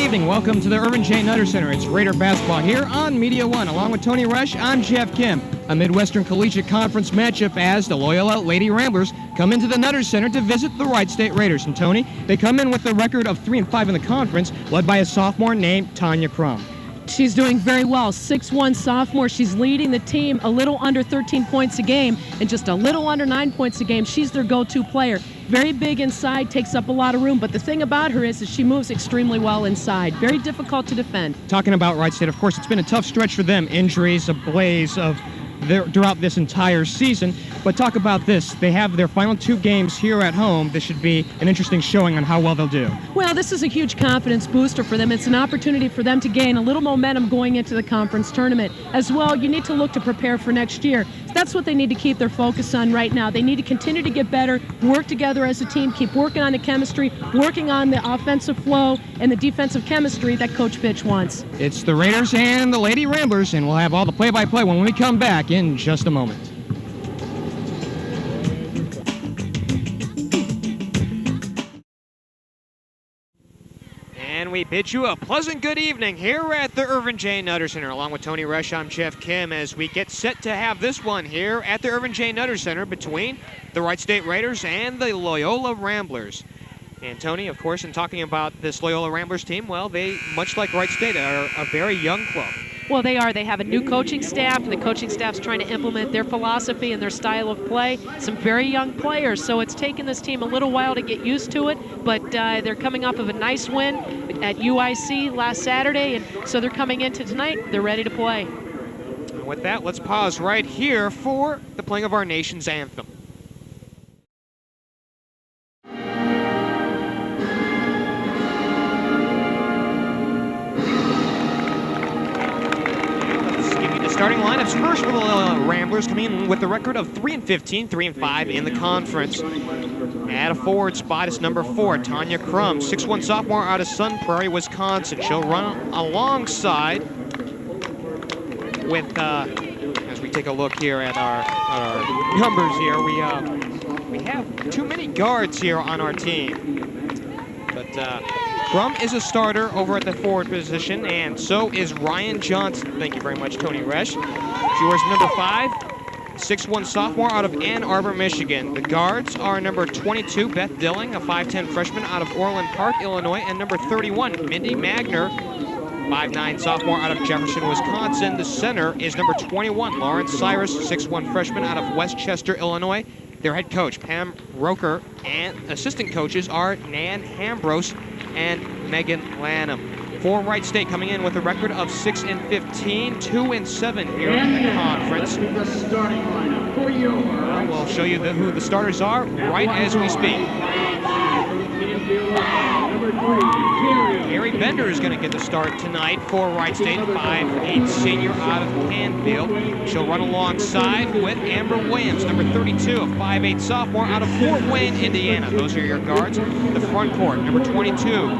evening. Welcome to the Irvin J. Nutter Center. It's Raider basketball here on Media One. Along with Toni Roesch, I'm Geoff Kim. A Midwestern Collegiate Conference matchup as the Loyola Lady Ramblers come into the Nutter Center to visit the Wright State Raiders. And Toni, they come in with a record of 3-5 in the conference, led by a sophomore named Toni Crum. She's doing very well. 6'1" sophomore. She's leading the team a little under 13 points a game and just a little under 9 points a game. She's their go-to player. Very big inside, takes up a lot of room, but the thing about her is she moves extremely well inside. Very difficult to defend. Talking about Wright State, of course, it's been a tough stretch for them. Injuries, a blaze of throughout this entire season. But talk about this. They have their final 2 games here at home. This should be an interesting showing on how well they'll do. Well, this is a huge confidence booster for them. It's an opportunity for them to gain a little momentum going into the conference tournament. As well, you need to look to prepare for next year. That's what they need to keep their focus on right now. They need to continue to get better, work together as a team, keep working on the chemistry, working on the offensive flow and the defensive chemistry that Coach Fitch wants. It's the Raiders and the Lady Ramblers, and we'll have all the play-by-play when we come back in just a moment. And we bid you a pleasant good evening here at the Irvin J. Nutter Center. Along with Toni Roesch, I'm Geoff Kim as we get set to have this one here at the Irvin J. Nutter Center between the Wright State Raiders and the Loyola Ramblers. And Toni, of course, in talking about this Loyola Ramblers team, well, they, much like Wright State, are a very young club. Well, they are. They have a new coaching staff, and the coaching staff's trying to implement their philosophy and their style of play. Some very young players, so it's taken this team a little while to get used to it, but they're coming off of a nice win at UIC last Saturday, and so they're coming into tonight. They're ready to play. And with that, let's pause right here for the playing of our nation's anthem. Starting lineups first for the Loyola Ramblers, coming in with a record of 3-15, 3-5 in the conference. At a forward spot is number 4, Toni Crum, 6'1" sophomore out of Sun Prairie, Wisconsin. She'll run alongside with, as we take a look here at our numbers here, we have too many guards here on our team. But Crum is a starter over at the forward position, and so is Ryan Johnson. Thank you very much, Toni Roesch. She wears number 5, 6'1" sophomore out of Ann Arbor, Michigan. The guards are number 22, Beth Dilling, a 5'10" freshman out of Orland Park, Illinois, and number 31, Mindy Magner, 5'9" sophomore out of Jefferson, Wisconsin. The center is number 21, Lawrence Cyrus, 6'1" freshman out of Westchester, Illinois. Their head coach, Pam Roker, and assistant coaches are Nan Hambros and Megan Lanham. For Wright State, coming in with a record of 6-15, 2-7 here in the conference. We'll show you who the starters are right as we speak. Carrie Bender is going to get the start tonight for Wright State, 5'8" senior out of Canfield. She'll run alongside with Amber Williams, number 32, a 5'8" sophomore out of Fort Wayne, Indiana. Those are your guards. The front court, number 22,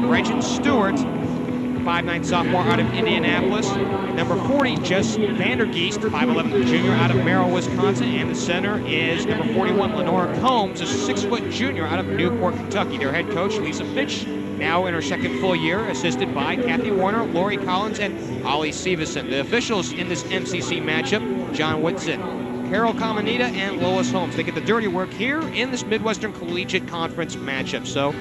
Reggen Stewart, 5'9" sophomore out of Indianapolis. Number 40, Jess Vandergeest, 5'11" junior out of Merrill, Wisconsin. And the center is number 41, Lenora Combs, a 6' junior out of Newport, Kentucky. Their head coach, Lisa Fitch, now in her second full year, assisted by Kathy Warner, Lori Collins, and Ollie Severson. The officials in this MCC matchup, John Whitson, Carol Caminita, and Lois Holmes. They get the dirty work here in this Midwestern Collegiate Conference matchup. So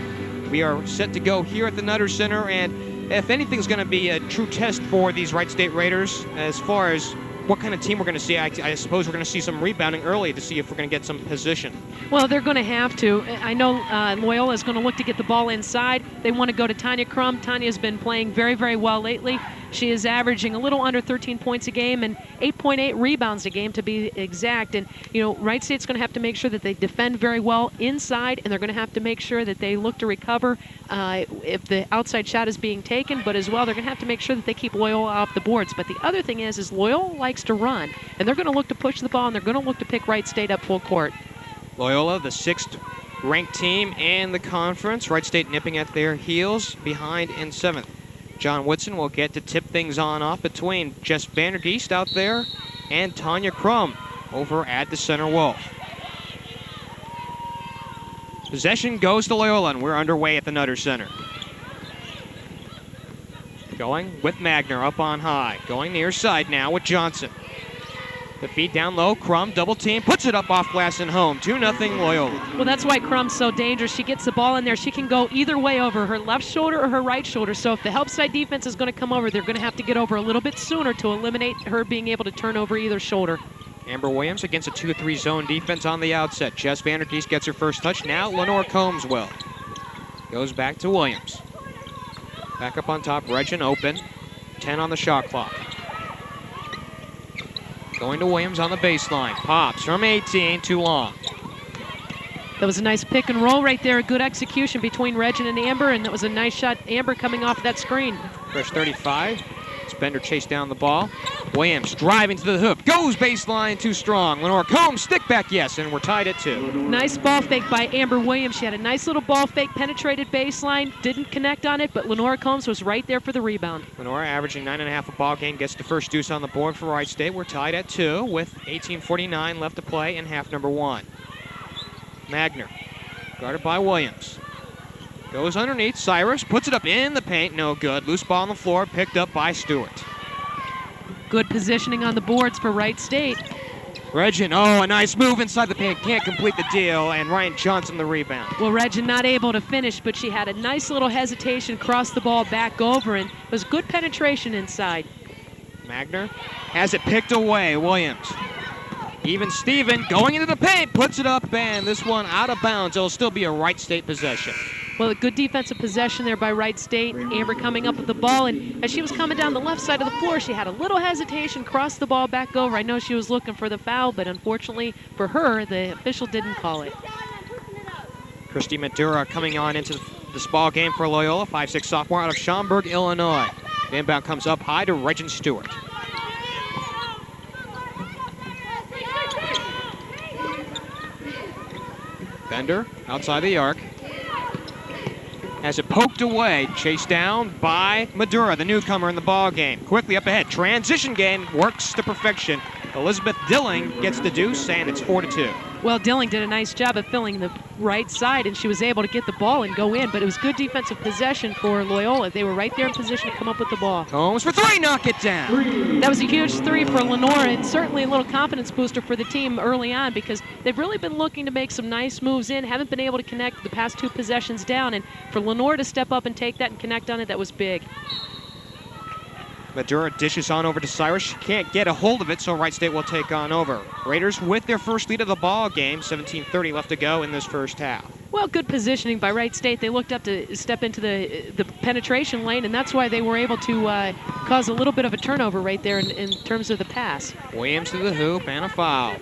we are set to go here at the Nutter Center, and if anything's going to be a true test for these Wright State Raiders as far as what kind of team we're going to see, I suppose we're going to see some rebounding early to see if we're going to get some position. Well, they're going to have to. I know Loyola is going to look to get the ball inside. They want to go to Toni Crum. Toni has been playing very, very well lately. She is averaging a little under 13 points a game and 8.8 rebounds a game to be exact. And, you know, Wright State's going to have to make sure that they defend very well inside, and they're going to have to make sure that they look to recover if the outside shot is being taken, but as well, they're going to have to make sure that they keep Loyola off the boards. But the other thing is Loyola likes to run, and they're going to look to push the ball, and they're going to look to pick Wright State up full court. Loyola, the 6th ranked team in the conference. Wright State nipping at their heels, behind in 7th. John Woodson will get to tip things on off between Jess Vandergeest out there and Toni Crum over at the center wall. Possession goes to Loyola, and we're underway at the Nutter Center. Going with Magner up on high. Going near side now with Johnson. The feed down low, Crum double team, puts it up off glass and home. 2-0 Loyola. Well, that's why Crum's so dangerous. She gets the ball in there. She can go either way over her left shoulder or her right shoulder. So if the help side defense is going to come over, they're going to have to get over a little bit sooner to eliminate her being able to turn over either shoulder. Amber Williams against a 2-3 zone defense on the outset. Jess Vanderkeest gets her first touch. Now Lenore Combs will. Goes back to Williams. Back up on top, Reggen open. 10 on the shot clock. Going to Williams on the baseline. Pops from 18, too long. That was a nice pick and roll right there. A good execution between Reggen and Amber, and that was a nice shot. Amber coming off that screen. Fresh 35. As Bender chased down the ball. Williams driving to the hoop. Goes baseline, too strong. Lenore Combs, stick back, yes, and we're tied at 2. Nice ball fake by Amber Williams. She had a nice little ball fake, penetrated baseline, didn't connect on it, but Lenore Combs was right there for the rebound. Lenore averaging 9.5 a ball game, gets the first deuce on the board for Wright State. We're tied at 2 with 18:49 left to play in half number 1. Magner, guarded by Williams. Goes underneath, Cyrus puts it up in the paint, no good. Loose ball on the floor, picked up by Stewart. Good positioning on the boards for Wright State. Reggen, oh, a nice move inside the paint, can't complete the deal, and Ryan Johnson the rebound. Well, Reggen not able to finish, but she had a nice little hesitation, crossed the ball back over, and it was good penetration inside. Magner has it picked away, Williams. Even Steven going into the paint, puts it up, and this one out of bounds. It'll still be a Wright State possession. Well, a good defensive possession there by Wright State. Amber coming up with the ball, and as she was coming down the left side of the floor, she had a little hesitation, crossed the ball back over. I know she was looking for the foul, but unfortunately for her, the official didn't call it. Christy Madura coming on into this ball game for Loyola, 5'6" sophomore out of Schaumburg, Illinois. The inbound comes up high to Reggen Stewart. Bender outside the arc. Has it poked away, chased down by Madura, the newcomer in the ball game. Quickly up ahead, transition game works to perfection. Elizabeth Dilling gets the deuce, and it's 4-2. Well, Dilling did a nice job of filling the right side, and she was able to get the ball and go in, but it was good defensive possession for Loyola. They were right there in position to come up with the ball. Combs for 3, knock it down. That was a huge 3 for Lenore, and certainly a little confidence booster for the team early on, because they've really been looking to make some nice moves in, haven't been able to connect the past 2 possessions down, and for Lenore to step up and take that and connect on it, that was big. Madura dishes on over to Cyrus. She can't get a hold of it, so Wright State will take on over. Raiders with their first lead of the ball game. 17:30 left to go in this first half. Well, good positioning by Wright State. They looked up to step into the penetration lane, and that's why they were able to cause a little bit of a turnover right there in terms of the pass. Williams to the hoop and a foul.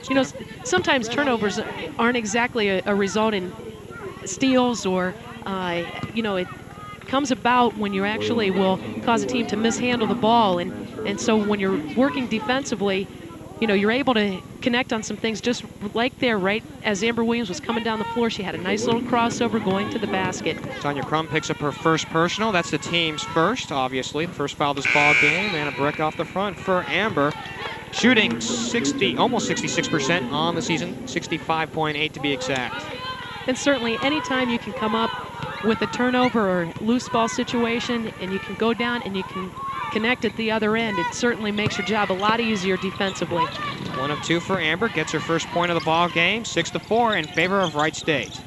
You know, sometimes turnovers aren't exactly a result in steals or, you know, it comes about when you actually will cause a team to mishandle the ball, and so when you're working defensively, you know, you're able to connect on some things just like there, right as Amber Williams was coming down the floor. She had a nice little crossover going to the basket. Tanya Crum picks up her first personal. That's the team's first, obviously. First foul this ball game, and a brick off the front for Amber. Shooting 60, almost 66% on the season, 65.8 to be exact. And certainly anytime you can come up with a turnover or loose ball situation and you can go down and you can connect at the other end, it certainly makes your job a lot easier defensively. 1 of 2 for Amber, gets her first point of the ball game, 6-4 in favor of Wright State.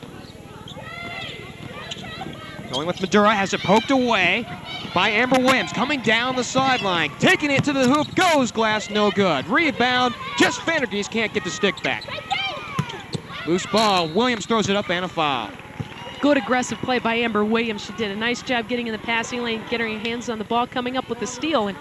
Going with Madura, has it poked away by Amber Williams, coming down the sideline, taking it to the hoop, goes glass, no good. Rebound, Jess Vanderkeest can't get the stick back. Loose ball, Williams throws it up and a foul. Good aggressive play by Amber Williams. She did a nice job getting in the passing lane, getting her hands on the ball, coming up with the steal. And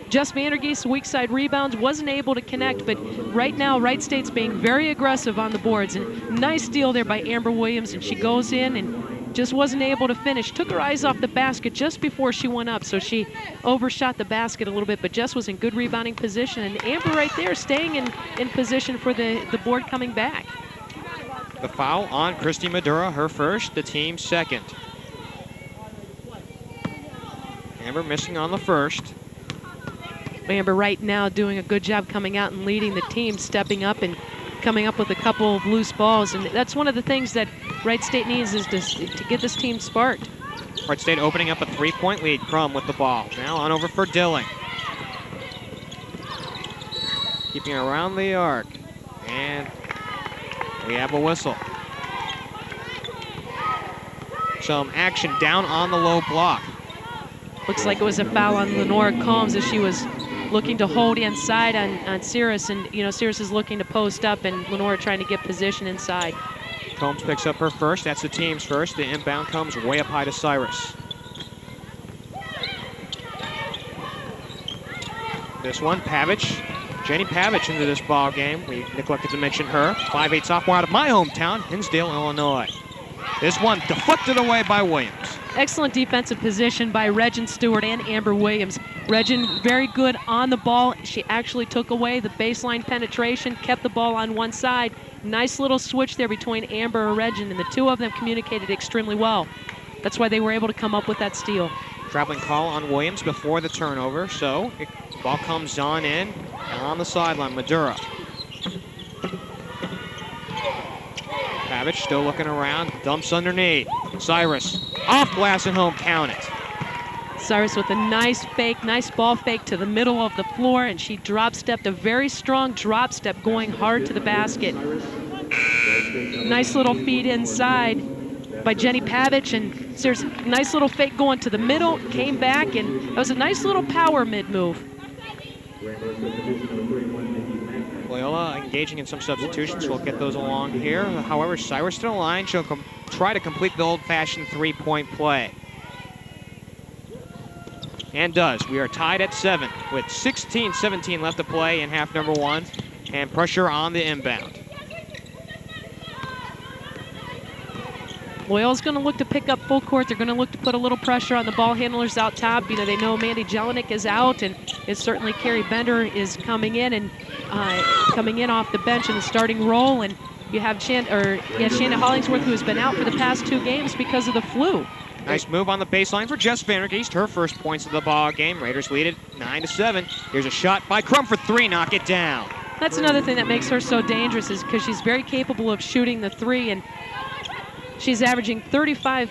Jess Vanderkeest, weak side rebounds, wasn't able to connect, but right now Wright State's being very aggressive on the boards. And nice steal there by Amber Williams, and she goes in and just wasn't able to finish. Took her eyes off the basket just before she went up, so she overshot the basket a little bit, but Jess was in good rebounding position. And Amber right there staying in position for the board coming back. The foul on Christy Madura, her first, the team's second. Amber missing on the first. Amber right now doing a good job coming out and leading the team, stepping up and coming up with a couple of loose balls. And that's one of the things that Wright State needs, is to get this team sparked. Wright State opening up a 3-point lead. Crum with the ball. Now on over for Dilling. Keeping it around the arc. And we have a whistle. Some action down on the low block. Looks like it was a foul on Lenora Combs as she was looking to hold inside on Cirrus, and Cirrus is looking to post up, and Lenora trying to get position inside. Combs picks up her first. That's the team's first. The inbound comes way up high to Cyrus. This one, Pavich. Jenny Pavich into this ball game. We neglected to mention her. 5'8" sophomore out of my hometown, Hinsdale, Illinois. This one deflected away by Williams. Excellent defensive position by Reggen Stewart and Amber Williams. Reggen very good on the ball. She actually took away the baseline penetration, kept the ball on one side. Nice little switch there between Amber and Reggen, and the two of them communicated extremely well. That's why they were able to come up with that steal. Traveling call on Williams before the turnover, so the ball comes on in on the sideline. Madura. Pavich still looking around, dumps underneath. Cyrus off glass and home, count it. Cyrus with a nice fake, nice ball fake to the middle of the floor, and she drop-stepped, a very strong drop step going hard to the basket. Nice little feed inside by Jenny Pavich, and there's a nice little fake going to the middle, came back, and that was a nice little power mid-move. Loyola engaging in some substitutions. We'll get those along here. However, Cyrus to the line. She'll try to complete the old-fashioned three-point play. And does. We are tied at 7 with 16-17 left to play in half number 1. And pressure on the inbound. Loyola's going to look to pick up full court. They're going to look to put a little pressure on the ball handlers out top. They know Mandy Jelinek is out, and it's certainly Carrie Bender is coming in and coming in off the bench in the starting role. And you have Shannon Hollingsworth, who has been out for the past 2 games because of the flu. Nice move on the baseline for Jess Vandergeest. Her first points of the ball game. Raiders lead it 9-7. Here's a shot by Crum for 3. Knock it down. That's another thing that makes her so dangerous, is because she's very capable of shooting the 3, and she's averaging 35.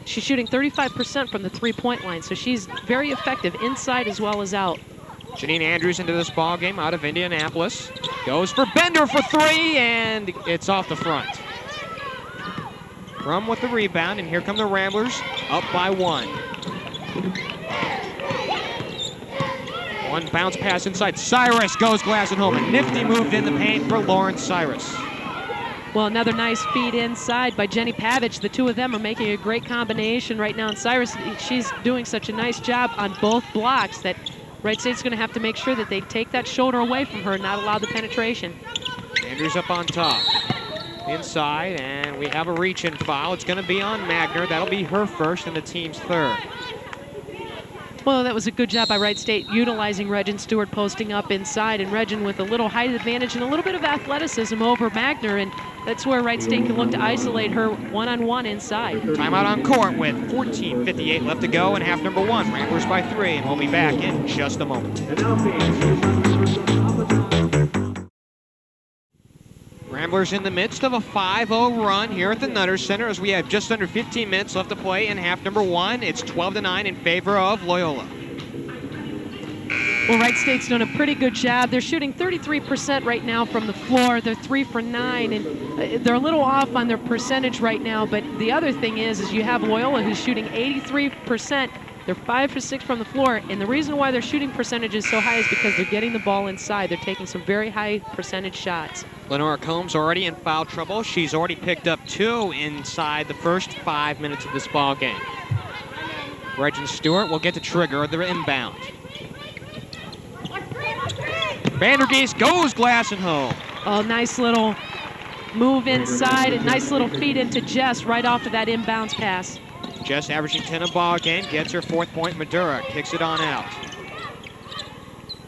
She's shooting 35% from the 3-point line, so she's very effective inside as well as out. Janine Andrews into this ball game out of Indianapolis. Goes for Bender for 3, and it's off the front. Crum with the rebound, and here come the Ramblers, up by 1. One bounce pass inside. Cyrus goes glass and home. A nifty move in the paint for Lauren Cyrus. Well, another nice feed inside by Jenny Pavich. The two of them are making a great combination right now. And Cyrus, she's doing such a nice job on both blocks that Wright State's going to have to make sure that they take that shoulder away from her and not allow the penetration. Andrews up on top. Inside, and we have a reach-in foul. It's going to be on Magner. That'll be her first and the team's 3rd. Well, that was a good job by Wright State utilizing Reggen Stewart posting up inside, and Reggen with a little height advantage and a little bit of athleticism over Magner, and that's where Wright State can look to isolate her one-on-one inside. Timeout on court with 14:58 left to go in half number 1. Ramblers by 3, and we'll be back in just a moment. Ramblers in the midst of a 5-0 run here at the Nutter Center as we have just under 15 minutes left to play in half number 1. It's 12-9 in favor of Loyola. Well, Wright State's doing a pretty good job. They're shooting 33% right now from the floor. They're 3 for 9, and they're a little off on their percentage right now. But the other thing is you have Loyola, who's shooting 83%. They're 5 for 6 from the floor, and the reason why their shooting percentage is so high is because they're getting the ball inside. They're taking some very high percentage shots. Lenora Combs already in foul trouble. She's already picked up 2 inside the first 5 minutes of this ball game. Reggen Stewart will get to trigger the inbound. Vandergeest goes glass and home. Oh, nice little move inside, and nice little feed into Jess right off of that inbounds pass. Jess averaging 10 a ball game, gets her 4th point. Madura kicks it on out.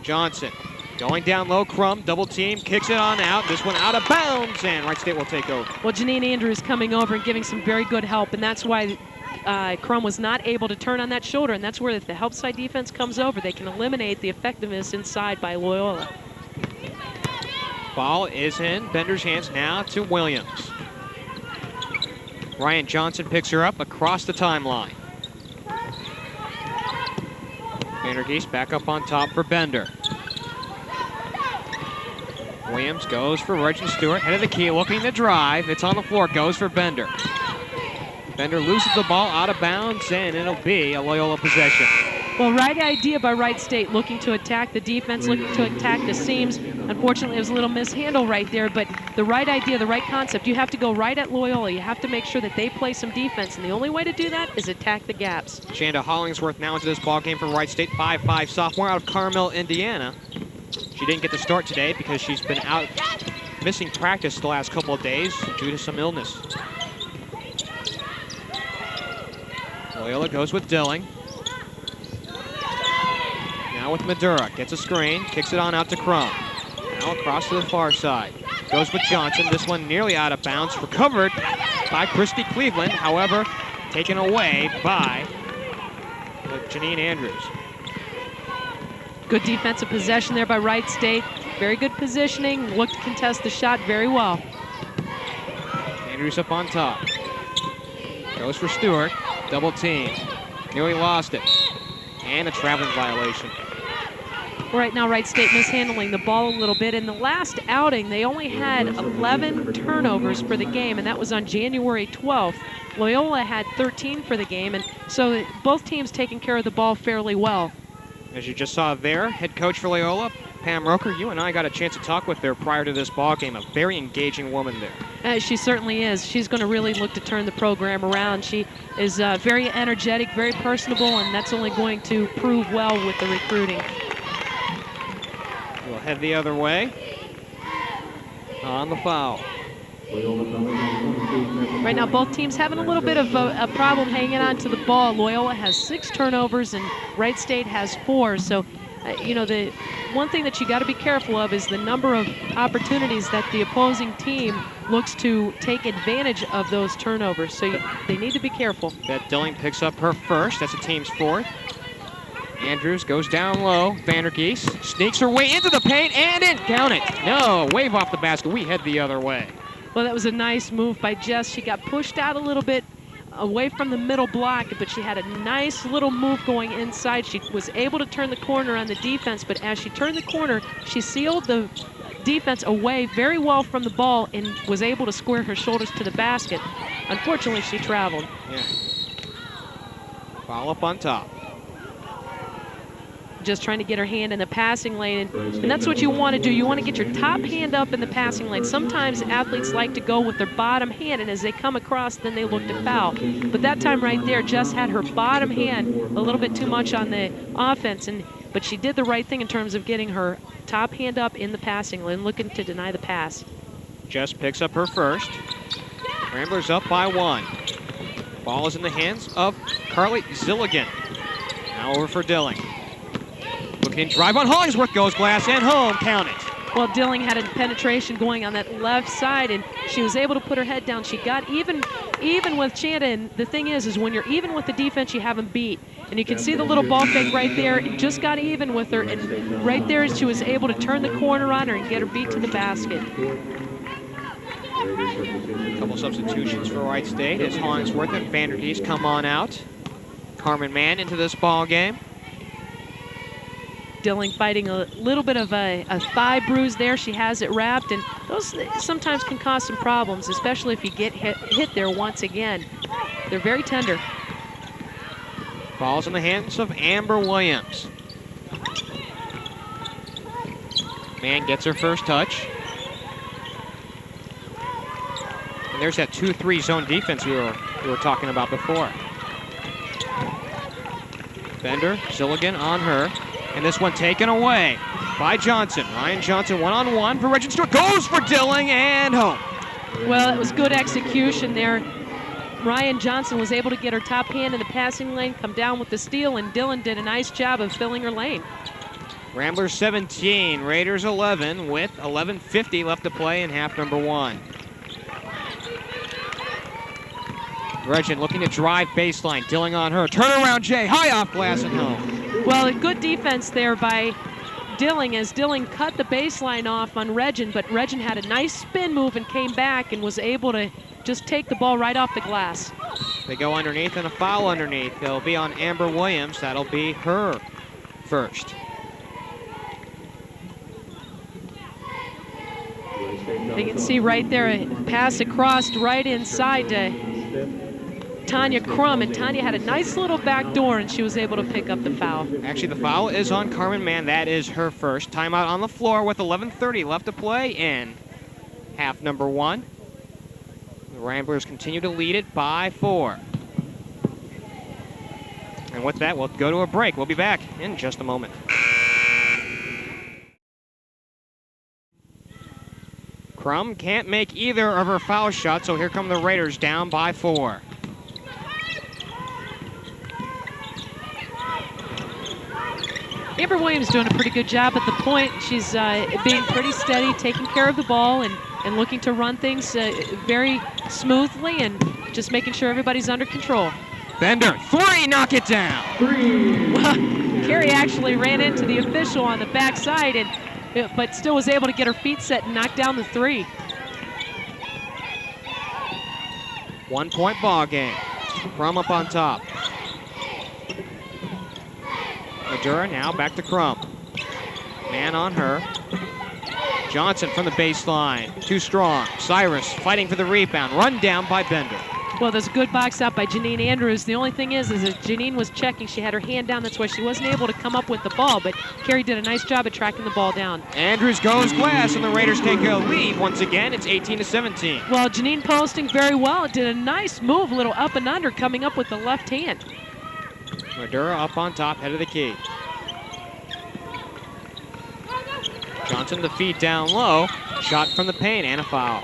Johnson going down low. Crum double team, kicks it on out. This one out of bounds, and Wright State will take over. Well, Janine Andrews coming over and giving some very good help, and that's why Crum was not able to turn on that shoulder, and that's where if the help side defense comes over, they can eliminate the effectiveness inside by Loyola. Ball is in Bender's hands now to Williams. Ryan Johnson picks her up across the timeline. Vandergeest back up on top for Bender. Williams goes for Reggen Stewart, head of the key, looking to drive. It's on the floor, goes for Bender. Bender loses the ball out of bounds, and it'll be a Loyola possession. Well, right idea by Wright State, looking to attack the defense, looking to attack the seams. Unfortunately, it was a little mishandle right there, but the right idea, the right concept, you have to go right at Loyola. You have to make sure that they play some defense, and the only way to do that is attack the gaps. Shanda Hollingsworth now into this ball game for Wright State, 5'5" sophomore out of Carmel, Indiana. She didn't get to start today because she's been out missing practice the last couple of days due to some illness. Loyola goes with Dilling. Now with Madura, gets a screen, kicks it on out to Crum. Now across to the far side. Goes with Johnson, this one nearly out of bounds, recovered by Christy Cleveland, however, taken away by Janine Andrews. Good defensive possession there by Wright State. Very good positioning, looked to contest the shot very well. Andrews up on top. Goes for Stewart, double team. Nearly lost it. And a traveling violation. Right now, Wright State mishandling the ball a little bit. In the last outing, they only had 11 turnovers for the game, and that was on January 12th. Loyola had 13 for the game, and so both teams taking care of the ball fairly well. As you just saw there, head coach for Loyola, Pam Roker, you and I got a chance to talk with her prior to this ball game. A very engaging woman there. She certainly is. She's going to really look to turn the program around. She is very energetic, very personable, and that's only going to prove well with the recruiting. We'll head the other way on the foul. Right now, both teams having a little bit of a problem hanging on to the ball. Loyola has 6 turnovers and Wright State has 4. So, the one thing that you got to be careful of is the number of opportunities that the opposing team looks to take advantage of those turnovers. So they need to be careful. Beth Dilling picks up her first. That's the team's 4th. Andrews goes down low. Vandergeest sneaks her way into the paint and in. Count it. No, wave off the basket. We head the other way. Well, that was a nice move by Jess. She got pushed out a little bit away from the middle block, but she had a nice little move going inside. She was able to turn the corner on the defense, but as she turned the corner, she sealed the defense away very well from the ball and was able to square her shoulders to the basket. Unfortunately, she traveled. Yeah. Foul up on top. Just trying to get her hand in the passing lane, and that's what you want to do. You want to get your top hand up in the passing lane. Sometimes athletes like to go with their bottom hand, and as they come across, then they look to foul. But that time right there, Jess had her bottom hand a little bit too much on the offense, but she did the right thing in terms of getting her top hand up in the passing lane, looking to deny the pass. Jess picks up her first. Ramblers up by 1. Ball is in the hands of Carly Zilligan. Now over for Dilling. Looking drive on Hollingsworth, goes glass and home, count it. Well, Dilling had a penetration going on that left side, and she was able to put her head down. She got even with Shanda, and the thing is when you're even with the defense, you have them beat. And you can see the little ball fake right there. It just got even with her, and right there she was able to turn the corner on her and get her beat to the basket. A couple substitutions for Wright State as Hollingsworth and Vandergeest come on out. Carmen Mann into this ball game. Dilling fighting a little bit of a thigh bruise there. She has it wrapped, and those sometimes can cause some problems, especially if you get hit there once again. They're very tender. Ball's in the hands of Amber Williams. Mann gets her first touch. And there's that 2-3 zone defense we were talking about before. Bender, Zilligan on her. And this one taken away by Johnson. Ryan Johnson one-on-one for Reggen Stewart. Goes for Dilling and home. Well, it was good execution there. Ryan Johnson was able to get her top hand in the passing lane, come down with the steal, and Dilling did a nice job of filling her lane. Ramblers 17, Raiders 11 with 11:50 left to play in half number 1. Reggen looking to drive baseline. Dilling on her. Turnaround Jay. High off glass and home. Well, a good defense there by Dilling as Dilling cut the baseline off on Reggen, but Reggen had a nice spin move and came back and was able to just take the ball right off the glass. They go underneath and a foul underneath. It'll be on Amber Williams. That'll be her first. You can see right there a pass across right inside to Tanya Crum, and Tanya had a nice little back door, and she was able to pick up the foul. Actually, the foul is on Carmen Mann. That is her first. Timeout on the floor with 11:30 left to play in half number 1. The Ramblers continue to lead it by 4. And with that, we'll go to a break. We'll be back in just a moment. Crum can't make either of her foul shots, so here come the Raiders down by 4. Amber Williams doing a pretty good job at the point. She's being pretty steady, taking care of the ball, and looking to run things very smoothly and just making sure everybody's under control. Bender, 3, knock it down. Well, Carrie actually ran into the official on the backside, but still was able to get her feet set and knock down the 3. 1 point ball game. Crum up on top. Madura now back to Crum. Man on her. Johnson from the baseline. Too strong. Cyrus fighting for the rebound. Run down by Bender. Well, there's a good box out by Janine Andrews. The only thing is as Janine was checking, she had her hand down. That's why she wasn't able to come up with the ball, but Carrie did a nice job at tracking the ball down. Andrews goes glass, and the Raiders take a lead. Once again, it's 18-17. Well, Janine posting very well. Did a nice move, a little up and under, coming up with the left hand. Madura up on top, head of the key. Johnson the feed down low. Shot from the paint and a foul.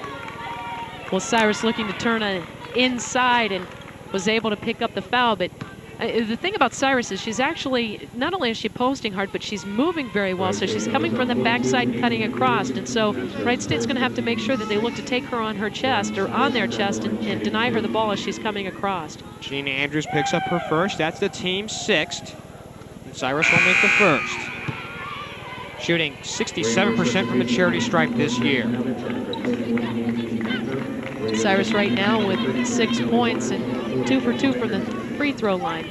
Well, Cyrus looking to turn inside and was able to pick up the foul, but the thing about Cyrus is she's actually, not only is she posting hard, but she's moving very well, so she's coming from the backside and cutting across, and so Wright State's going to have to make sure that they look to take her on her chest, or on their chest, and deny her the ball as she's coming across. Janine Andrews picks up her first. That's the team's 6th. And Cyrus will make the first. Shooting 67% from the charity stripe this year. Cyrus right now with 6 points and 2 for 2 from the free throw line.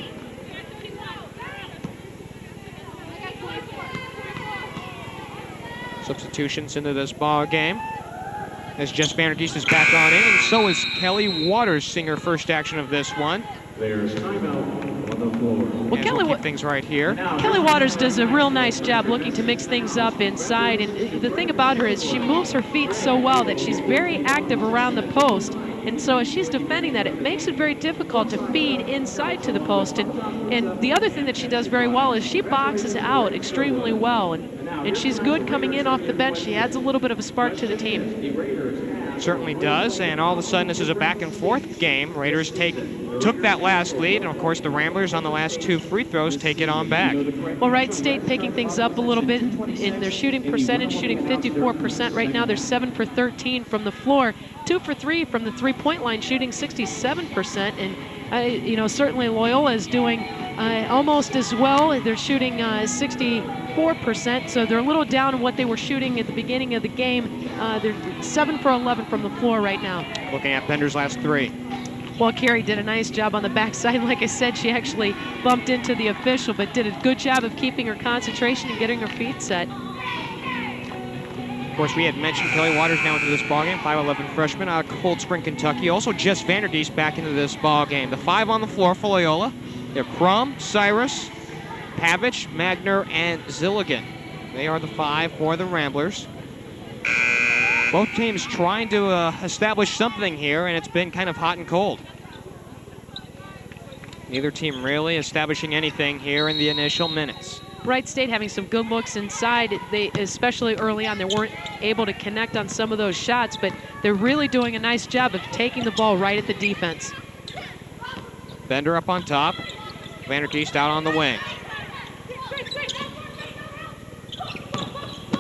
Substitutions into this ball game. As Jess Vandergeest is back on in, and so is Kelly Waters, seeing her first action of this one. There's timeout on the floor. Well, Kelly, keep things right here. Kelly Waters does a real nice job looking to mix things up inside, and the thing about her is she moves her feet so well that she's very active around the post, and so as she's defending that, it makes it very difficult to feed inside to the post, and the other thing that she does very well is she boxes out extremely well, and she's good coming in off the bench. She adds a little bit of a spark to the team. Certainly does, and all of a sudden this is a back and forth game. Raiders took that last lead, and of course the Ramblers on the last 2 free throws take it on back. Well, Wright State picking things up a little bit in their shooting percentage, shooting 54% right now. They're 7 for 13 from the floor, 2 for 3 from the three-point line, shooting 67%, and certainly Loyola is doing almost as well. They're shooting 64%, so they're a little down on what they were shooting at the beginning of the game. They're 7 for 11 from the floor right now. Looking at Bender's last 3. Well, Carrie did a nice job on the backside. Like I said, she actually bumped into the official, but did a good job of keeping her concentration and getting her feet set. Of course, we had mentioned Kelly Waters now into this ballgame, 5'11" freshman out of Cold Spring, Kentucky. Also, Jess Vandergeest back into this ballgame. The 5 on the floor for Loyola. They're Crum, Cyrus, Pavich, Magner, and Zilligan. They are the 5 for the Ramblers. Both teams trying to establish something here, and it's been kind of hot and cold. Neither team really establishing anything here in the initial minutes. Wright State having some good looks inside. They, especially early on, they weren't able to connect on some of those shots, but they're really doing a nice job of taking the ball right at the defense. Bender up on top. Vandergeest out on the wing.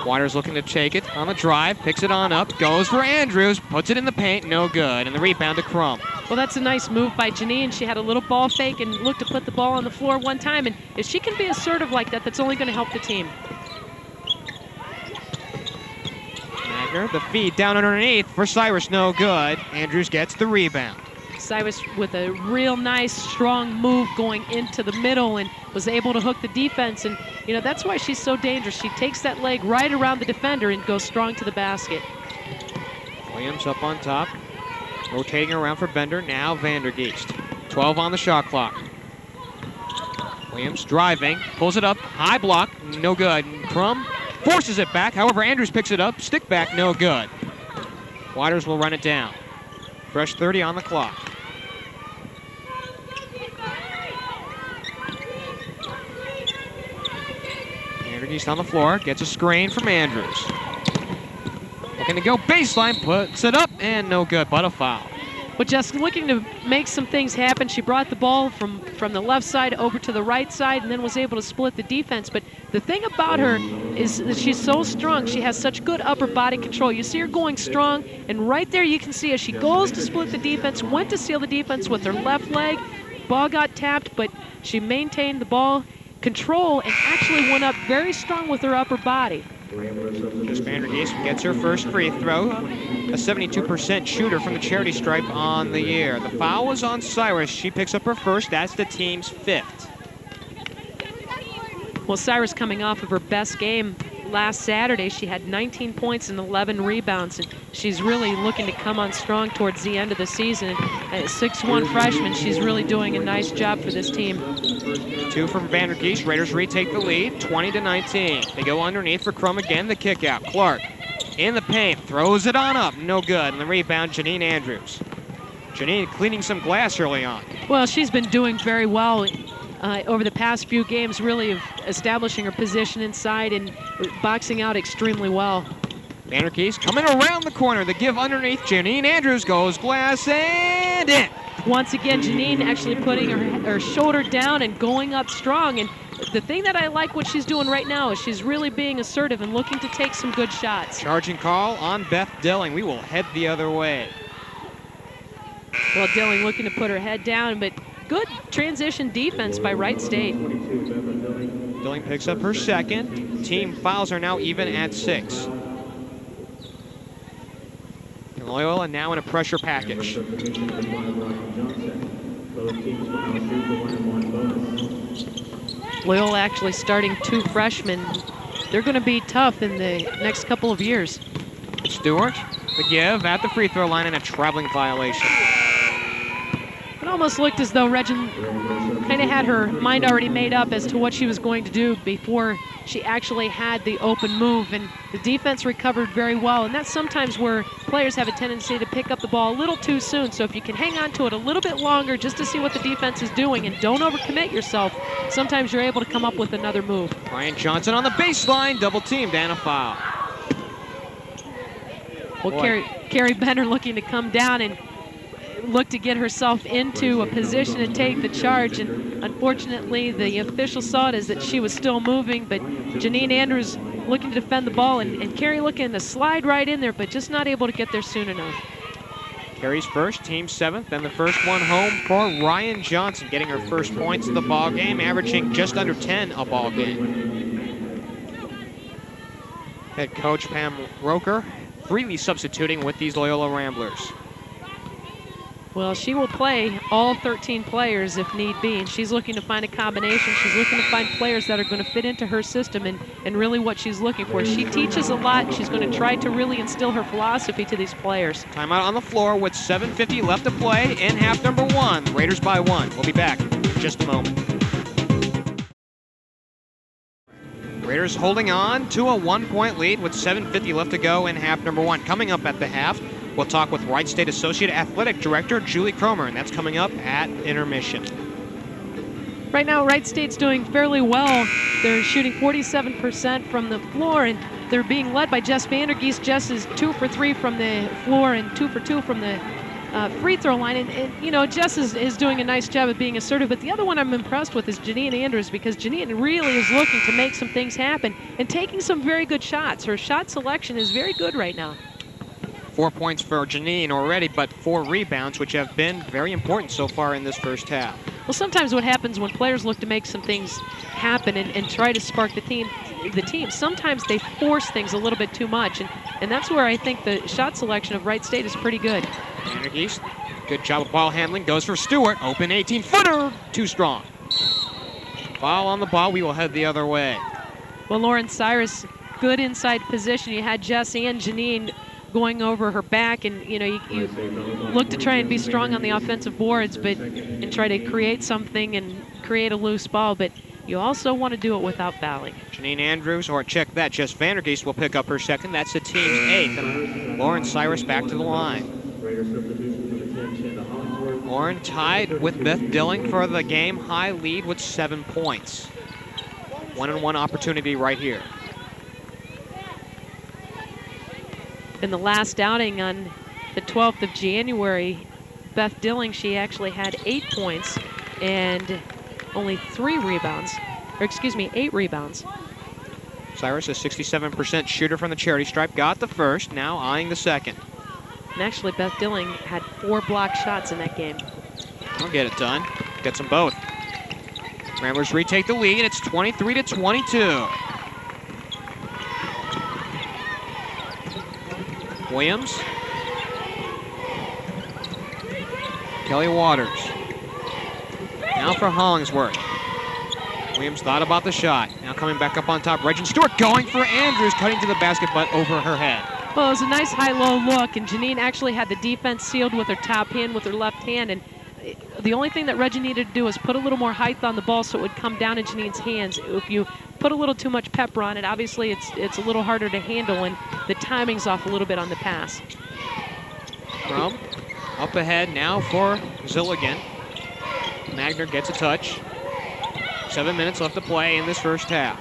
Waters looking to take it on the drive, picks it on up, goes for Andrews, puts it in the paint, no good, and the rebound to Crum. Well, that's a nice move by Janine. She had a little ball fake and looked to put the ball on the floor one time, and if she can be assertive like that, that's only going to help the team. partner. The feed down underneath for Cyrus, no good. Andrews gets the rebound. Cyrus with a real nice, strong move going into the middle and was able to hook the defense. And, you know, that's why she's so dangerous. She takes that leg right around the defender and goes strong to the basket. Williams up on top. Rotating around for Bender. Now Vandergeest. 12 on the shot clock. Williams driving. Pulls it up. High block. No good. Crum forces it back. However, Andrews picks it up. Stick back. No good. Waters will run it down. Fresh 30 on the clock. Vandergeest on the floor. Gets a screen from Andrews. Looking to go baseline. Puts it up. And no good. But a foul. But just looking to make some things happen. She brought the ball from the left side over to the right side and then was able to split the defense. But the thing about her is that she's so strong. She has such good upper body control. You see her going strong, and right there you can see as she goes to split the defense, went to seal the defense with her left leg. Ball got tapped, but she maintained the ball control and actually went up very strong with her upper body. Just Vandergeest gets her first free throw. A 72% shooter from the charity stripe on the year. The foul was on Cyrus. She picks up her first. That's the team's 5th. Well, Cyrus coming off of her best game last Saturday. She had 19 points and 11 rebounds. And she's really looking to come on strong towards the end of the season. At 6'1" freshman, she's really doing a nice job for this team. 2 from Vandergeest. Raiders retake the lead, 20-19. They go underneath for Crum again. The kick out. Clark in the paint, throws it on up, no good. And the rebound, Janine Andrews. Janine cleaning some glass early on. Well, she's been doing very well over the past few games, really establishing her position inside and boxing out extremely well. Vandergeest coming around the corner. The give underneath. Janine Andrews goes glass and in. Once again, Janine actually putting her shoulder down and going up strong. And the thing that I like what she's doing right now is she's really being assertive and looking to take some good shots. Charging call on Beth Dilling. We will head the other way. Well, Dilling looking to put her head down, but good transition defense by Wright State. Dilling picks up her second. Team fouls are now even at 6. And Loyola now in a pressure package. Loyola actually starting 2 freshmen. They're going to be tough in the next couple of years. Stewart, the give at the free throw line and a traveling violation. It almost looked as though Reggen kind of had her mind already made up as to what she was going to do before she actually had the open move, and the defense recovered very well. And that's sometimes where players have a tendency to pick up the ball a little too soon. So if you can hang on to it a little bit longer just to see what the defense is doing and don't overcommit yourself, sometimes you're able to come up with another move. Ryan Johnson on the baseline, double teamed and a foul. Well, Carrie Bender looking to come down and look to get herself into a position to take the charge, and unfortunately the official saw it as that she was still moving, but Janine Andrews looking to defend the ball, and Carrie looking to slide right in there, but just not able to get there soon enough. Carrie's first, team 7th, and the first one home for Ryan Johnson, getting her first points of the ball game, averaging just under 10 a ball game. Head coach Pam Roesch freely substituting with these Loyola Ramblers. Well, she will play all 13 players if need be, and she's looking to find a combination. She's looking to find players that are going to fit into her system and really what she's looking for. She teaches a lot. She's going to try to really instill her philosophy to these players. Timeout on the floor with 7:50 left to play in half number 1. Raiders by 1. We'll be back in just a moment. Raiders holding on to a 1-point lead with 7:50 left to go in half number 1. Coming up at the half, we'll talk with Wright State Associate Athletic Director Julie Cromer, and that's coming up at intermission. Right now, Wright State's doing fairly well. They're shooting 47% from the floor, and they're being led by Jess Vandergeest. Jess is 2 for 3 from the floor and 2 for 2 from the free throw line. And you know, Jess is doing a nice job of being assertive. But the other one I'm impressed with is Janine Andrews, because Janine really is looking to make some things happen and taking some very good shots. Her shot selection is very good right now. 4 points for Janine already, but 4 rebounds, which have been very important so far in this first half. Well, sometimes what happens when players look to make some things happen and try to spark the team, sometimes they force things a little bit too much, and that's where I think the shot selection of Wright State is pretty good. Vandergeest, good job of ball handling, goes for Stewart. Open 18-footer, too strong. Foul on the ball, we will head the other way. Well, Lauren Cyrus, good inside position. You had Jess and Janine going over her back, and you look to try and be strong on the offensive boards, and try to create something and create a loose ball, but you also want to do it without fouling. Janine Andrews, or check that, Jess Vandergeest will pick up her second. That's the team's 8th, and Lauren Cyrus back to the line. Lauren tied with Beth Dilling for the game-high lead with 7 points. One-on-one opportunity right here. In the last outing on the 12th of January, Beth Dilling, she actually had 8 points and only 8 rebounds. Cyrus, a 67% shooter from the charity stripe, got the first, now eyeing the second. And actually, Beth Dilling had 4 blocked shots in that game. I'll get it done. Gets them both. Ramblers retake the lead. It's 23-22. Williams. Kelly Waters. Now for Hollingsworth. Williams thought about the shot. Now coming back up on top. Reggen Stewart going for Andrews, cutting to the basket, but over her head. Well, it was a nice high-low look, and Janine actually had the defense sealed with her top hand, with her left hand, and the only thing that Reggie needed to do was put a little more height on the ball so it would come down in Janine's hands. If you put a little too much pepper on it, obviously it's a little harder to handle, and the timing's off a little bit on the pass. Crum up ahead now for Zilligan. Magner gets a touch. 7 minutes left to play in this first half.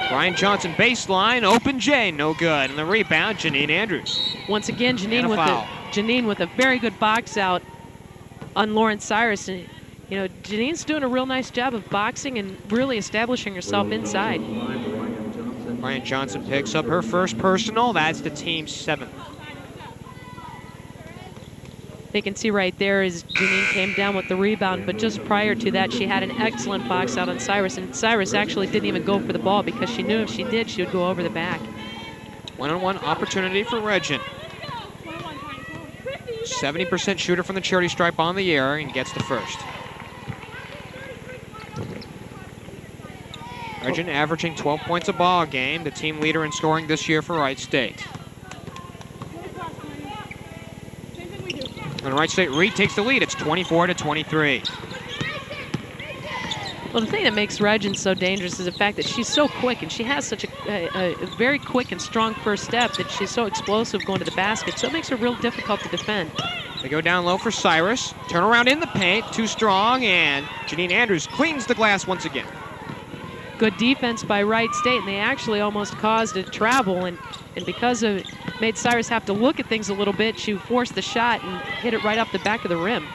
Brian Johnson baseline, open J, no good. And the rebound, Janine Andrews. Once again, Janine with a very good box out on Lauren Cyrus. And, Janine's doing a real nice job of boxing and really establishing herself inside. Brian Johnson picks up her first personal. That's the team's 7th. They can see right there as Janine came down with the rebound, but just prior to that, she had an excellent box out on Cyrus, and Cyrus actually didn't even go for the ball because she knew if she did, she would go over the back. One-on-one opportunity for Reggen. 70% shooter from the charity stripe on the air and gets the first. Reggen averaging 12 points a ball game, the team leader in scoring this year for Wright State. And Wright State retakes the lead. It's 24-23. Well, the thing that makes Reggen so dangerous is the fact that she's so quick, and she has such a very quick and strong first step that she's so explosive going to the basket, so it makes her real difficult to defend. They go down low for Cyrus. Turn around in the paint, too strong, and Janine Andrews cleans the glass once again. Good defense by Wright State, and they actually almost caused a travel, and because of it made Cyrus have to look at things a little bit, she forced the shot and hit it right off the back of the rim.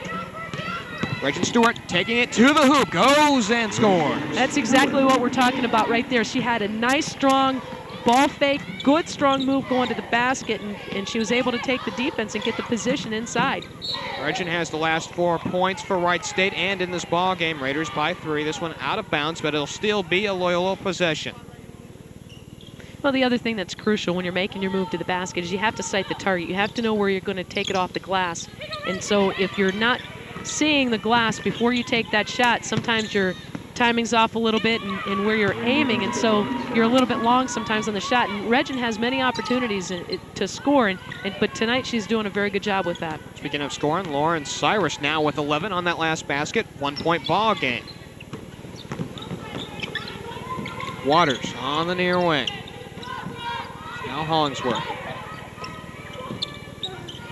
Reggen Stewart taking it to the hoop, goes and scores. That's exactly what we're talking about right there. She had a nice, strong ball fake, good, strong move going to the basket, and she was able to take the defense and get the position inside. Reggen has the last 4 points for Wright State and in this ball game. Raiders by 3. This one out of bounds, but it'll still be a Loyola possession. Well, the other thing that's crucial when you're making your move to the basket is you have to sight the target. You have to know where you're going to take it off the glass. And so if you're not seeing the glass before you take that shot, sometimes your timing's off a little bit and where you're aiming, and so you're a little bit long sometimes on the shot. And Reggen has many opportunities to score, but tonight she's doing a very good job with that. Speaking of scoring, Lauren Cyrus now with 11 on that last basket. 1-point ball game. Waters on the near wing. Now Hollingsworth.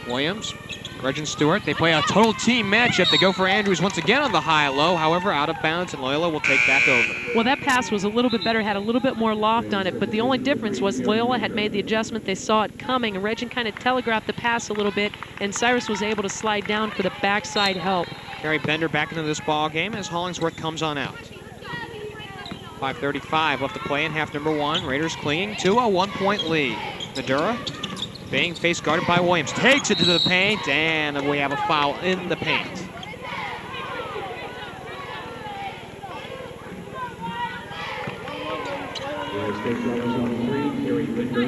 Williams, Reggen Stewart. They play a total team matchup. They go for Andrews once again on the high-low, however, out of bounds, and Loyola will take back over. Well, that pass was a little bit better, had a little bit more loft on it, but the only difference was Loyola had made the adjustment. They saw it coming, and Reggen kind of telegraphed the pass a little bit, and Cyrus was able to slide down for the backside help. Carrie Bender back into this ball game as Hollingsworth comes on out. 5:35 left to play in half number 1. Raiders clinging to a 1-point lead. Madura being face guarded by Williams. Takes it to the paint, and we have a foul in the paint.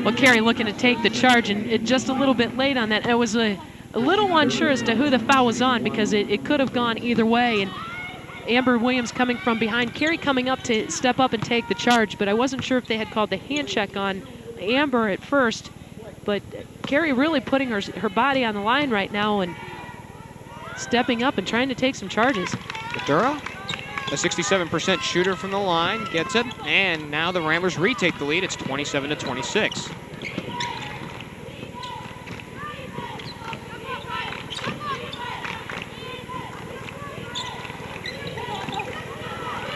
Well, Carrie looking to take the charge, and it just a little bit late on that. I was a little unsure as to who the foul was on because it could have gone either way. And Amber Williams coming from behind, Carrie coming up to step up and take the charge, but I wasn't sure if they had called the hand check on Amber at first. But Carrie really putting her body on the line right now and stepping up and trying to take some charges. Madura, a 67% shooter from the line, gets it, and now the Ramblers retake the lead. It's 27-26.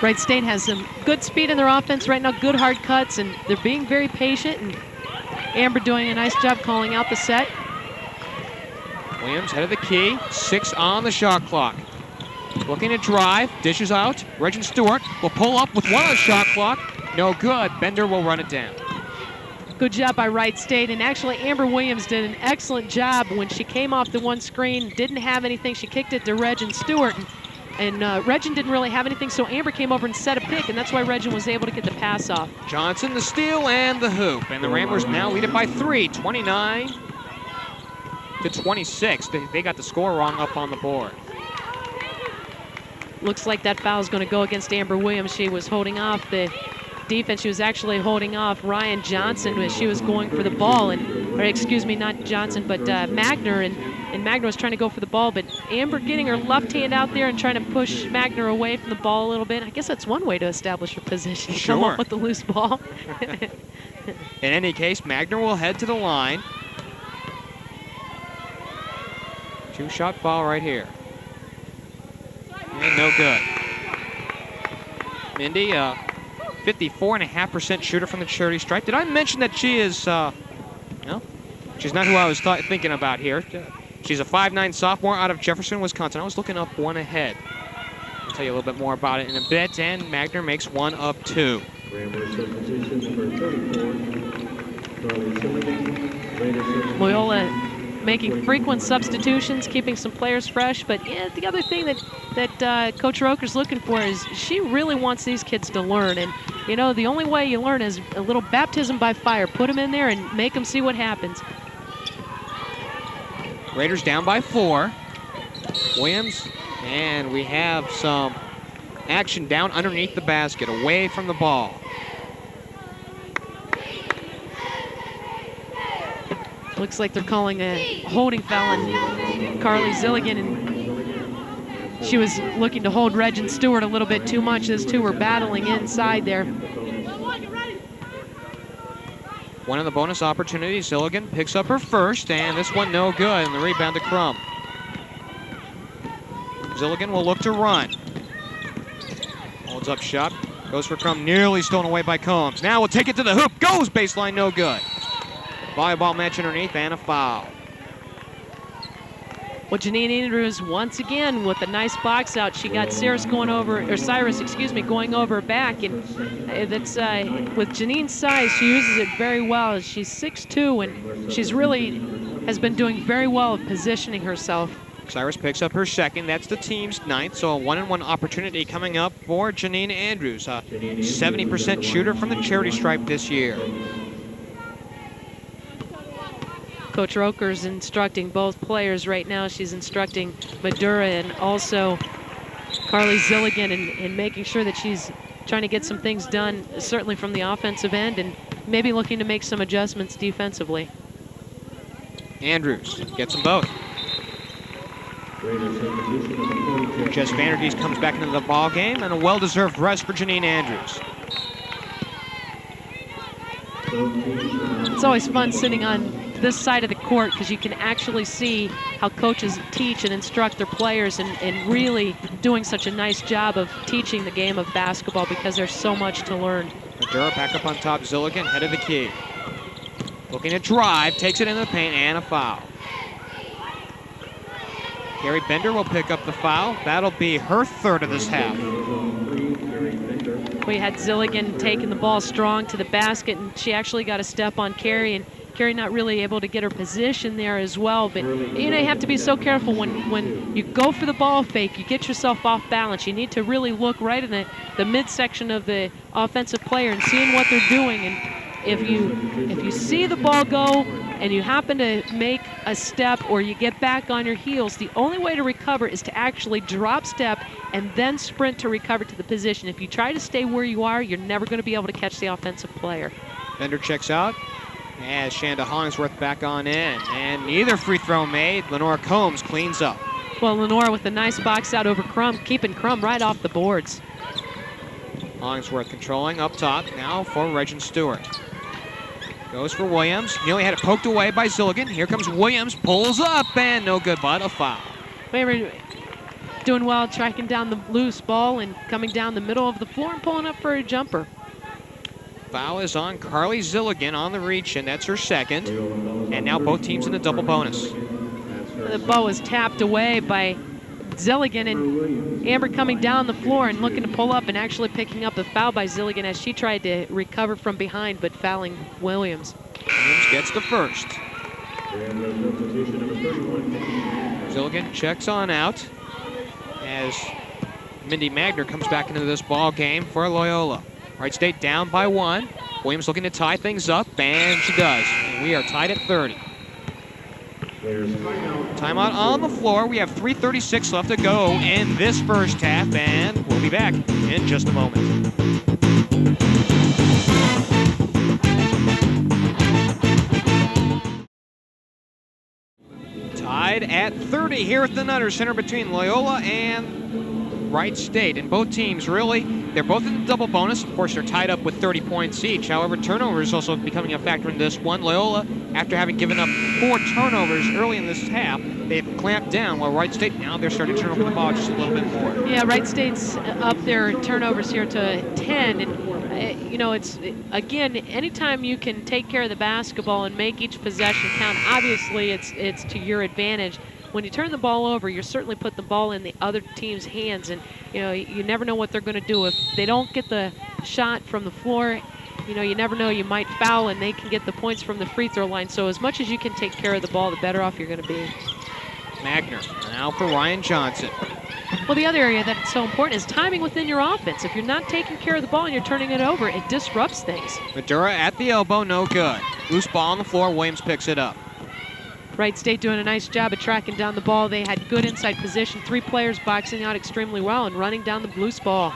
Wright State has some good speed in their offense right now, good hard cuts, and they're being very patient, and Amber doing a nice job calling out the set. Williams head of the key, 6 on the shot clock. Looking to drive, dishes out. Reggen Stewart will pull up with 1 on the shot clock. No good. Bender will run it down. Good job by Wright State, and actually Amber Williams did an excellent job when she came off the one screen, didn't have anything. She kicked it to Reggen Stewart, and Reggen didn't really have anything, so Amber came over and set a pick, and that's why Reggen was able to get the pass off. Johnson, the steal, and the hoop. And the Ramblers now lead it by 3, 29-26. They got the score wrong up on the board. Looks like that foul is going to go against Amber Williams. She was holding off the defense. She was actually holding off Ryan Johnson as she was going for the ball, or excuse me, not Johnson, but Magner, and Magner was trying to go for the ball, but Amber getting her left hand out there and trying to push Magner away from the ball a little bit. I guess that's one way to establish your position. Sure. Come up with the loose ball. In any case, Magner will head to the line. 2-shot foul right here. And no good. Mindy, 54.5% shooter from the charity stripe. Did I mention that she is, no, she's not who I was thinking about here. She's a 5'9" sophomore out of Jefferson, Wisconsin. I was looking up one ahead. I'll tell you a little bit more about it in a bit, and Magner makes 1 of 2. Loyola making frequent substitutions, keeping some players fresh, but yeah, the other thing that Coach Roesch's looking for is she really wants these kids to learn, and you know, the only way you learn is a little baptism by fire. Put them in there and make them see what happens. Raiders down by 4. Williams, and we have some action down underneath the basket, away from the ball. Looks like they're calling a holding foul on Carly Zilligan, and she was looking to hold Reggen Stewart a little bit too much. Those two were battling inside there. One of the bonus opportunities, Zilligan picks up her first, and this one no good, and the rebound to Crum. Zilligan will look to run. Holds up shot, goes for Crum, nearly stolen away by Combs. Now we'll take it to the hoop, goes baseline, no good. Volleyball match underneath and a foul. Well, Janine Andrews once again with a nice box out. She got Cyrus going over her back, and that's with Janine's size, she uses it very well. She's 6'2", and she's really has been doing very well at positioning herself. Cyrus picks up her second. That's the team's 9th, so a 1-on-1 opportunity coming up for Janine Andrews, a 70% shooter from the charity stripe this year. Coach Roesch's instructing both players right now. She's instructing Madura and also Carly Zilligan, and making sure that she's trying to get some things done, certainly from the offensive end, and maybe looking to make some adjustments defensively. Andrews gets them both. Jess Vandergeest comes back into the ball game, and a well-deserved rest for Janine Andrews. It's always fun sitting on this side of the court because you can actually see how coaches teach and instruct their players, and really doing such a nice job of teaching the game of basketball because there's so much to learn. Madura back up on top, Zilligan, head of the key. Looking to drive, takes it into the paint, and a foul. Carrie Bender will pick up the foul. That'll be her 3rd of this half. We had Zilligan taking the ball strong to the basket, and she actually got a step on Carrie, and Carrie not really able to get her position there as well. But you have to be so careful when you go for the ball fake, you get yourself off balance. You need to really look right in the midsection of the offensive player and seeing what they're doing. And if you see the ball go and you happen to make a step or you get back on your heels, the only way to recover is to actually drop step and then sprint to recover to the position. If you try to stay where you are, you're never going to be able to catch the offensive player. Bender checks out as Shanda Hollingsworth back on in. And neither free throw made. Lenora Combs cleans up. Well, Lenora with a nice box out over Crum, keeping Crum right off the boards. Hollingsworth controlling up top now for Reggen Stewart. Goes for Williams. Nearly had it poked away by Zilligan. Here comes Williams, pulls up, and no good, but a foul. We were doing well tracking down the loose ball and coming down the middle of the floor and pulling up for a jumper. Foul is on Carly Zilligan on the reach, and that's her second. And now both teams in the double bonus. The ball was tapped away by Zilligan, and Amber coming down the floor and looking to pull up and actually picking up the foul by Zilligan as she tried to recover from behind, but fouling Williams. Williams gets the first. Zilligan checks on out as Mindy Magner comes back into this ball game for Loyola. Wright State down by 1. Williams looking to tie things up, and she does. And we are tied at 30. Timeout on the floor. We have 3:36 left to go in this first half, and we'll be back in just a moment. Tied at 30 here at the Nutter Center between Loyola and Wright State. And both teams really, they're both in the double bonus. Of course, they're tied up with 30 points each. However, turnovers also becoming a factor in this one. Loyola, after having given up 4 turnovers early in this half, they've clamped down, while Wright State now they're starting to turn over the ball just a little bit more. Yeah, Wright State's up their turnovers here to 10. And, it's, again, anytime you can take care of the basketball and make each possession count, obviously it's to your advantage. When you turn the ball over, you're certainly putting the ball in the other team's hands, and you never know what they're going to do. If they don't get the shot from the floor, you never know, you might foul and they can get the points from the free throw line. So as much as you can take care of the ball, the better off you're going to be. Magner now for Ryan Johnson. Well, the other area that's so important is timing within your offense. If you're not taking care of the ball and you're turning it over, it disrupts things. Madura at the elbow, no good. Loose ball on the floor, Williams picks it up. Wright State doing a nice job of tracking down the ball. They had good inside position, 3 players boxing out extremely well and running down the loose ball.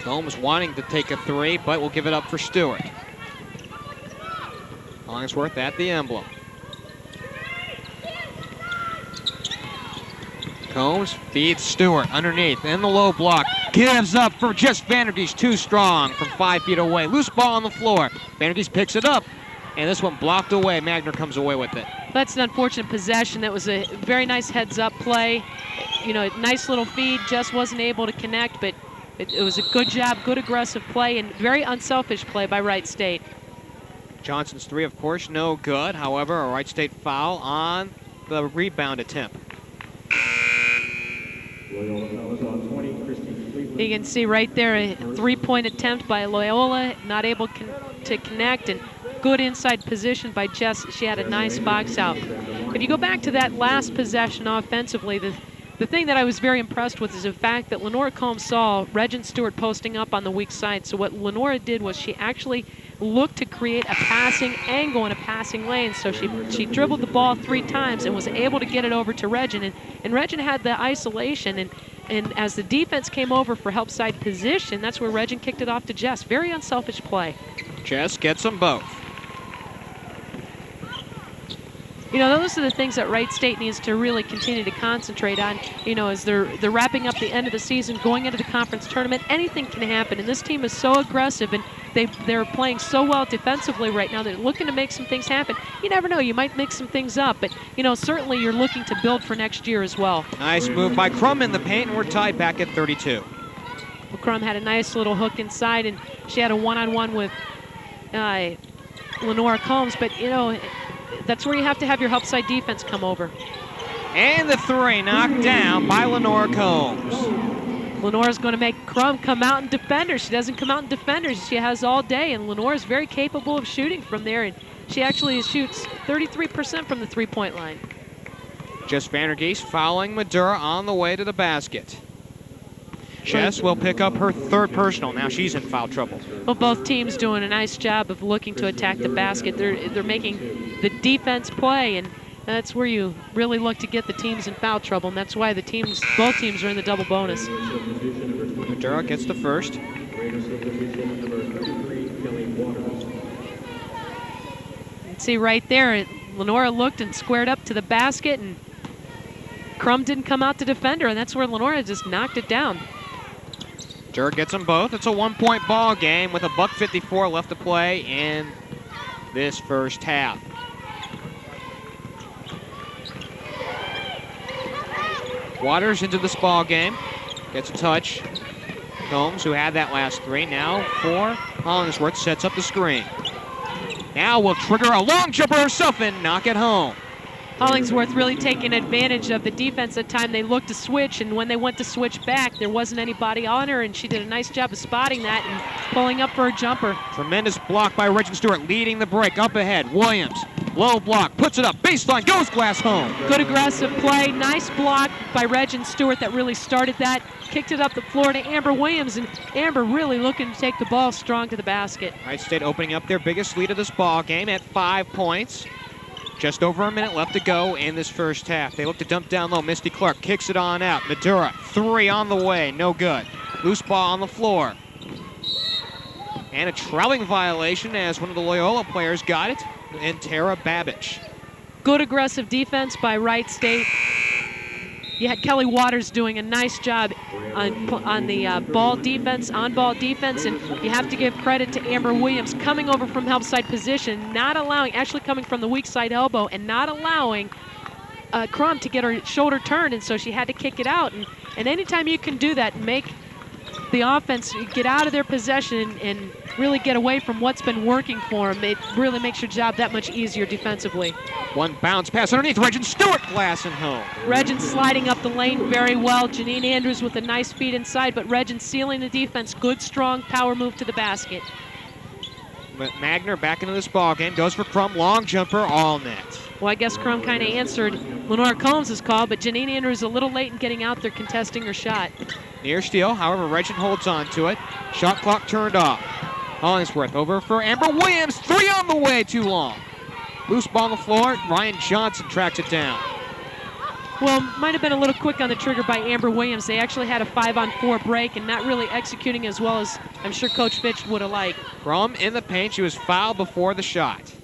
Combs wanting to take a 3, but will give it up for Stewart. Hollingsworth at the emblem. Combs feeds Stewart underneath in the low block. Gives up for just Vandergeest, too strong from 5 feet away. Loose ball on the floor. Vandergeest picks it up, and this one blocked away. Magner comes away with it. That's an unfortunate possession. That was a very nice heads-up play. Nice little feed. Just wasn't able to connect, but it was a good job, good aggressive play, and very unselfish play by Wright State. Johnson's 3, of course, no good. However, a Wright State foul on the rebound attempt. You can see right there a 3-point attempt by Loyola, not able to connect, and good inside position by Jess. She had a nice box out. If you go back to that last possession offensively, the thing that I was very impressed with is the fact that Lenora Combs saw Reggen Stewart posting up on the weak side. So what Lenora did was she actually looked to create a passing angle and a passing lane. So she dribbled the ball 3 times and was able to get it over to Reggen. And Reggen had the isolation. And as the defense came over for help side position, that's where Reggen kicked it off to Jess. Very unselfish play. Jess gets them both. Those are the things that Wright State needs to really continue to concentrate on. As they're wrapping up the end of the season, going into the conference tournament, anything can happen. And this team is so aggressive, and they're playing so well defensively right now. They're looking to make some things happen. You never know, you might mix some things up, but certainly you're looking to build for next year as well. Nice move by Crum in the paint, and we're tied back at 32. Well, Crum had a nice little hook inside, and she had a one-on-one with Lenora Combs, but that's where you have to have your help side defense come over. And the 3 knocked down by Lenora Combs. Lenora's going to make Crum come out and defend her. She doesn't come out and defend her. She has all day, and Lenora's very capable of shooting from there. And She actually shoots 33% from the three-point line. Jess Vandergeest fouling Madura on the way to the basket. Jess will pick up her third personal. Now she's in foul trouble. Well, both teams doing a nice job of looking to attack the basket. They're making the defense play, and that's where you really look to get the teams in foul trouble, and that's why both teams are in the double bonus. Madura gets the first. You can see right there, Lenora looked and squared up to the basket, and Crum didn't come out to defend her, and that's where Lenora just knocked it down. Madura gets them both. It's a one-point ball game with a $1:54 left to play in this first half. Waters into this ball game. Gets a touch. Combs, who had that last three, now for Hollingsworth, sets up the screen. Now will trigger a long jumper herself and knock it home. Hollingsworth really taking advantage of the defense at time. They looked to switch, and when they went to switch back, there wasn't anybody on her, and she did a nice job of spotting that and pulling up for a jumper. Tremendous block by Reggen Stewart, leading the break. Up ahead, Williams, low block, puts it up, baseline, goes glass home. Good aggressive play, nice block by Reggen Stewart that really started that. Kicked it up the floor to Amber Williams, and Amber really looking to take the ball strong to the basket. Wright State opening up their biggest lead of this ball game at 5 points. Just over a minute left to go in this first half. They look to dump down low. Misty Clark kicks it on out. Madura, three on the way, no good. Loose ball on the floor. And a troweling violation as one of the Loyola players got it, and Tara Babich. Good aggressive defense by Wright State. You had Kelly Waters doing a nice job on the on-ball defense, and you have to give credit to Amber Williams coming over from help side position, actually coming from the weak side elbow, and not allowing Crum to get her shoulder turned, and so she had to kick it out. And anytime you can do that, make the offense get out of their possession and really get away from what's been working for them, it really makes your job that much easier defensively. One bounce pass underneath, Reggen Stewart glassing home. Reggen sliding up the lane very well. Janine Andrews with a nice feed inside, but Reggen sealing the defense. Good, strong power move to the basket. Magner back into this ball game, goes for Crum, long jumper, all net. Well, I guess Crum kind of answered Lenora Combs' call, but Janine Andrews a little late in getting out there contesting her shot. Near steal, however, Reggen holds on to it. Shot clock turned off. Hollingsworth over for Amber Williams, three on the way, too long. Loose ball on the floor, Ryan Johnson tracks it down. Well, might have been a little quick on the trigger by Amber Williams. They actually had a 5-on-4 break and not really executing as well as I'm sure Coach Fitch would have liked. Crum in the paint, she was fouled before the shot.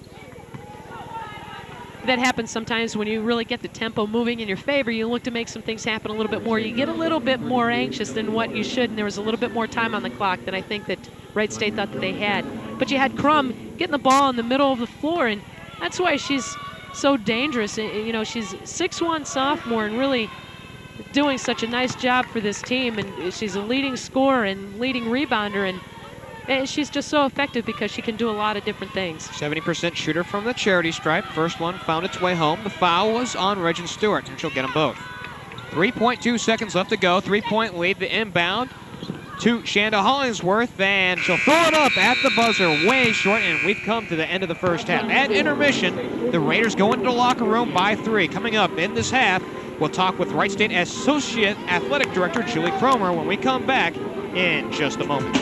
That happens sometimes when you really get the tempo moving in your favor. You look to make some things happen a little bit more. You get a little bit more anxious than what you should, and there was a little bit more time on the clock than I think that Wright State thought that they had. But you had Crum getting the ball in the middle of the floor, and that's why she's so dangerous. You know, she's 6'1" sophomore and really doing such a nice job for this team, and she's a leading scorer and leading rebounder, and she's just so effective because she can do a lot of different things. 70% shooter from the charity stripe. First one found its way home. The foul was on Reggen Stewart, and she'll get them both. 3.2 seconds left to go. 3-point lead, the inbound to Shanda Hollingsworth, and she'll throw it up at the buzzer, way short, and we've come to the end of the first half. At intermission, the Raiders go into the locker room by 3. Coming up in this half, we'll talk with Wright State Associate Athletic Director Julie Cromer when we come back in just a moment.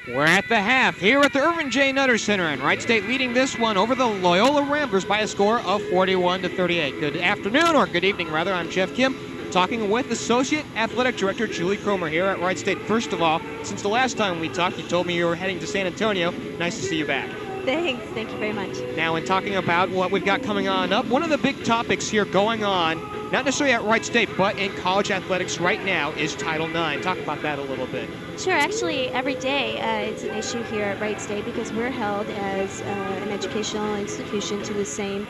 We're at the half here at the Irvin J. Nutter Center, and Wright State leading this one over the Loyola Ramblers by a score of 41-38. Good afternoon, or good evening rather. I'm Geoff Kim, talking with Associate Athletic Director Julie Cromer here at Wright State. First of all, since the last time we talked, you told me you were heading to San Antonio. Nice to see you back. Thanks. Thank you very much. Now, in talking about what we've got coming on up, one of the big topics here going on, not necessarily at Wright State, but in college athletics right now, is Title IX. Talk about that a little bit. Sure. Actually, every day it's an issue here at Wright State because we're held as an educational institution to the same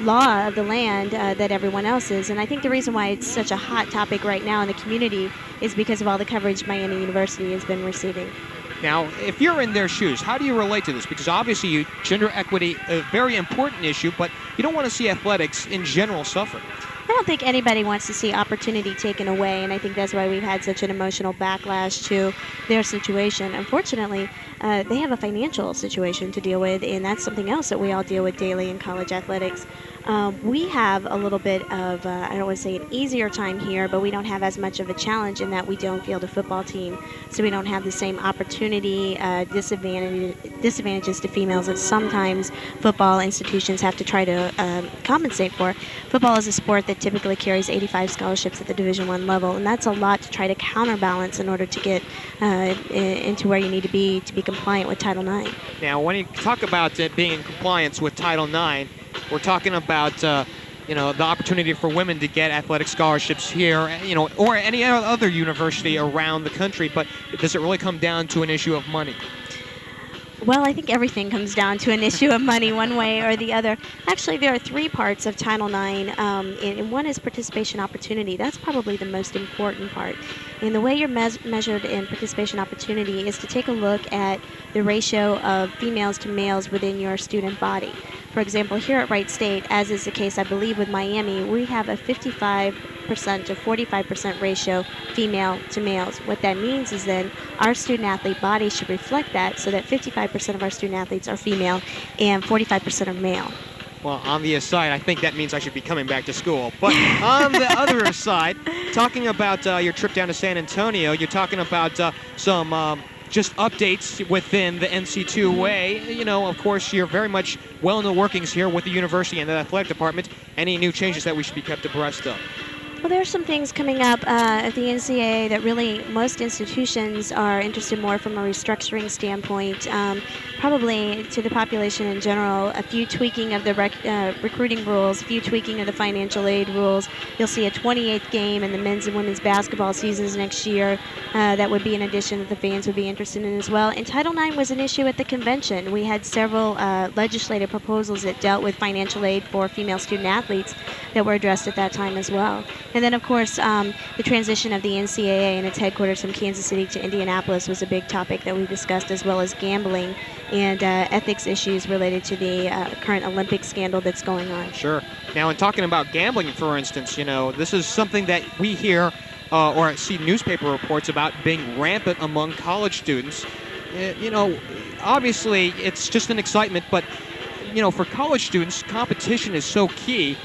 law of the land that everyone else is. And I think the reason why it's such a hot topic right now in the community is because of all the coverage Miami University has been receiving. Now, if you're in their shoes, how do you relate to this? Because obviously gender equity, a very important issue, but you don't want to see athletics in general suffer. don't think anybody wants to see opportunity taken away, and I think that's why we've had such an emotional backlash to their situation. Unfortunately, they have a financial situation to deal with, and that's something else that we all deal with daily in college athletics. We have a little bit of, I don't want to say an easier time here, but we don't have as much of a challenge in that we don't field a football team, so we don't have the same opportunity disadvantages to females that sometimes football institutions have to try to compensate for. Football is a sport that typically carries 85 scholarships at the Division I level, and that's a lot to try to counterbalance in order to get into where you need to be compliant with Title IX. Now, when you talk about being in compliance with Title IX, we're talking about the opportunity for women to get athletic scholarships here, or any other university around the country. But does it really come down to an issue of money? Well, I think everything comes down to an issue of money one way or the other. Actually, there are three parts of Title IX, and one is participation opportunity. That's probably the most important part. And the way you're measured in participation opportunity is to take a look at the ratio of females to males within your student body. For example, here at Wright State, as is the case, I believe, with Miami, we have a 55% to 45% ratio female to males. What that means is then our student athlete body should reflect that, so that 55% of our student athletes are female and 45% are male. Well, on the aside, I think that means I should be coming back to school. But on the other side, talking about your trip down to San Antonio, you're talking about some just updates within the NC2A. Of course, you're very much well in the workings here with the university and the athletic department. Any new changes that we should be kept abreast of? Well, there are some things coming up at the NCAA that really most institutions are interested more from a restructuring standpoint. Probably to the population in general, a few tweaking of the recruiting rules, a few tweaking of the financial aid rules. You'll see a 28th game in the men's and women's basketball seasons next year. That would be an addition that the fans would be interested in as well. And Title IX was an issue at the convention. We had several legislative proposals that dealt with financial aid for female student athletes that were addressed at that time as well. And then, of course, the transition of the NCAA and its headquarters from Kansas City to Indianapolis was a big topic that we discussed, as well as gambling and ethics issues related to the current Olympic scandal that's going on. Sure. Now, in talking about gambling, for instance, this is something that we hear or see newspaper reports about being rampant among college students. Obviously, it's just an excitement, but, for college students, competition is so key.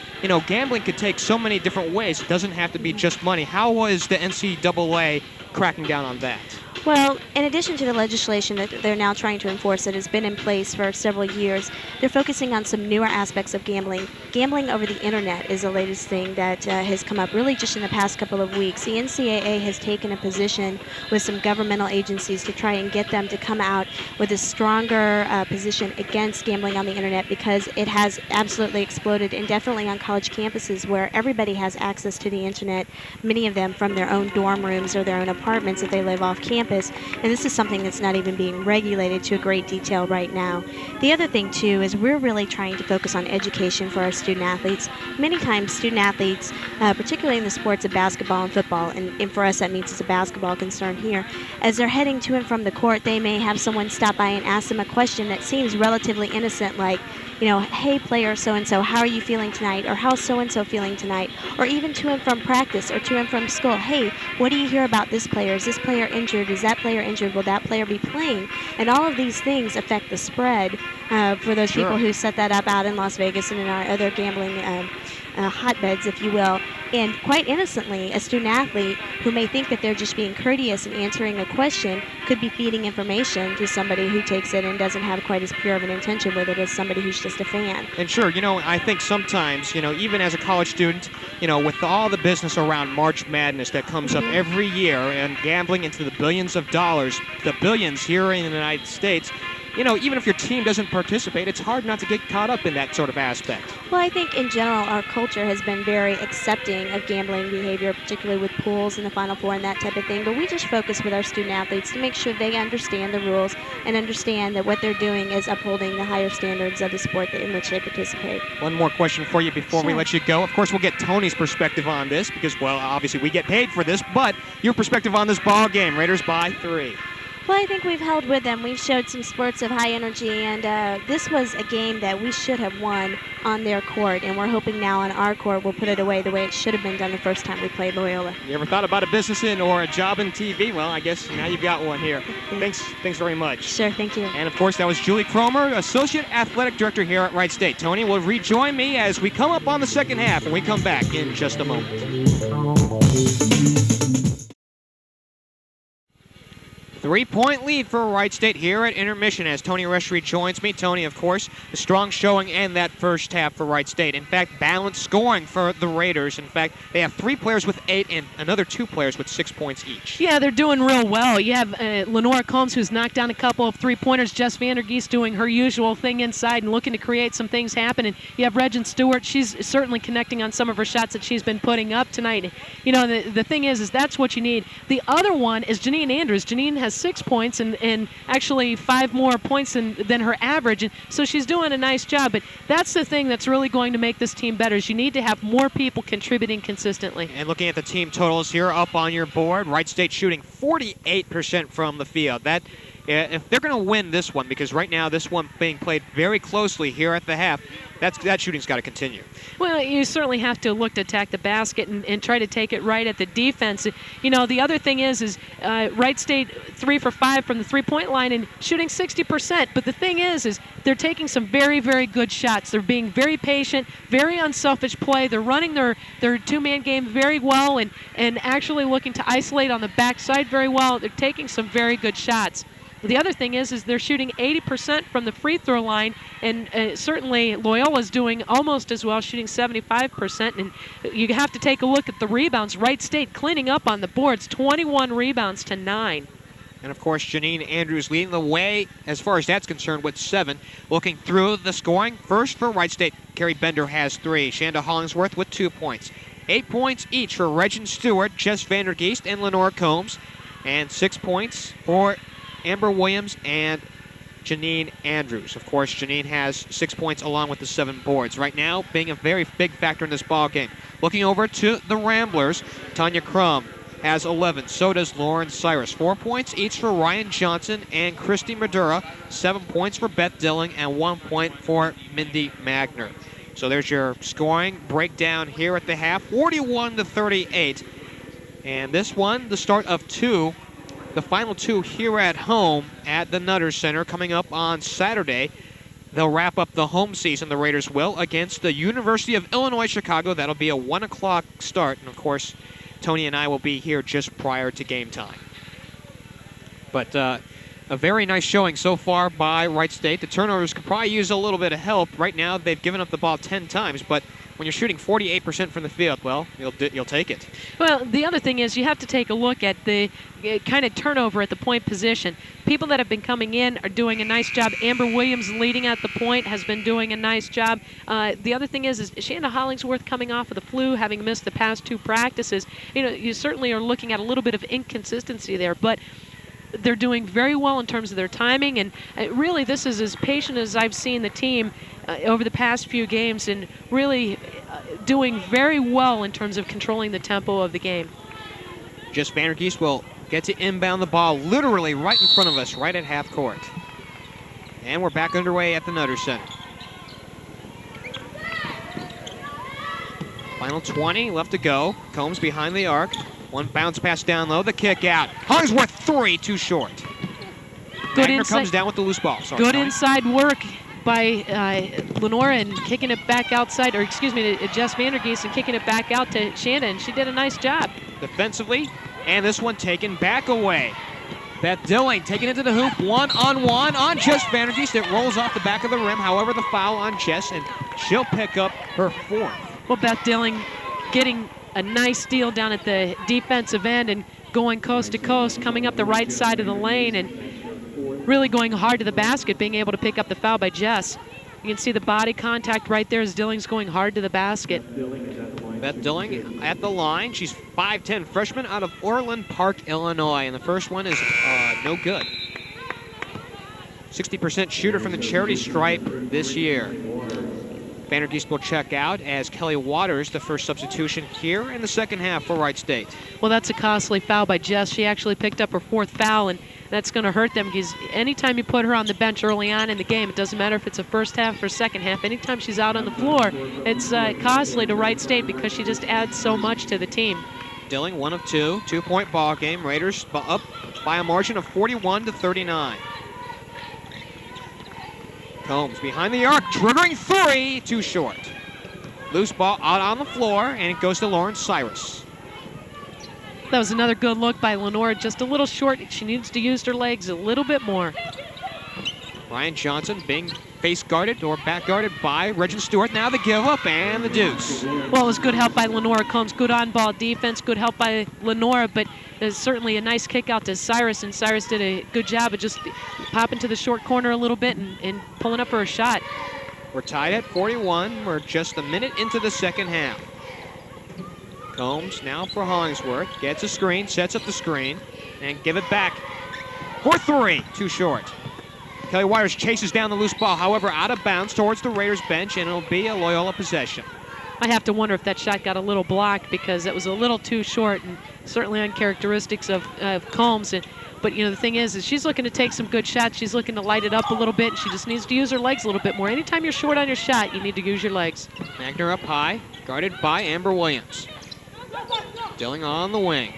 Gambling could take so many different ways. It doesn't have to be just money. How is the NCAA cracking down on that? Well, in addition to the legislation that they're now trying to enforce that has been in place for several years, they're focusing on some newer aspects of gambling. Gambling over the internet is the latest thing that has come up really just in the past couple of weeks. The NCAA has taken a position with some governmental agencies to try and get them to come out with a stronger position against gambling on the internet, because it has absolutely exploded, and definitely on college campuses where everybody has access to the internet, many of them from their own dorm rooms or their own apartments if they live off campus. And this is something that's not even being regulated to a great detail right now. The other thing, too, is we're really trying to focus on education for our student athletes. Many times, student athletes, particularly in the sports of basketball and football, and for us that means it's a basketball concern here, as they're heading to and from the court, they may have someone stop by and ask them a question that seems relatively innocent, like, hey, player so-and-so, how are you feeling tonight? Or how's so-and-so feeling tonight? Or even to and from practice or to and from school. Hey, what do you hear about this player? Is this player injured? Is that player injured? Will that player be playing? And all of these things affect the spread for those people who set that up out in Las Vegas and in our other gambling hotbeds, if you will. And quite innocently, a student athlete who may think that they're just being courteous and answering a question could be feeding information to somebody who takes it and doesn't have quite as pure of an intention with it as somebody who's just a fan. And sure, I think sometimes, even as a college student, with all the business around March Madness that comes up every year and gambling into the billions of dollars, the billions here in the United States, even if your team doesn't participate, it's hard not to get caught up in that sort of aspect. Well, I think in general, our culture has been very accepting of gambling behavior, particularly with pools in the Final Four and that type of thing. But we just focus with our student athletes to make sure they understand the rules and understand that what they're doing is upholding the higher standards of the sport in which they participate. One more question for you before we let you go. Of course, we'll get Toni's perspective on this because, well, obviously we get paid for this, but your perspective on this ball game, Raiders by 3. Well, I think we've held with them. We've showed some spurts of high energy, and this was a game that we should have won on their court, and we're hoping now on our court we'll put it away the way it should have been done the first time we played Loyola. You ever thought about a business or a job in TV? Well, I guess now you've got one here. Thanks very much. Sure, thank you. And of course, that was Julie Cromer, Associate Athletic Director here at Wright State. Toni will rejoin me as we come up on the second half, and we come back in just a moment. 3-point lead for Wright State here at intermission as Toni Roesch rejoins me. Toni, of course, a strong showing in that first half for Wright State. In fact, balanced scoring for the Raiders. In fact, they have 3 players with 8 and another 2 players with 6 points each. Yeah, they're doing real well. You have Lenora Combs, who's knocked down a couple of three-pointers. Jess Vandergeest doing her usual thing inside and looking to create some things happen. And you have Reggen Stewart. She's certainly connecting on some of her shots that she's been putting up tonight. You know, the thing is that's what you need. The other one is Janine Andrews. Janine has 6 points and actually 5 more points than her average, and so she's doing a nice job. But that's the thing that's really going to make this team better, is you need to have more people contributing consistently. And looking at the team totals here up on your board, Wright State shooting 48% from the field. That if they're going to win this one, because right now this one being played very closely here at the half, that shooting's got to continue. Well, you certainly have to look to attack the basket and try to take it right at the defense. You know, the other thing is Wright State 3 for 5 from the three-point line and shooting 60%. But the thing is they're taking some very, very good shots. They're being very patient, very unselfish play. They're running their two-man game very well and actually looking to isolate on the backside very well. They're taking some very good shots. The other thing is they're shooting 80% from the free throw line, and certainly Loyola's doing almost as well, shooting 75%. And you have to take a look at the rebounds. Wright State cleaning up on the boards, 21 rebounds to 9. And of course, Janine Andrews leading the way as far as that's concerned with 7. Looking through the scoring, first for Wright State, Carrie Bender has 3. Shanda Hollingsworth with 2 points. 8 points each for Reggen Stewart, Jess Vandergeest, and Lenora Combs. And 6 points for Amber Williams and Janine Andrews. Of course, Janine has 6 points along with the 7 boards. Right now, being a very big factor in this ball game. Looking over to the Ramblers, Tanya Crum has 11. So does Lauren Cyrus. 4 points each for Ryan Johnson and Christy Madura. 7 points for Beth Dilling and 1 point for Mindy Magner. So there's your scoring breakdown here at the half, 41-38. And this one, the start of 2. The final 2 here at home at the Nutter Center coming up on Saturday. They'll wrap up the home season, the Raiders will, against the University of Illinois Chicago. That'll be a 1 o'clock start. And, of course, Toni and I will be here just prior to game time. But a very nice showing so far by Wright State. The turnovers could probably use a little bit of help. Right now, they've given up the ball 10 times, but when you're shooting 48% from the field, well, you'll take it. Well, the other thing is you have to take a look at the kind of turnover at the point position. People that have been coming in are doing a nice job. Amber Williams leading at the point has been doing a nice job. The other thing is Shanda Hollingsworth coming off of the flu, having missed the past 2 practices. You know, you certainly are looking at a little bit of inconsistency there, but they're doing very well in terms of their timing, and really this is as patient as I've seen the team over the past few games, and really doing very well in terms of controlling the tempo of the game. Jess Vandergeest will get to inbound the ball literally right in front of us, right at half court. And we're back underway at the Nutter Center. Final 20 left to go. Combs behind the arc. 1 bounce pass down low, the kick out. Hollingsworth 3, too short. Good Magner inside, comes down with the loose ball. Sorry, good Toni. inside work by Lenora and kicking it back outside, or excuse me, to Jess Vandergeest and kicking it back out to Shanda, and she did a nice job. Defensively, and this one taken back away. Beth Dilling taking it to the hoop, 1-on-1 on Jess Vandergeest. It rolls off the back of the rim, however, the foul on Jess, and she'll pick up her 4th. Well, Beth Dilling getting a nice steal down at the defensive end and going coast to coast, coming up the right side of the lane and really going hard to the basket, being able to pick up the foul by Jess. You can see the body contact right there as Dilling's going hard to the basket. Beth Dilling at the line. She's 5'10", freshman out of Orland Park, Illinois, and the first one is no good. 60% shooter from the charity stripe this year. Vandergeest will check out as Kelly Waters, the first substitution here in the second half for Wright State. Well, that's a costly foul by Jess. She actually picked up her 4th foul, and That's going to hurt them because anytime you put her on the bench early on in the game, it doesn't matter if it's a first half or second half, anytime she's out on the floor, it's costly to Wright State because she just adds so much to the team. Dilling, 1 of 2, 2-point ball game. Raiders up by a margin of 41-39. Combs behind the arc, triggering 3, too short. Loose ball out on the floor, and it goes to Lauren Cyrus. That was another good look by Lenore, just a little short. She needs to use her legs a little bit more. Ryan Johnson being face guarded or back guarded by Reggen Stewart. Now the give up and the deuce. Well, it was good help by Lenore Combs. Good on-ball defense, good help by Lenore, but there's certainly a nice kick out to Cyrus, and Cyrus did a good job of just popping to the short corner a little bit and pulling up for a shot. We're tied at 41. We're just a minute into the second half. Combs now for Hollingsworth. Gets a screen, sets up the screen, and give it back for 3. Too short. Kelly Waters chases down the loose ball, however, out of bounds towards the Raiders bench, and it'll be a Loyola possession. I have to wonder if that shot got a little blocked because it was a little too short and certainly uncharacteristics of Combs. But, you know, the thing is she's looking to take some good shots. She's looking to light it up a little bit, and she just needs to use her legs a little bit more. Anytime you're short on your shot, you need to use your legs. Magner up high, guarded by Amber Williams. Dilling on the wing.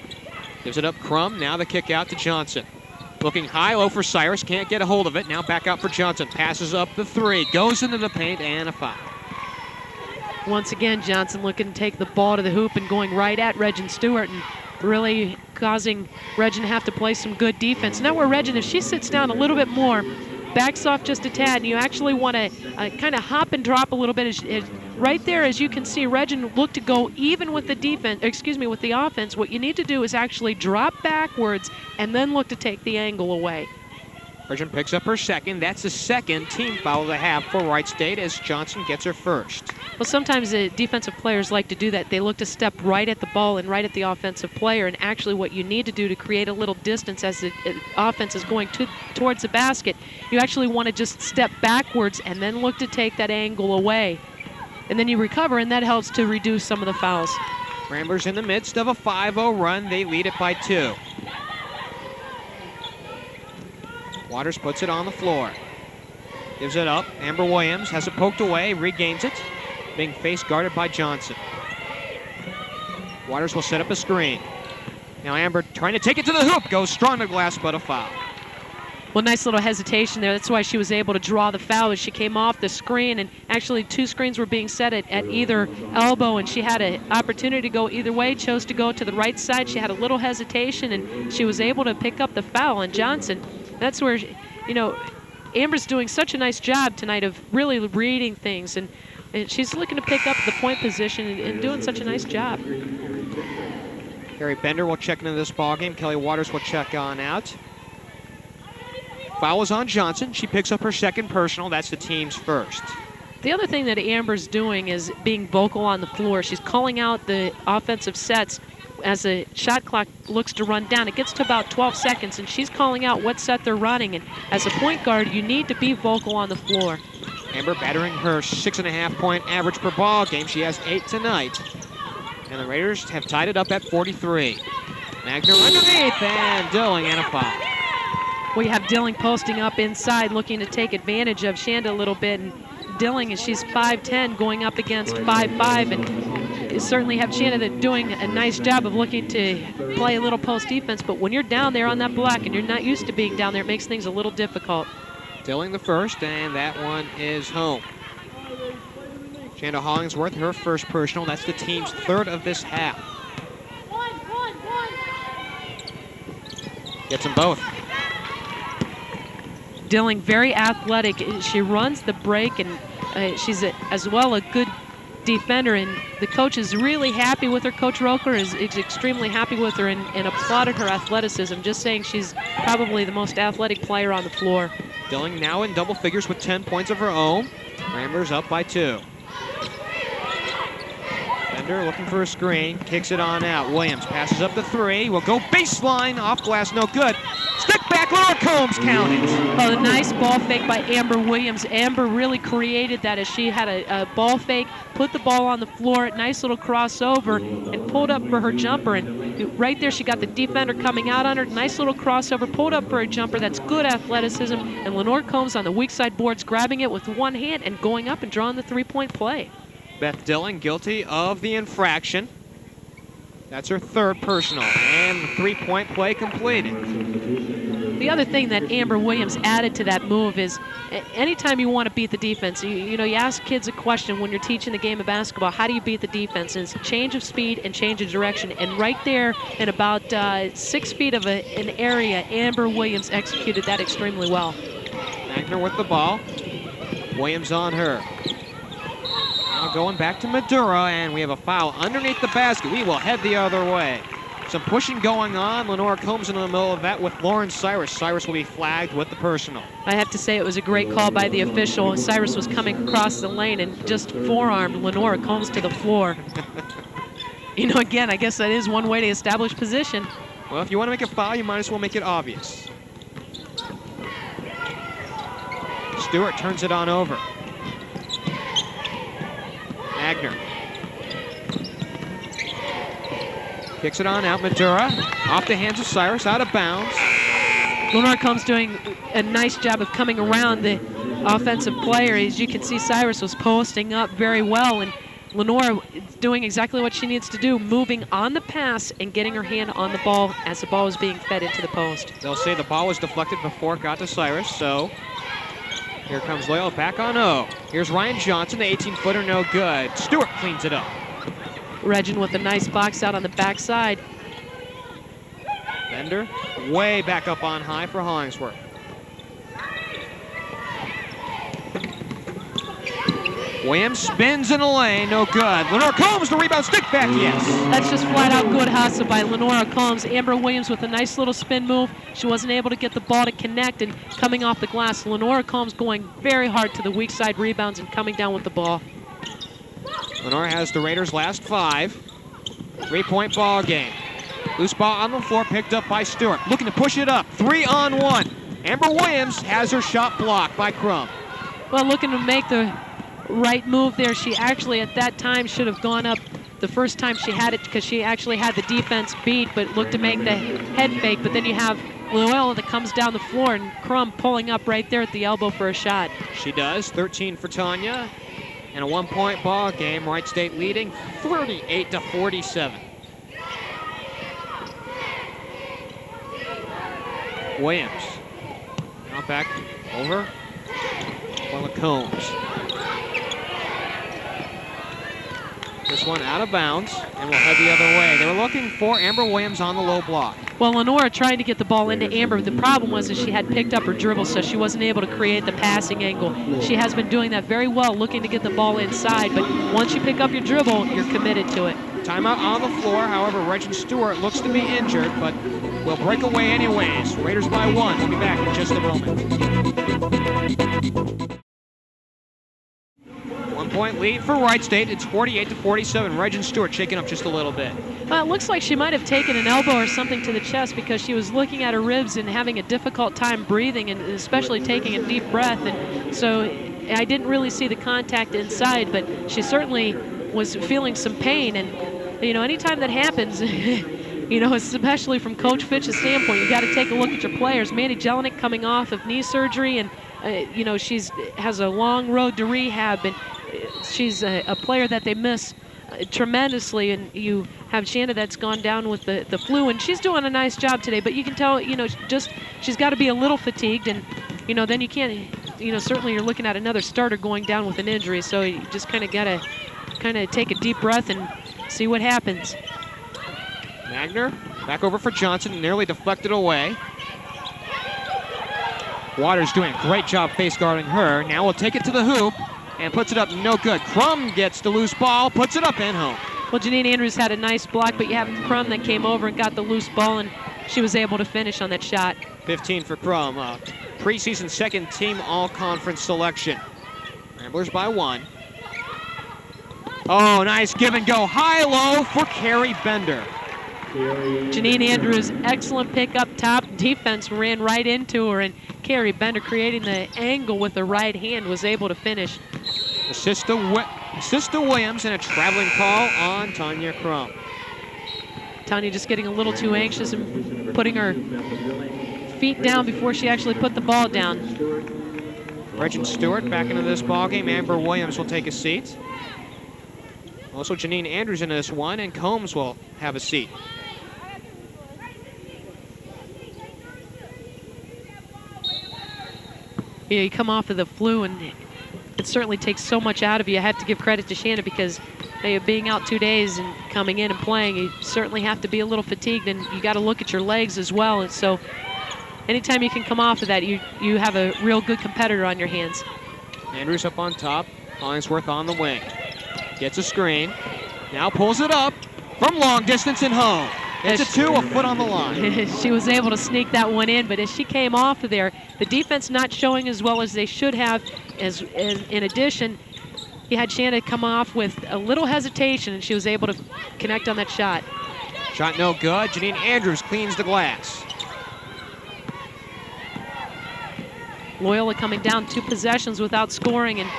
Gives it up Crum, now the kick out to Johnson. Looking high, low for Cyrus, can't get a hold of it. Now back out for Johnson, passes up the 3, goes into the paint, and a foul. Once again, Johnson looking to take the ball to the hoop and going right at Reggen Stewart and really causing Reggen to have to play some good defense. Now where Reggen, if she sits down a little bit more, backs off just a tad, and you actually want to kind of hop and drop a little bit. Right there, as you can see, Reggen looked to go even with the defense, with the offense. What you need to do is actually drop backwards and then look to take the angle away. Reggen picks up her second. That's the second team foul they have for Wright State as Johnson gets her first. Well, sometimes the defensive players like to do that. They look to step right at the ball and right at the offensive player, and actually what you need to do to create a little distance as the offense is going towards the basket, you actually want to just step backwards and then look to take that angle away. And then you recover, and that helps to reduce some of the fouls. Ramblers in the midst of a 5-0 run. They lead it by 2. Waters puts it on the floor. Gives it up. Amber Williams has it poked away, regains it. Being face guarded by Johnson. Waters will set up a screen. Now Amber trying to take it to the hoop. Goes strong to glass, but a foul. Well, nice little hesitation there. That's why she was able to draw the foul as she came off the screen. And actually 2 screens were being set at either elbow, and she had an opportunity to go either way, chose to go to the right side. She had a little hesitation, and she was able to pick up the foul on Johnson. That's where, you know, Amber's doing such a nice job tonight of really reading things, and she's looking to pick up the point position and doing such a nice job. Carrie Bender will check into this ballgame. Kelly Waters will check on out. Foul is on Johnson. She picks up her second personal. That's the team's first. The other thing that Amber's doing is being vocal on the floor. She's calling out the offensive sets as the shot clock looks to run down. It gets to about 12 seconds, and she's calling out what set they're running. And as a point guard, you need to be vocal on the floor. Amber battering her 6.5-point average per ball game. She has 8 tonight. And the Raiders have tied it up at 43. Magner underneath, and Dilling and a foul. We have Dilling posting up inside, looking to take advantage of Shanda a little bit. And Dilling, as she's 5'10", going up against 5'5", and you certainly have Shanda doing a nice job of looking to play a little post defense. But when you're down there on that block and you're not used to being down there, it makes things a little difficult. Dilling the first, and that one is home. Shanda Hollingsworth, her first personal. That's the team's third of this half. Gets them both. Dilling, very athletic. She runs the break, and she's as well a good defender, and the coach is really happy with her. Coach Roesch is extremely happy with her and applauded her athleticism, just saying she's probably the most athletic player on the floor. Dilling now in double figures with 10 points of her own. Ramblers up by 2. Bender looking for a screen, kicks it on out. Williams passes up the 3, will go baseline, off glass, no good. Stick back back. Lenore Combs counted. Oh, a nice ball fake by Amber Williams. Amber really created that as she had a ball fake, put the ball on the floor, nice little crossover, and pulled up for her jumper. And right there, she got the defender coming out on her. Nice little crossover, pulled up for a jumper. That's good athleticism. And Lenore Combs on the weak side boards, grabbing it with one hand and going up and drawing the three-point play. Beth Dillon guilty of the infraction. That's her third personal, and the three-point play completed. The other thing that Amber Williams added to that move is anytime you want to beat the defense, you ask kids a question when you're teaching the game of basketball, how do you beat the defense? And it's change of speed and change of direction. And right there in about 6 feet of an area, Amber Williams executed that extremely well. Magner with the ball. Williams on her. Now going back to Madura, and we have a foul underneath the basket. We will head the other way. Some pushing going on. Lenore Combs in the middle of that with Lauren Cyrus. Cyrus will be flagged with the personal. I have to say it was a great call by the official. Cyrus was coming across the lane and just forearmed Lenore Combs to the floor. Again, I guess that is one way to establish position. Well, if you want to make a foul, you might as well make it obvious. Stewart turns it on over. Magner. Kicks it on out. Madura off the hands of Cyrus, out of bounds. Lenore Combs doing a nice job of coming around the offensive player. As you can see, Cyrus was posting up very well, and Lenore doing exactly what she needs to do, moving on the pass and getting her hand on the ball as the ball is being fed into the post. They'll say the ball was deflected before it got to Cyrus, so here comes Loyola back on O. Here's Ryan Johnson, the 18-footer, no good. Stewart cleans it up. Reggen with a nice box out on the backside. Bender way back up on high for Hollingsworth. Williams spins in the lane, no good. Lenore Combs, the rebound, stick back, yes. That's just flat out good hustle by Lenore Combs. Amber Williams with a nice little spin move. She wasn't able to get the ball to connect, and coming off the glass, Lenore Combs going very hard to the weak side rebounds and coming down with the ball. Lenore has the Raiders' last 5. 3-point ball game. Loose ball on the floor, picked up by Stewart. Looking to push it up, 3-on-1. Amber Williams has her shot blocked by Crum. Well, looking to make the right move there. She actually at that time should have gone up the first time she had it because she actually had the defense beat, but looked to make the head fake. But then you have Loyola that comes down the floor and Crum pulling up right there at the elbow for a shot. She does, 13 for Tanya. And a 1-point ball game. Wright State leading 38-47. Williams. Now back over. Loyola Combs. This one out of bounds, and we'll head the other way. They were looking for Amber Williams on the low block. Well, Lenore trying to get the ball into Amber. The problem was that she had picked up her dribble, so she wasn't able to create the passing angle. She has been doing that very well, looking to get the ball inside, but once you pick up your dribble, you're committed to it. Timeout on the floor. However, Reggen Stewart looks to be injured, but will break away anyways. Raiders by 1. We'll be back in just a moment. 1-point lead for Wright State. It's 48-47. Reggen Stewart shaking up just a little bit. Well, it looks like she might have taken an elbow or something to the chest because she was looking at her ribs and having a difficult time breathing, and especially taking a deep breath. And so I didn't really see the contact inside, but she certainly was feeling some pain. And anytime that happens, especially from Coach Fitch's standpoint, you got to take a look at your players. Mandy Jelinek coming off of knee surgery, and she's has a long road to rehab, and she's a player that they miss tremendously. And you have Shanna that's gone down with the flu, and she's doing a nice job today, but you can tell, she's got to be a little fatigued, and then you can't, certainly you're looking at another starter going down with an injury, so you just kind of got to take a deep breath and see what happens. Magner back over for Johnson, nearly deflected away. Waters doing a great job face guarding her. Now we'll take it to the hoop and puts it up, no good. Crum gets the loose ball, puts it up and home. Well, Janine Andrews had a nice block, but you have Crum that came over and got the loose ball, and she was able to finish on that shot. 15 for Crum, preseason second team all-conference selection. Ramblers by 1. Oh, nice give and go, high-low for Carrie Bender. Janine Andrews, excellent pick up top. Defense ran right into her, and Carrie Bender, creating the angle with the right hand, was able to finish. Assist to Williams and a traveling call on Tanya Crum. Tanya just getting a little too anxious and putting her feet down before she actually put the ball down. Reggen Stewart back into this ballgame. Amber Williams will take a seat. Also Janine Andrews into this one, and Combs will have a seat. Yeah, you come off of the flu, and it certainly takes so much out of you. I have to give credit to Shanna because being out 2 days and coming in and playing, you certainly have to be a little fatigued, and you got to look at your legs as well. And so anytime you can come off of that, you have a real good competitor on your hands. Andrews up on top, Hollingsworth on the wing. Gets a screen, now pulls it up from long distance and home. It's a two, a foot on the line. She was able to sneak that one in, but as she came off of there, the defense not showing as well as they should have. In addition, you had Shanna come off with a little hesitation, and she was able to connect on that shot. Shot no good. Janine Andrews cleans the glass. Loyola coming down 2 possessions without scoring, and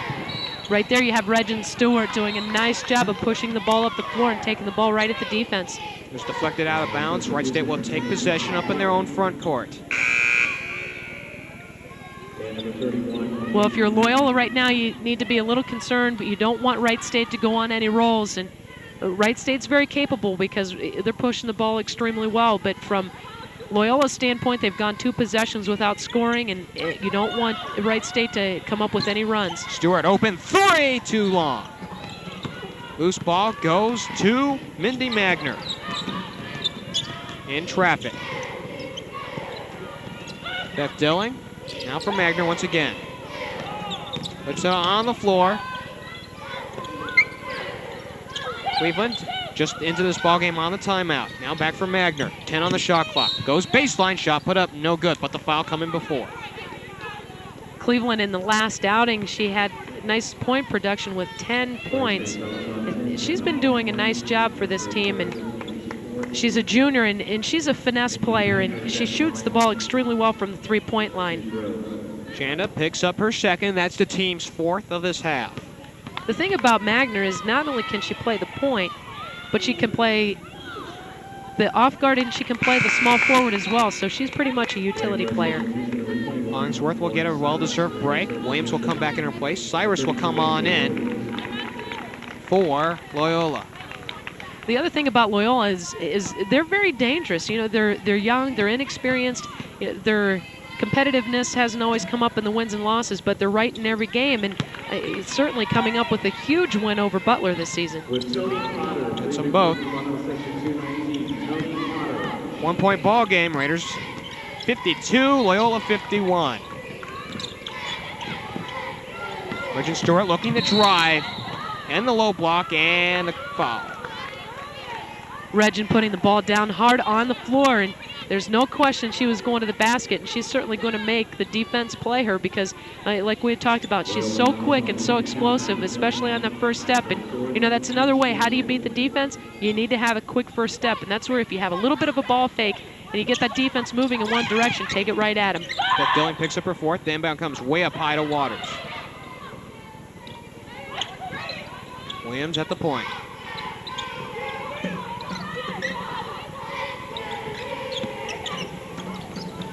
right there you have Reggen Stewart doing a nice job of pushing the ball up the floor and taking the ball right at the defense. It was deflected out of bounds. Wright State will take possession up in their own front court. Well, if you're Loyola right now, you need to be a little concerned, but you don't want Wright State to go on any rolls. And Wright State's very capable because they're pushing the ball extremely well, but from Loyola's standpoint, they've gone 2 possessions without scoring, and you don't want Wright State to come up with any runs. Stewart open 3, too long. Loose ball goes to Mindy Magner. In traffic. Beth Dilling, now for Magner once again. Puts it on the floor. Cleveland just into this ballgame on the timeout. Now back for Magner. 10 on the shot clock. Goes baseline, shot put up, no good, but the foul coming before. Cleveland in the last outing, she had nice point production with 10 points. She's been doing a nice job for this team, and she's a junior, and she's a finesse player, and she shoots the ball extremely well from the 3-point line. Shanda picks up her second. That's the team's 4th of this half. The thing about Magner is not only can she play the point, but she can play the off guard, and she can play the small forward as well, so she's pretty much a utility player. Hollingsworth will get a well-deserved break. Williams will come back in her place. Cyrus will come on in for Loyola. The other thing about Loyola is they're very dangerous. You know, they're young, they're inexperienced, their competitiveness hasn't always come up in the wins and losses, but they're right in every game, and certainly coming up with a huge win over Butler this season. It's them both. 1-point ball game. Raiders 52, Loyola 51. Reggen Stewart looking to drive, and the low block, and the foul. Reggen putting the ball down hard on the floor, and there's no question she was going to the basket, and she's certainly going to make the defense play her because, like we had talked about, she's so quick and so explosive, especially on that first step. And, you know, that's another way. How do you beat the defense? You need to have a quick first step, and that's where if you have a little bit of a ball fake and you get that defense moving in one direction, take it right at him. Beth Dilling picks up her 4th. The inbound comes way up high to Waters. Williams at the point.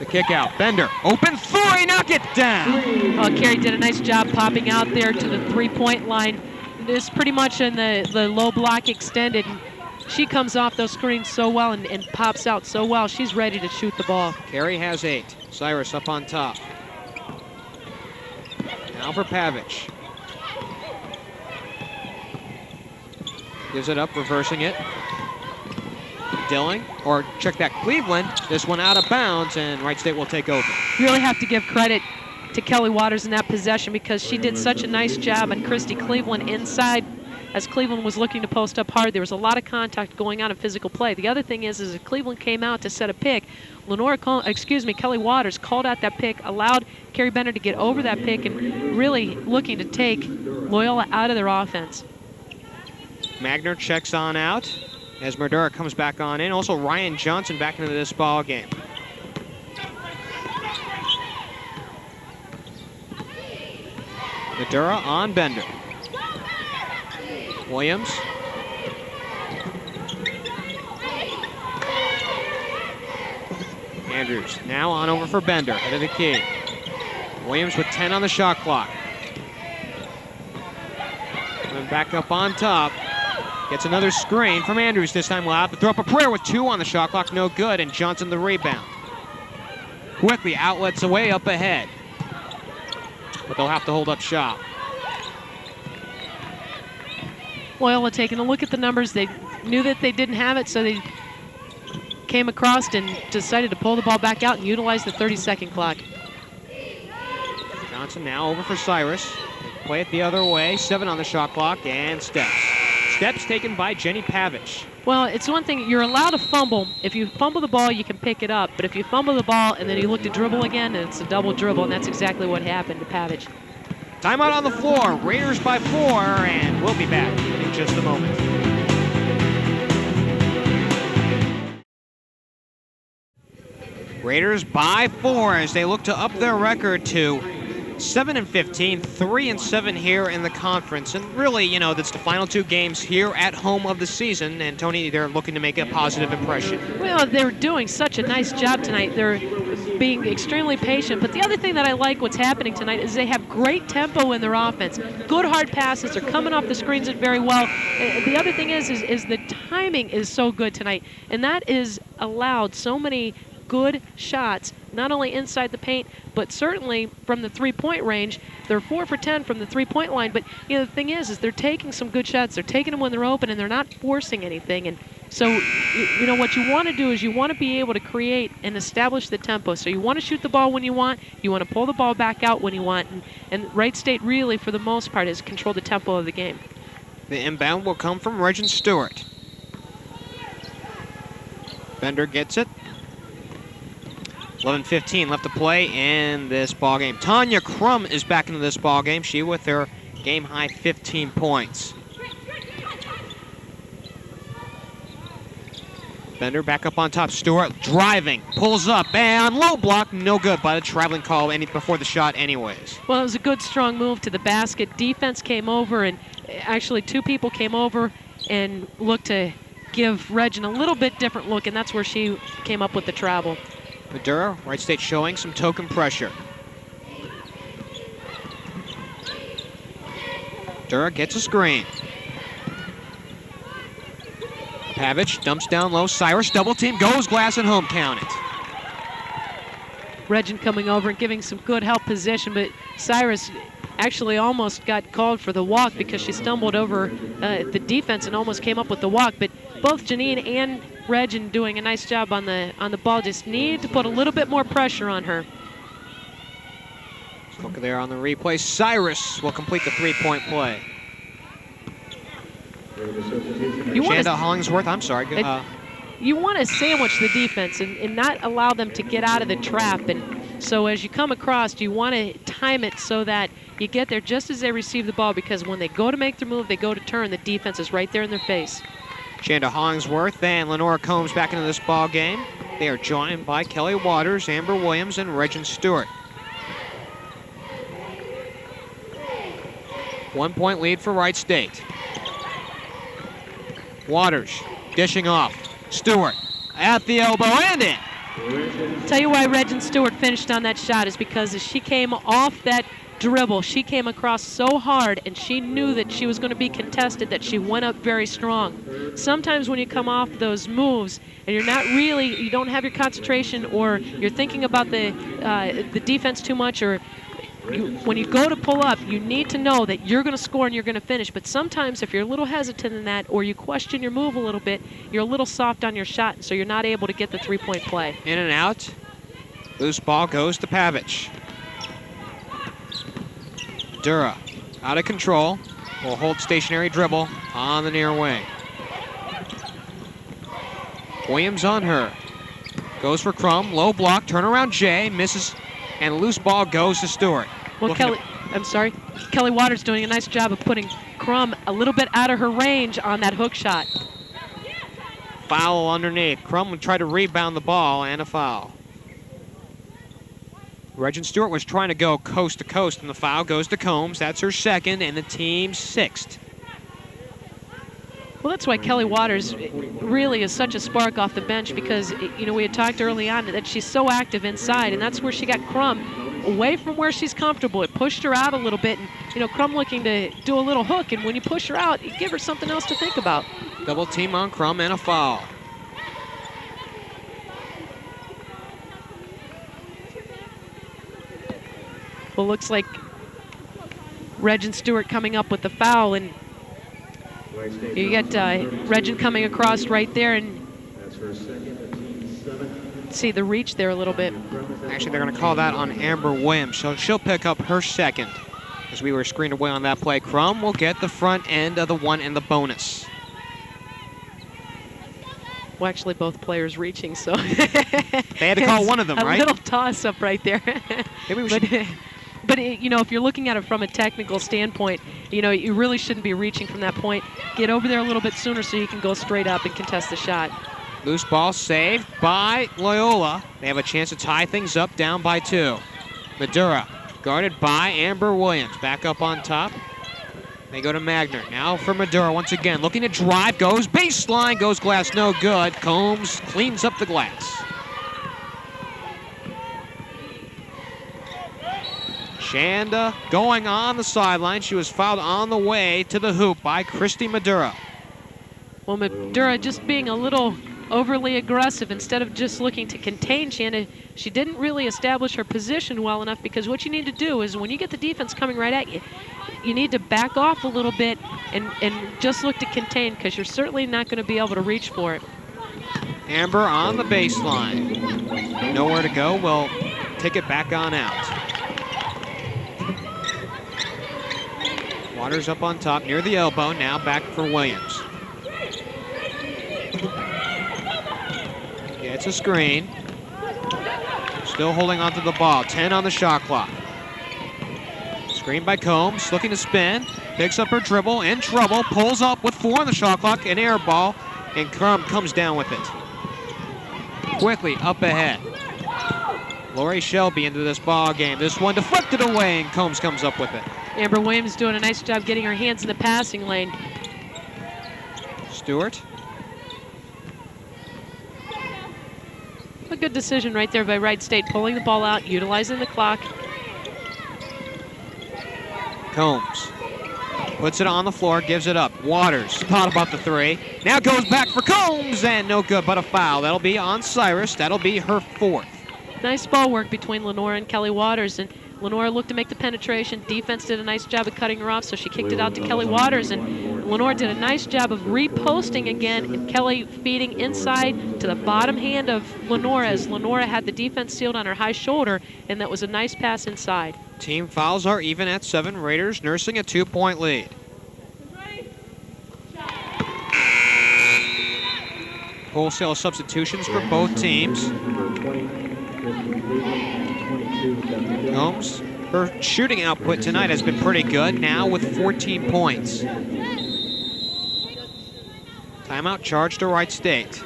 The kick out. Bender. Open 3. Knock it down. Oh, Carrie did a nice job popping out there to the 3-point line. This pretty much in the low block extended. And she comes off those screens so well and pops out so well. She's ready to shoot the ball. Carrie has 8. Cyrus up on top. Now for Pavich. Gives it up, reversing it. Dilling, or check that, Cleveland. This one out of bounds, and Wright State will take over. You really have to give credit to Kelly Waters in that possession because she did such a nice job on Christy Cleveland inside as Cleveland was looking to post up hard. There was a lot of contact going on in physical play. The other thing is if Cleveland came out to set a pick, Kelly Waters called out that pick, allowed Carrie Bender to get over that pick, and really looking to take Loyola out of their offense. Magner checks on out. as Madura comes back on in. Also, Ryan Johnson back into this ball game. Madura on Bender. Williams. Andrews now on over for Bender, head of the key. Williams with 10 on the shot clock. And back up on top. Gets another screen from Andrews, this time allowed to throw up a prayer with 2 on the shot clock, no good, and Johnson the rebound. Quickly outlets away up ahead. But they'll have to hold up shop. Loyola taking a look at the numbers. They knew that they didn't have it, so they came across and decided to pull the ball back out and utilize the 30-second clock. Johnson now over for Cyrus. Play it the other way, 7 on the shot clock, and steps. Steps taken by Jenny Pavich. Well, it's one thing, you're allowed to fumble. If you fumble the ball, you can pick it up. But if you fumble the ball and then you look to dribble again, it's a double dribble, and that's exactly what happened to Pavich. Timeout on the floor, Raiders by 4, and we'll be back in just a moment. Raiders by 4 as they look to up their record to 7-15, 3-7 here in the conference. And really, you know, that's the final 2 games here at home of the season. And Toni, they're looking to make a positive impression. Well, they're doing such a nice job tonight. They're being extremely patient. But the other thing that I like what's happening tonight is they have great tempo in their offense. Good hard passes. They're coming off the screens very well. The other thing is the timing is so good tonight. And that is allowed so many good shots, not only inside the paint, but certainly from the three-point range. They're 4 for 10 from the three-point line, but you know, the thing is they're taking some good shots. They're taking them when they're open, and they're not forcing anything. And so, you know, what you want to do is you want to be able to create and establish the tempo. So you want to shoot the ball when you want. You want to pull the ball back out when you want. And Wright State really, for the most part, has controlled the tempo of the game. The inbound will come from Reggen Stewart. Bender gets it. 11:15 left to play in this ball game. Tanya Crum is back into this ball game. She with her game-high 15 points. Bender back up on top. Stewart driving, pulls up, and low block, no good by the traveling call before the shot anyways. Well, it was a good, strong move to the basket. Defense came over, and actually 2 people came over and looked to give Reggen a little bit different look, and that's where she came up with the travel. Madura, Wright State showing some token pressure. Madura gets a screen. Pavich dumps down low. Cyrus double team, goes glass and home, count it. Reggen coming over and giving some good help position, but Cyrus actually almost got called for the walk because she stumbled over the defense and almost came up with the walk. But both Janine and Reggen doing a nice job on the ball. Just need to put a little bit more pressure on her. Look there on the replay. Cyrus will complete the 3-point play. Shanda Hollingsworth, I'm sorry. You want to sandwich the defense and not allow them to get out of the trap. And so as you come across, you want to time it so that you get there just as they receive the ball, because when they go to make their move, they go to turn, the defense is right there in their face. Shanda Hollingsworth and Lenora Combs back into this ball game. They are joined by Kelly Waters, Amber Williams, and Reggen Stewart. 1-point lead for Wright State. Waters dishing off. Stewart at the elbow and in. Tell you why Reggen Stewart finished on that shot is because as she came off that dribble, she came across so hard and she knew that she was going to be contested that she went up very strong. Sometimes when you come off those moves and you don't have your concentration, or you're thinking about the defense too much, or when you go to pull up, you need to know that you're going to score and you're going to finish. But sometimes if you're a little hesitant in that, or you question your move a little bit, you're a little soft on your shot, so you're not able to get the 3-point play. In and out. Loose ball goes to Pavich. Dura out of control. Will hold stationary dribble on the near wing. Williams on her. Goes for Crum. Low block. Turnaround J. Misses. And loose ball goes to Stewart. Well, Kelly Waters doing a nice job of putting Crum a little bit out of her range on that hook shot. foul underneath. Crum would try to rebound the ball, and a foul. Reggen Stewart was trying to go coast to coast, and the foul goes to Combs. That's her second, and the team's sixth. Well, that's why Kelly Waters really is such a spark off the bench, because, you know, we had talked early on that she's so active inside, and that's where she got Crum away from where she's comfortable. It pushed her out a little bit, and, you know, Crum looking to do a little hook, and when you push her out, you give her something else to think about. Double team on Crum and a foul. Well, looks like Reggen Stewart coming up with the foul, and you got Reggen coming across right there, and see the reach there a little bit. Actually, they're going to call that on Amber Williams. So she'll pick up her second as we were screened away on that play. Crum will get the front end of the one and the bonus. Well, actually, both players reaching, so. They had to call one of them, right? A little toss-up right there. Maybe we should. But you know, if you're looking at it from a technical standpoint, you know, you really shouldn't be reaching from that point. Get over there a little bit sooner so you can go straight up and contest the shot. Loose ball saved by Loyola. They have a chance to tie things up, down by 2. Madura guarded by Amber Williams. Back up on top. They go to Magner. Now for Madura once again. Looking to drive. Goes baseline. Goes glass. No good. Combs cleans up the glass. Shanda going on the sideline. She was fouled on the way to the hoop by Christy Madura. Well, Madura just being a little overly aggressive instead of just looking to contain Shanda. She didn't really establish her position well enough, because what you need to do is when you get the defense coming right at you, you need to back off a little bit and just look to contain, because you're certainly not going to be able to reach for it. Amber on the baseline. Nowhere to go. We'll take it back on out. Waters up on top near the elbow. Now back for Williams. Gets a screen. Still holding onto the ball. 10 on the shot clock. Screen by Combs. Looking to spin. Picks up her dribble. In trouble. Pulls up with 4 on the shot clock. An air ball. And Crum comes down with it. Quickly up ahead. Lori Shelby into this ball game. This one deflected away, and Combs comes up with it. Amber Williams doing a nice job getting her hands in the passing lane. Stewart. A good decision right there by Wright State, pulling the ball out, utilizing the clock. Combs puts it on the floor, gives it up. Waters thought about the 3. Now goes back for Combs, and no good, but a foul. That'll be on Cyrus. That'll be her 4th. Nice ball work between Lenora and Kelly Waters, and Lenora looked to make the penetration. Defense did a nice job of cutting her off, so she kicked it out to Kelly Waters, and Lenora did a nice job of reposting again, and Kelly feeding inside to the bottom hand of Lenora, as Lenora had the defense sealed on her high shoulder, and that was a nice pass inside. Team fouls are even at 7. Raiders nursing a 2-point lead. Wholesale substitutions for both teams. Combs, her shooting output tonight has been pretty good, now with 14 points. Timeout charged to Wright State.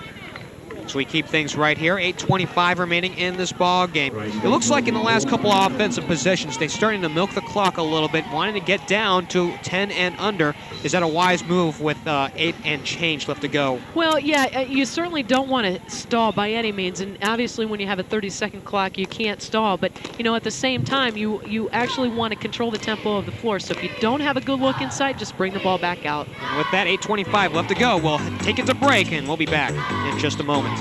So we keep things right here. 8:25 remaining in this ball game. It looks like in the last couple of offensive possessions, they're starting to milk the clock a little bit, wanting to get down to 10 and under. Is that a wise move with 8 and change left to go? Well, yeah, you certainly don't want to stall by any means, and obviously when you have a 30-second clock, you can't stall. But, you know, at the same time, you actually want to control the tempo of the floor. So if you don't have a good look inside, just bring the ball back out. And with that, 8:25 left to go. We'll take it to break, and we'll be back in just a moment.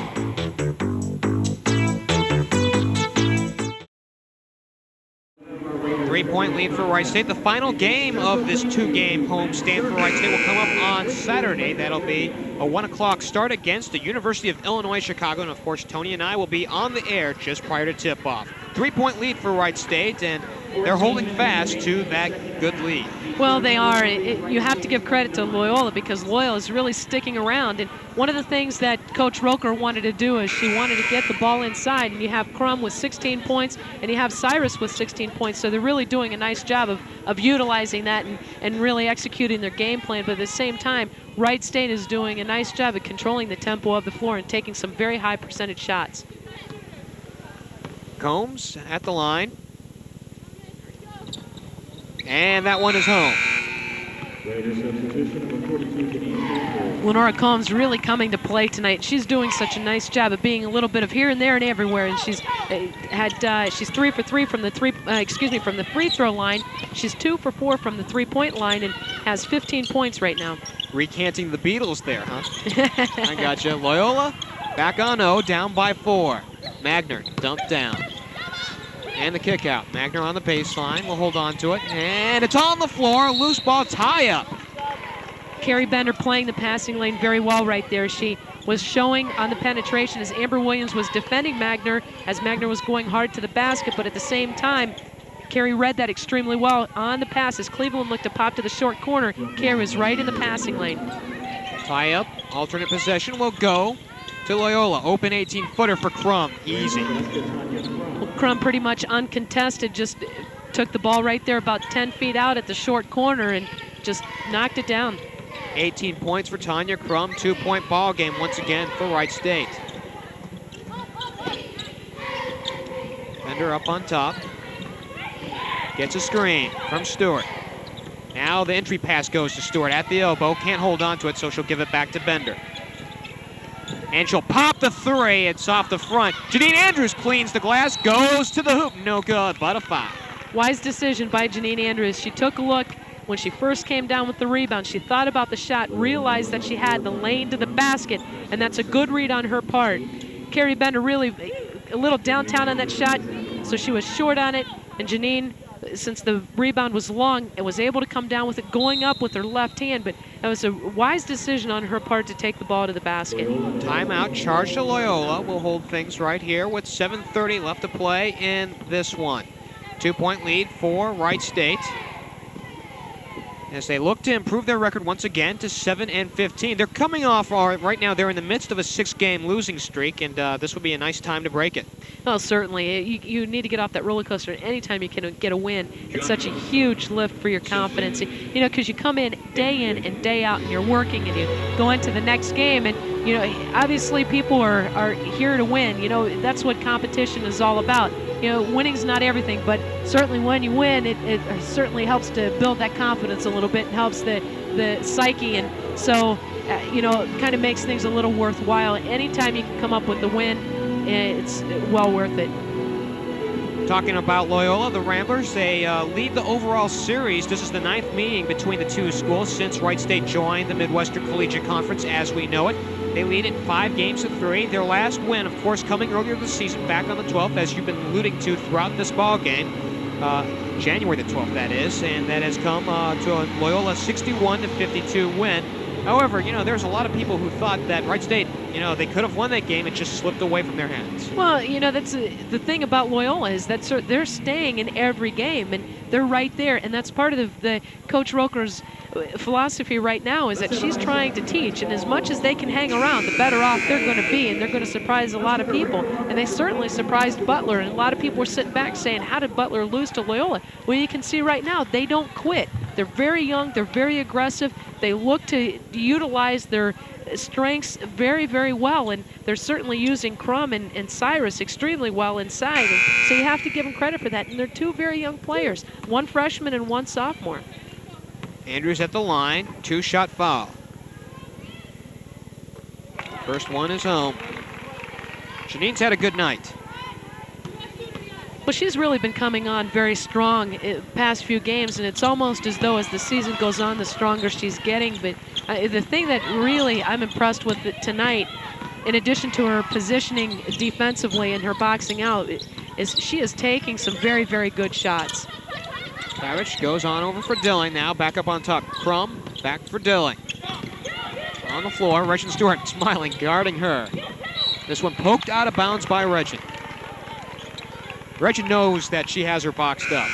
3-point lead for Wright State. The final game of this 2-game homestand for Wright State will come up on Saturday. That'll be a 1 o'clock start against the University of Illinois Chicago. And of course, Toni and I will be on the air just prior to tip-off. 3-point lead for Wright State, and they're holding fast to that good lead. Well, they are. You have to give credit to Loyola because Loyola is really sticking around. And one of the things that Coach Roesch wanted to do is she wanted to get the ball inside. And you have Crum with 16 points, and you have Cyrus with 16 points. So they're really doing a nice job of utilizing that and really executing their game plan. But at the same time, Wright State is doing a nice job of controlling the tempo of the floor and taking some very high percentage shots. Combs at the line. And that one is home. Lenora Combs really coming to play tonight. She's doing such a nice job of being a little bit of here and there and everywhere. And she's she's 3 for 3 from the from the free throw line. She's 2 for 4 from the 3-point line and has 15 points right now. Recanting the Beatles there, huh? I gotcha. Loyola back on 0, down by 4. Magner dumped down. And the kick out. Magner on the baseline. Will hold on to it. And it's on the floor. Loose ball tie up. Carrie Bender playing the passing lane very well right there. She was showing on the penetration as Amber Williams was defending Magner, as Magner was going hard to the basket, but at the same time, Carrie read that extremely well on the pass as Cleveland looked to pop to the short corner. Carrie was right in the passing lane. Tie up. Alternate possession will go to Loyola. Open 18-footer for Crum. Easy. Well, Crum pretty much uncontested, just took the ball right there about 10 feet out at the short corner and just knocked it down. 18 points for Tanya Crum. 2-point ball game once again for Wright State. Bender up on top. Gets a screen from Stewart. Now the entry pass goes to Stewart at the elbow. Can't hold on to it, so she'll give it back to Bender. And she'll pop the 3. It's off the front. Janine Andrews cleans the glass, goes to the hoop. No good, but a foul. Wise decision by Janine Andrews. She took a look when she first came down with the rebound. She thought about the shot, realized that she had the lane to the basket, and that's a good read on her part. Carrie Bender really a little downtown on that shot, so she was short on it, and Janine, since the rebound was long, and was able to come down with it going up with her left hand, but that was a wise decision on her part to take the ball to the basket. Timeout, charge to Loyola. We'll hold things right here with 7:30 left to play in this one. 2-point lead for Wright State, as they look to improve their record once again to 7-15. They're coming off, right now they're in the midst of a 6-game losing streak, and this would be a nice time to break it. Well, certainly. You need to get off that roller coaster anytime you can get a win. It's such a huge lift for your confidence. You know, because you come in and day out, and you're working, and you go into the next game, and, you know, obviously people are here to win. You know, that's what competition is all about. You know, winning's not everything, but certainly when you win, it certainly helps to build that confidence a little bit and helps the psyche. And so, you know, it kind of makes things a little worthwhile. Anytime you can come up with the win, it's well worth it. Talking about Loyola, the Ramblers, they lead the overall series. This is the 9th meeting between the two schools since Wright State joined the Midwestern Collegiate Conference as we know it. They lead it 5-3. Their last win, of course, coming earlier this season, back on the 12th, as you've been alluding to throughout this ball game. January the 12th, that is, and that has come to a Loyola 61-52 win. However, you know, there's a lot of people who thought that Wright State, you know, they could have won that game. It just slipped away from their hands. Well, you know, that's the thing about Loyola is that they're staying in every game, and they're right there. And that's part of the Coach Roesch's philosophy right now is that she's trying to teach. And as much as they can hang around, the better off they're going to be. And they're going to surprise a lot of people. And they certainly surprised Butler. And a lot of people were sitting back saying, how did Butler lose to Loyola? Well, you can see right now, they don't quit. They're very young. They're very aggressive. They look to utilize their strengths very, very well, and they're certainly using Crum and Cyrus extremely well inside, and so you have to give them credit for that. And they're two very young players, one freshman and one sophomore. Andrews at the line, 2-shot foul. First one is home. Janine's had a good night. Well, she's really been coming on very strong past few games, and it's almost as though as the season goes on, the stronger she's getting. But the thing that really I'm impressed with tonight, in addition to her positioning defensively and her boxing out, is she is taking some very, very good shots. Parrish goes on over for Dilling now, back up on top. Crum, back for Dilling. On the floor, Reggen Stewart smiling, guarding her. This one poked out of bounds by Reggen. Reggen knows that she has her boxed up.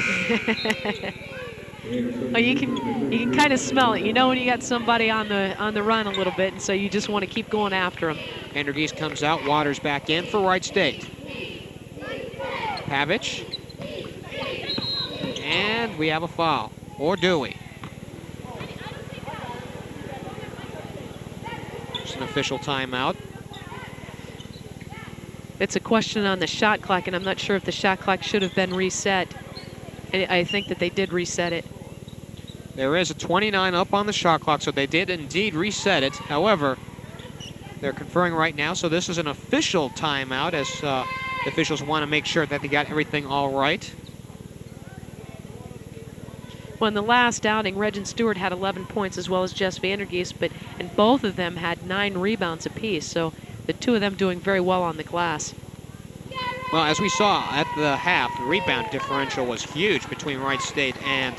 Well, you can kind of smell it. You know when you got somebody on the run a little bit, and so you just want to keep going after them. Vandergeest comes out, Waters back in for Wright State. Pavich. And we have a foul. Or do we? It's an official timeout. It's a question on the shot clock, and I'm not sure if the shot clock should have been reset. I think that they did reset it. There is a 29 up on the shot clock, so they did indeed reset it. However, they're conferring right now, so this is an official timeout as the officials want to make sure that they got everything all right. Well, in the last outing, Reggen Stewart had 11 points as well as Jess Vandergeest, and both of them had 9 rebounds apiece, so the two of them doing very well on the glass. Well, as we saw at the half, the rebound differential was huge between Wright State and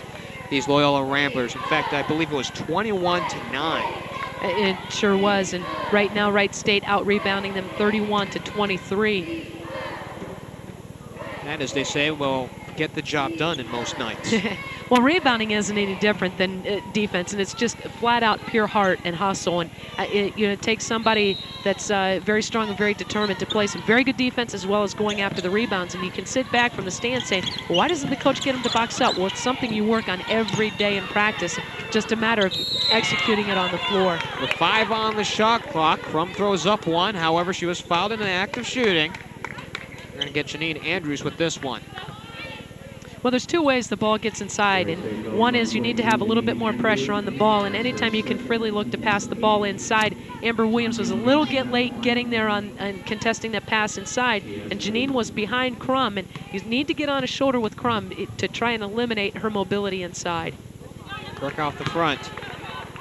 these Loyola Ramblers. In fact, I believe it was 21-9. It sure was, and right now Wright State out-rebounding them 31-23. That, as they say, will get the job done in most nights. Well, rebounding isn't any different than defense, and it's just flat-out pure heart and hustle. And it takes somebody that's very strong and very determined to play some very good defense as well as going after the rebounds. And you can sit back from the stand saying, well, why doesn't the coach get him to box up? Well, it's something you work on every day in practice. Just a matter of executing it on the floor. With 5 on the shot clock, Crum throws up 1. However, she was fouled in the act of shooting. We're going to get Janine Andrews with this one. Well, there's 2 ways the ball gets inside, and one is you need to have a little bit more pressure on the ball, and anytime you can freely look to pass the ball inside. Amber Williams was a little late getting there on contesting that pass inside, and Janine was behind Crum, and you need to get on a shoulder with Crum to try and eliminate her mobility inside. Work off the front.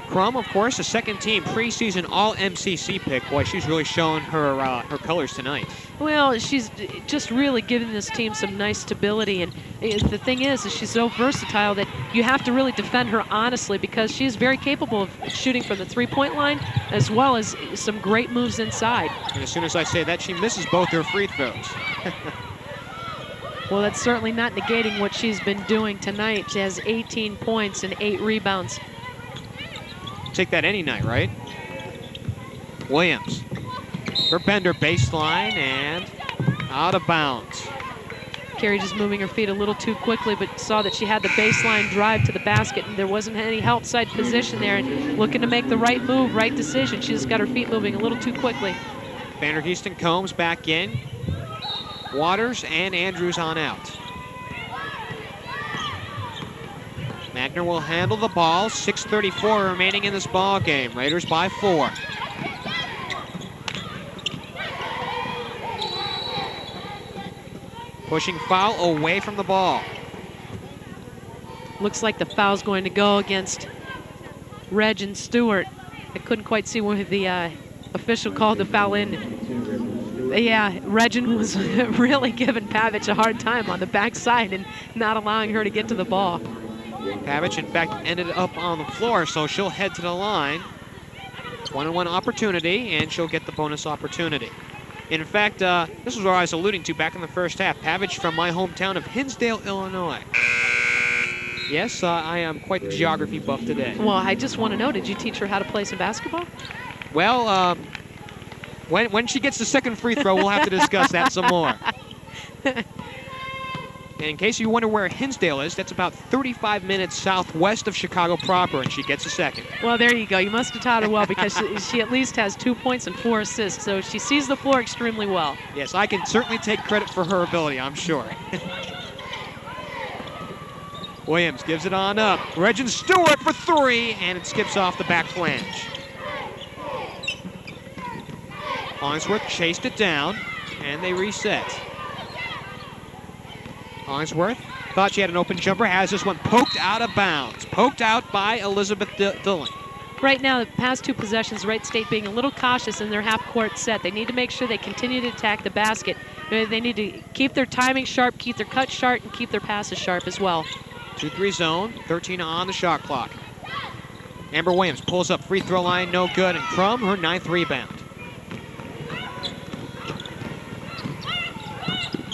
Crum, of course, a second-team preseason All-MCC pick. Boy, she's really showing her colors tonight. Well, she's just really giving this team some nice stability, and the thing is she's so versatile that you have to really defend her honestly because she's very capable of shooting from the three-point line as well as some great moves inside. And as soon as I say that, she misses both her free throws. Well, that's certainly not negating what she's been doing tonight. She has 18 points and 8 rebounds. Take that any night, right? Williams. For Bender, baseline, and out of bounds. Carrie just moving her feet a little too quickly, but saw that she had the baseline drive to the basket, and there wasn't any help side position there, and looking to make the right move, right decision. She just got her feet moving a little too quickly. Vandergeest and Combs back in. Waters and Andrews on out. Magner will handle the ball. 6:34 remaining in this ball game. Raiders by 4. Pushing foul away from the ball. Looks like the foul's going to go against Reggen Stewart. I couldn't quite see where the official called the foul in. Yeah, Reggen was really giving Pavich a hard time on the backside and not allowing her to get to the ball. Pavich, in fact, ended up on the floor, so she'll head to the line. One-on-one opportunity, and she'll get the bonus opportunity. In fact, this is what I was alluding to back in the first half. Pavich from my hometown of Hinsdale, Illinois. Yes, I am quite the geography buff today. Well, I just want to know, did you teach her how to play some basketball? Well, when she gets the second free throw, we'll have to discuss that some more. And in case you wonder where Hinsdale is, that's about 35 minutes southwest of Chicago proper, and she gets a second. Well, there you go. You must have taught her well because she at least has 2 points and 4 assists, so she sees the floor extremely well. Yes, I can certainly take credit for her ability, I'm sure. Williams gives it on up. Reggen Stewart for 3, and it skips off the back flange. Hollingsworth chased it down, and they reset. Hollingsworth thought she had an open jumper, has this one poked out of bounds. Poked out by Elizabeth Dillon. Right now, the past 2 possessions, Wright State being a little cautious in their half-court set. They need to make sure they continue to attack the basket. They need to keep their timing sharp, keep their cuts sharp, and keep their passes sharp as well. 2-3 zone, 13 on the shot clock. Amber Williams pulls up free throw line, no good, and Crum, her 9th rebound.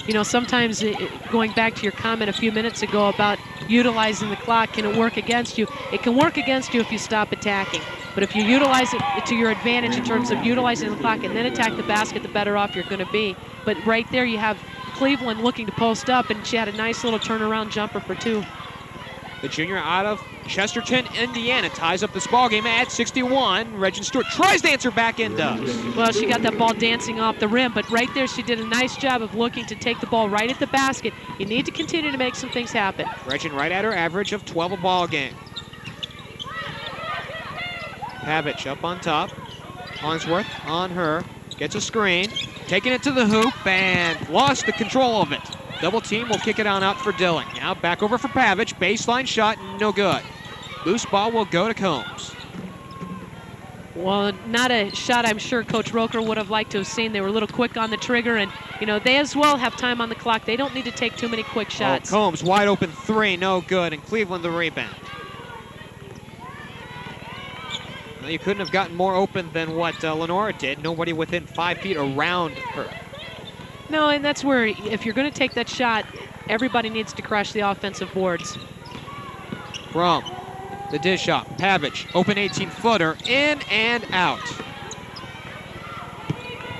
you know, sometimes going back to your comment a few minutes ago about utilizing the clock, can it work against you? It can work against you if you stop attacking. But if you utilize it to your advantage in terms of utilizing the clock and then attack the basket, the better off you're going to be. But right there you have Cleveland looking to post up, and she had a nice little turnaround jumper for 2. The junior out of Chesterton, Indiana, ties up this ball game at 61. Reggen Stewart tries to answer back and does. Well, she got that ball dancing off the rim, but right there she did a nice job of looking to take the ball right at the basket. You need to continue to make some things happen. Reggen right at her average of 12 a ball game. Pavich up on top. Farnsworth on her. Gets a screen. Taking it to the hoop and lost the control of it. Double team will kick it on out for Dilling. Now back over for Pavich. Baseline shot, no good. Loose ball will go to Combs. Well, not a shot I'm sure Coach Roker would have liked to have seen. They were a little quick on the trigger, and, you know, they as well have time on the clock. They don't need to take too many quick shots. Oh, Combs wide open 3, no good, and Cleveland the rebound. Well, you couldn't have gotten more open than what Lenora did. Nobody within 5 feet around her. No, and that's where if you're going to take that shot, everybody needs to crash the offensive boards. From the dish up, Pavich, open 18-footer, in and out.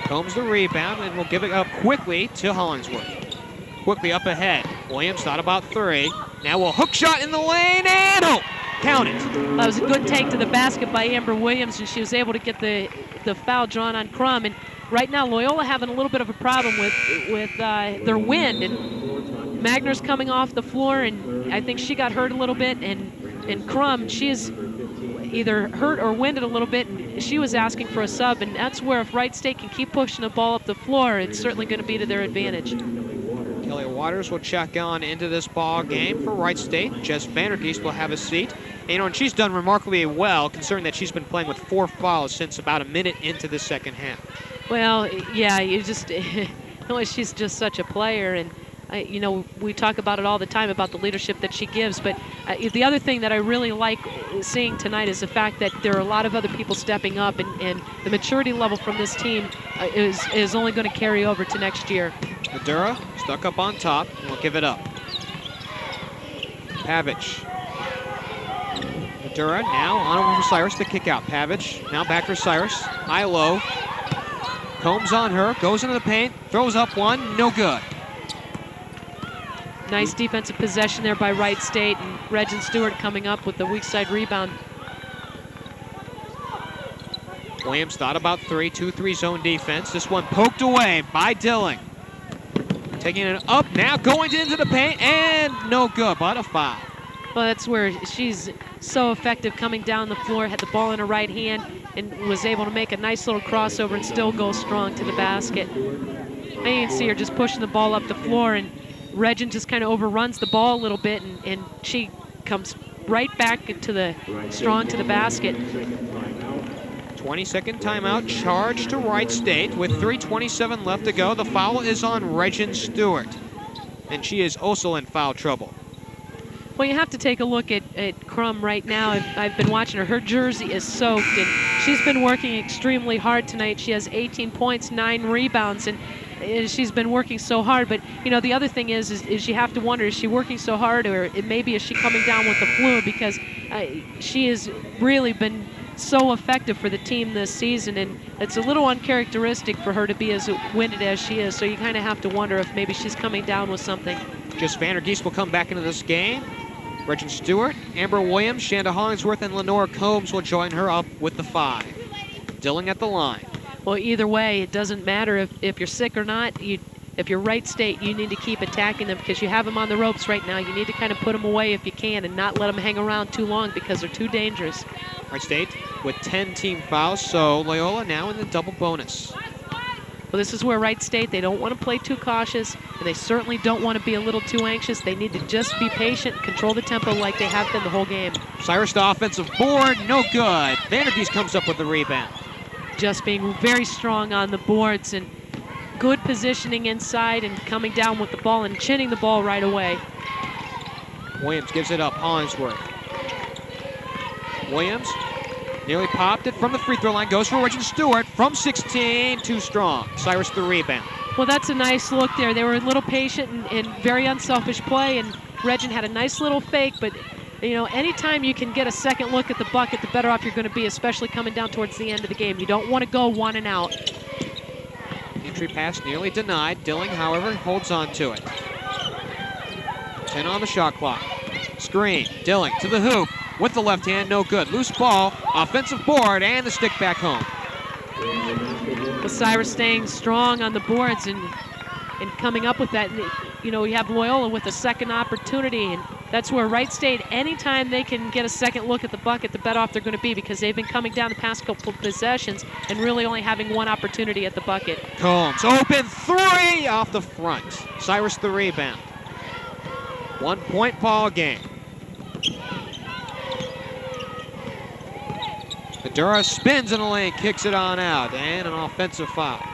Combs the rebound, and will give it up quickly to Hollingsworth. Quickly up ahead. Williams thought about 3. Now a hook shot in the lane, and oh! Count it. That was a good take to the basket by Amber Williams, and she was able to get the foul drawn on Crum. And right now, Loyola having a little bit of a problem with their wind. And Magner's coming off the floor, and I think she got hurt a little bit. And Crum, she is either hurt or winded a little bit, and she was asking for a sub. And that's where if Wright State can keep pushing the ball up the floor, it's certainly going to be to their advantage. Kelly Waters will check on into this ball game for Wright State. Jess Vandergeest will have a seat. And, you know, and she's done remarkably well, considering that she's been playing with 4 fouls since about a minute into the second half. Well, yeah, she's just such a player, and you know, we talk about it all the time about the leadership that she gives. But the other thing that I really like seeing tonight is the fact that there are a lot of other people stepping up, and the maturity level from this team is only going to carry over to next year. Madura stuck up on top, and will give it up. Pavich. Madura now on over for Cyrus to kick out. Pavich now back for Cyrus. High low. Combs on her, goes into the paint, throws up one, no good. Nice defensive possession there by Wright State, and Reggen Stewart coming up with the weak side rebound. Williams thought about 3, 2-3 zone defense. This one poked away by Dilling. Taking it up now, going into the paint, and no good, but a foul. Well, that's where she's so effective coming down the floor, had the ball in her right hand, and was able to make a nice little crossover and still go strong to the basket. And you can see her just pushing the ball up the floor, and Reggen just kind of overruns the ball a little bit, and she comes right back strong to the basket. 20-second timeout charged to Wright State with 3:27 left to go. The foul is on Reggen Stewart, and she is also in foul trouble. Well, you have to take a look at Crum right now. I've been watching her. Her jersey is soaked, and she's been working extremely hard tonight. She has 18 points, 9 rebounds, and she's been working so hard. But, you know, the other thing is you have to wonder, is she working so hard, or maybe is she coming down with the flu? Because she has really been so effective for the team this season, and it's a little uncharacteristic for her to be as winded as she is. So you kind of have to wonder if maybe she's coming down with something. Jess Vandergeest will come back into this game. Reggen Stewart, Amber Williams, Shanda Hollingsworth, and Lenora Combs will join her up with the 5. Dilling at the line. Well, either way, it doesn't matter if you're sick or not. If you're Wright State, you need to keep attacking them because you have them on the ropes right now. You need to kind of put them away if you can and not let them hang around too long because they're too dangerous. Wright State with 10 team fouls, so Loyola now in the double bonus. Well, this is where Wright State, they don't want to play too cautious, and they certainly don't want to be a little too anxious. They need to just be patient, control the tempo like they have been the whole game. Cyrus to offensive board, no good. Vandergeest comes up with the rebound. Just being very strong on the boards and good positioning inside and coming down with the ball and chinning the ball right away. Williams gives it up, Hollingsworth. Williams nearly popped it from the free throw line, goes for Reggen Stewart from 16, too strong. Cyrus the rebound. Well, that's a nice look there. They were a little patient and very unselfish play, and Reggen had a nice little fake, but you know, anytime you can get a second look at the bucket, the better off you're going to be, especially coming down towards the end of the game. You don't want to go 1 and out. Entry pass nearly denied. Dilling, however, holds on to it. 10 on the shot clock. Screen, Dilling to the hoop with the left hand, no good. Loose ball, offensive board, and the stick back home. Well, Cyrus staying strong on the boards and coming up with that. You know, you have Loyola with a second opportunity, and that's where Wright State, anytime they can get a second look at the bucket, the better off they're going to be, because they've been coming down the past couple of possessions and really only having 1 opportunity at the bucket. Combs, open 3 off the front. Cyrus the rebound. 1-point ball game. Madura spins in the lane, kicks it on out, and an offensive foul.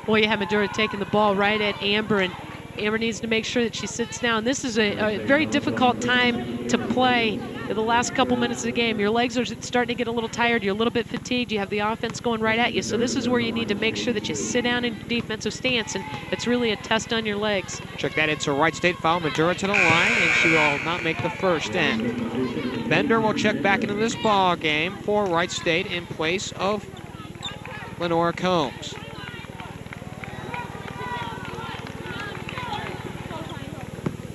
Boy, you have Madura taking the ball right at Amber, and Amber needs to make sure that she sits down. This is a very difficult time to play in the last couple minutes of the game. Your legs are starting to get a little tired. You're a little bit fatigued. You have the offense going right at you. So this is where you need to make sure that you sit down in defensive stance, and it's really a test on your legs. Check that, it's a Wright State foul. Madura to the line, and she will not make the first end. Bender will check back into this ball game for Wright State in place of Lenora Combs.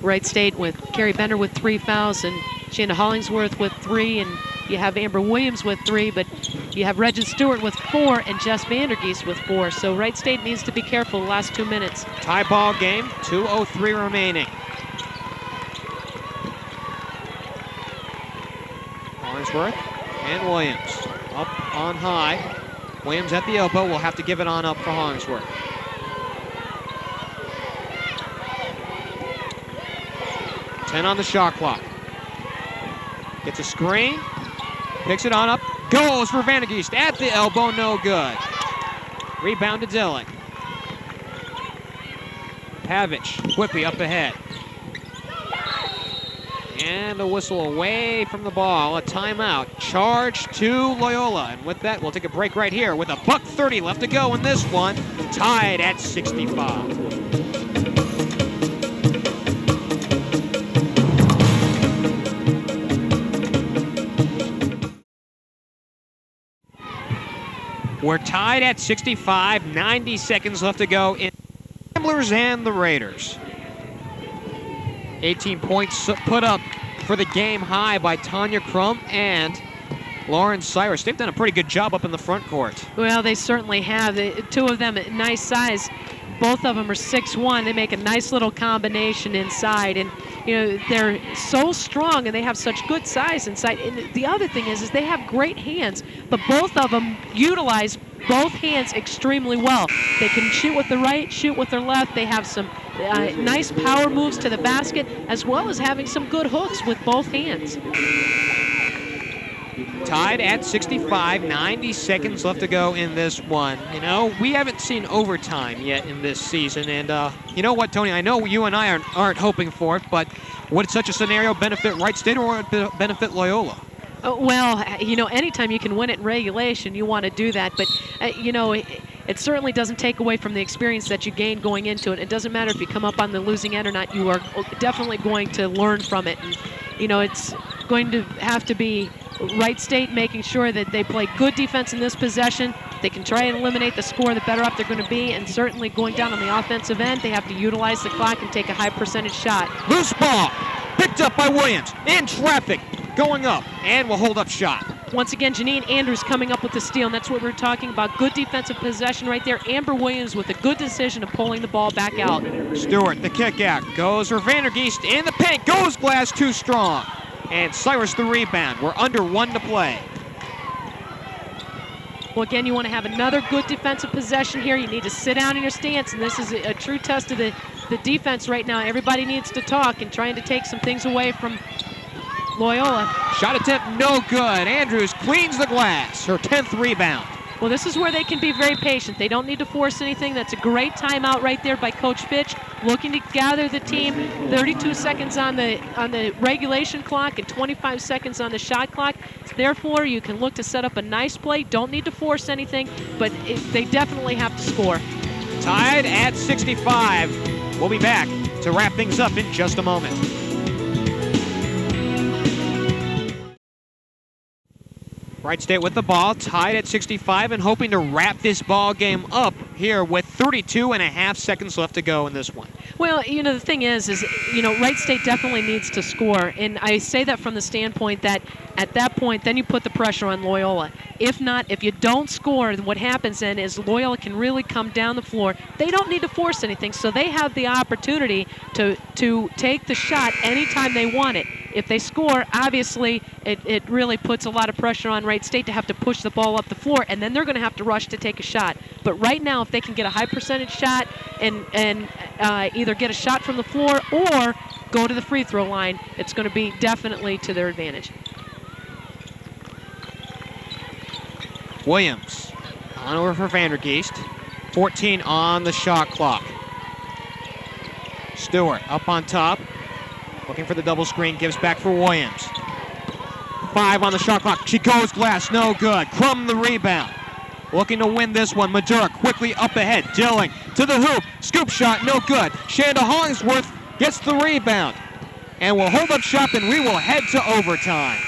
Wright State with Carrie Bender with 3 fouls, and Shanna Hollingsworth with 3, and you have Amber Williams with 3, but you have Reggen Stewart with 4 and Jess Vandergeest with 4. So Wright State needs to be careful the last 2 minutes. Tie ball game, 2:03 remaining. Hollingsworth and Williams up on high. Williams at the elbow will have to give it on up for Hollingsworth. On the shot clock. Gets a screen, picks it on up, goes for Vandergeest at the elbow, no good. Rebound to Dilling. Pavich, Whippy up ahead. And a whistle away from the ball, a timeout. Charge to Loyola, and with that, we'll take a break right here with a $1:30 left to go in this one, tied at 65. We're tied at 65, 90 seconds left to go in Ramblers and the Raiders. 18 points put up for the game high by Tanya Crum and Lauren Cyrus. They've done a pretty good job up in the front court. Well, they certainly have. 2 of them at nice size. Both of them are 6'1". They make a nice little combination inside, and you know, they're so strong and they have such good size inside. And the other thing is they have great hands, but both of them utilize both hands extremely well. They can shoot with the right, shoot with their left. They have some nice power moves to the basket, as well as having some good hooks with both hands. Tied at 65, 90 seconds left to go in this one. You know, we haven't seen overtime yet in this season, and you know what, Tony, I know you and I aren't hoping for it, but would such a scenario benefit Wright State or would it benefit Loyola? Well, you know, anytime you can win it in regulation, you want to do that, but you know, it certainly doesn't take away from the experience that you gain going into it. It doesn't matter if you come up on the losing end or not, you are definitely going to learn from it. And, you know, it's going to have to be Wright State making sure that they play good defense in this possession. They can try and eliminate the score, the better off they're going to be, and certainly going down on the offensive end, they have to utilize the clock and take a high percentage shot. Loose ball, picked up by Williams, in traffic, going up, and will hold up shot. Once again, Janine Andrews coming up with the steal, and that's what we're talking about. Good defensive possession right there. Amber Williams with a good decision of pulling the ball back out. Stewart, the kick out, goes for Vandergeest in the paint, goes glass too strong. And Cyrus the rebound. We're under 1 to play. Well, again, you want to have another good defensive possession here. You need to sit down in your stance, and this is a true test of the defense right now. Everybody needs to talk and trying to take some things away from Loyola. Shot attempt no good. Andrews cleans the glass. Her 10th rebound. Well, this is where they can be very patient. They don't need to force anything. That's a great timeout right there by Coach Fitch, looking to gather the team. 32 seconds on the regulation clock and 25 seconds on the shot clock. Therefore, you can look to set up a nice play. Don't need to force anything, but they definitely have to score. tied at 65. We'll be back to wrap things up in just a moment. Wright State with the ball, tied at 65 and hoping to wrap this ball game up here with 32.5 seconds left to go in this one. Well, the thing is, Wright State definitely needs to score. And I say that from the standpoint that at that point, then you put the pressure on Loyola. If not, if you don't score, then what happens then is Loyola can really come down the floor. They don't need to force anything, so they have the opportunity to take the shot anytime they want it. If they score, obviously, it really puts a lot of pressure on Wright State to have to push the ball up the floor, and then they're going to have to rush to take a shot. But right now, if they can get a high percentage shot and either get a shot from the floor or go to the free throw line, it's going to be definitely to their advantage. Williams on over for Vandergeest. 14 on the shot clock. Stewart up on top. Looking for the double screen, gives back for Williams. 5 on the shot clock. She goes glass, no good. Crum the rebound. Looking to win this one. Madura quickly up ahead. Dilling to the hoop. Scoop shot, no good. Shanda Hollingsworth gets the rebound. And we'll hold up shop and we will head to overtime.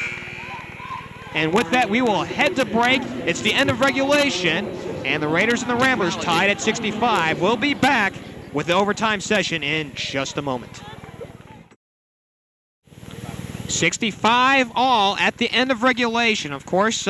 And with that, we will head to break. It's the end of regulation. And the Raiders and the Ramblers tied at 65. We'll be back with the overtime session in just a moment. 65 all at the end of regulation. Of course,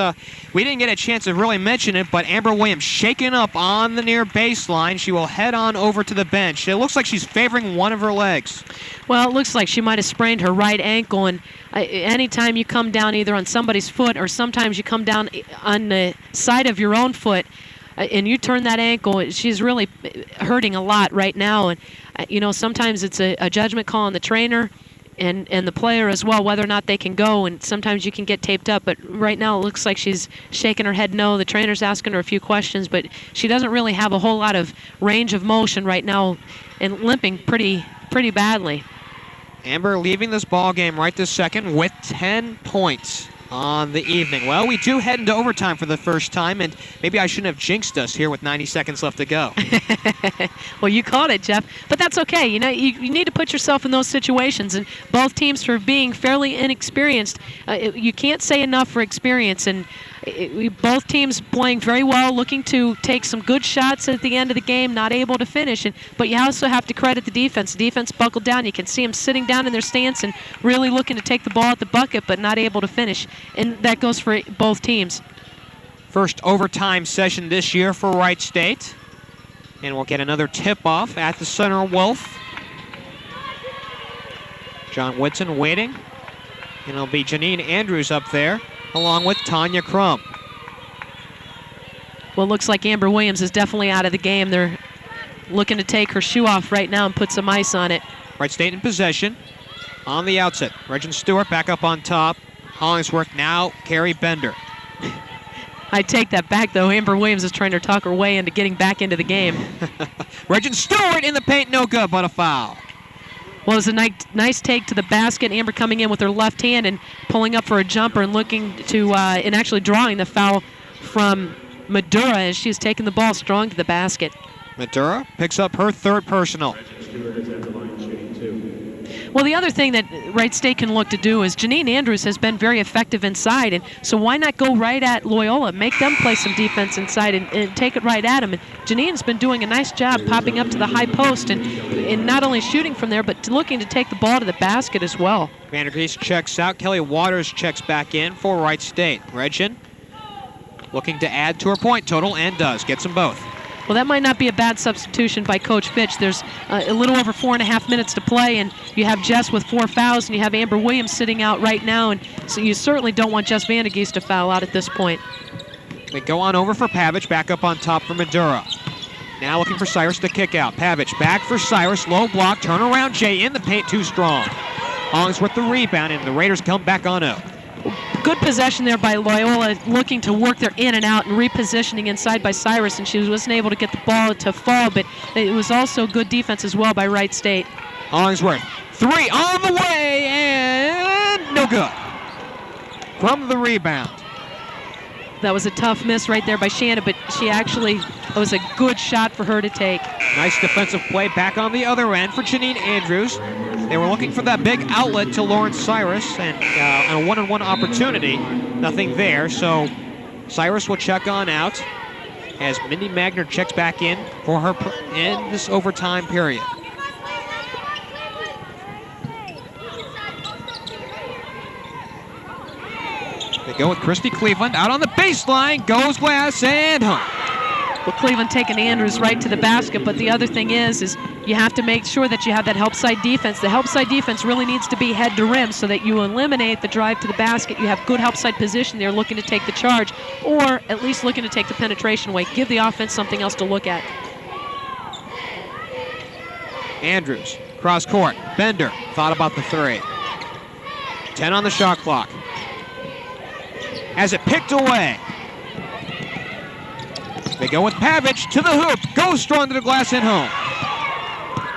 we didn't get a chance to really mention it, but Amber Williams shaken up on the near baseline. She will head on over to the bench. It looks like she's favoring one of her legs. Well, it looks like she might have sprained her right ankle, and anytime you come down either on somebody's foot or sometimes you come down on the side of your own foot and you turn that ankle, she's really hurting a lot right now. And, sometimes it's a judgment call on the trainer and the player as well, whether or not they can go, and sometimes you can get taped up, but right now it looks like she's shaking her head no. The trainer's asking her a few questions, but she doesn't really have a whole lot of range of motion right now and limping pretty badly. Amber leaving this ball game right this second with 10 points on the evening. Well, we do head into overtime for the first time, and maybe I shouldn't have jinxed us here with 90 seconds left to go. Well, you caught it, Geoff, but that's okay. You need to put yourself in those situations, and both teams, for being fairly inexperienced, you can't say enough for experience, and both teams playing very well, looking to take some good shots at the end of the game, not able to finish. But you also have to credit the defense. The defense buckled down. You can see them sitting down in their stance and really looking to take the ball at the bucket, but not able to finish. And that goes for both teams. First overtime session this year for Wright State. And we'll get another tip-off at the center Wolf. John Whitson waiting. And it'll be Janine Andrews up there, along with Tanya Crum. Well, it looks like Amber Williams is definitely out of the game. They're looking to take her shoe off right now and put some ice on it. Wright State in possession. On the outset, Reggen Stewart back up on top. Hollingsworth now, Carrie Bender. I take that back, though. Amber Williams is trying to talk her way into getting back into the game. Reggen Stewart in the paint, no good, but a foul. Well, it was a nice take to the basket. Amber coming in with her left hand and pulling up for a jumper and looking to, and actually drawing the foul from Madura as she's taking the ball strong to the basket. Madura picks up her third personal. Well, the other thing that Wright State can look to do is Janine Andrews has been very effective inside, and so why not go right at Loyola, make them play some defense inside and take it right at them. And Janine's been doing a nice job popping up to the high post and not only shooting from there, but looking to take the ball to the basket as well. Vandergeest checks out. Kelly Waters checks back in for Wright State. Reggen looking to add to her point total and does. Gets them both. Well, that might not be a bad substitution by Coach Fitch. There's a little over 4.5 minutes to play, and you have Jess with 4 fouls, and you have Amber Williams sitting out right now, and so you certainly don't want Jess Vandergeest to foul out at this point. They go on over for Pavich, back up on top for Madura. Now looking for Cyrus to kick out. Pavich back for Cyrus, low block, turnaround Jay in the paint, too strong. Hollingsworth the rebound, and the Raiders come back on up. Good possession there by Loyola, looking to work their in and out and repositioning inside by Cyrus, and she wasn't able to get the ball to fall, but it was also good defense as well by Wright State. Hollingsworth, 3 on the way, and no good. From the rebound. That was a tough miss right there by Shannon, but it was a good shot for her to take. Nice defensive play back on the other end for Janine Andrews. They were looking for that big outlet to Lawrence Cyrus, and a one-on-one opportunity. Nothing there, so Cyrus will check on out as Mindy Magner checks back in for her in this overtime period. They go with Christy Cleveland out on the baseline, goes glass and home. Well, Cleveland taking Andrews right to the basket, but the other thing is you have to make sure that you have that help side defense. The help side defense really needs to be head to rim so that you eliminate the drive to the basket. You have good help side position there looking to take the charge, or at least looking to take the penetration away. Give the offense something else to look at. Andrews, cross court, Bender, thought about the three. 10 on the shot clock. Has it picked away. They go with Pavich to the hoop, goes strong to the glass and home.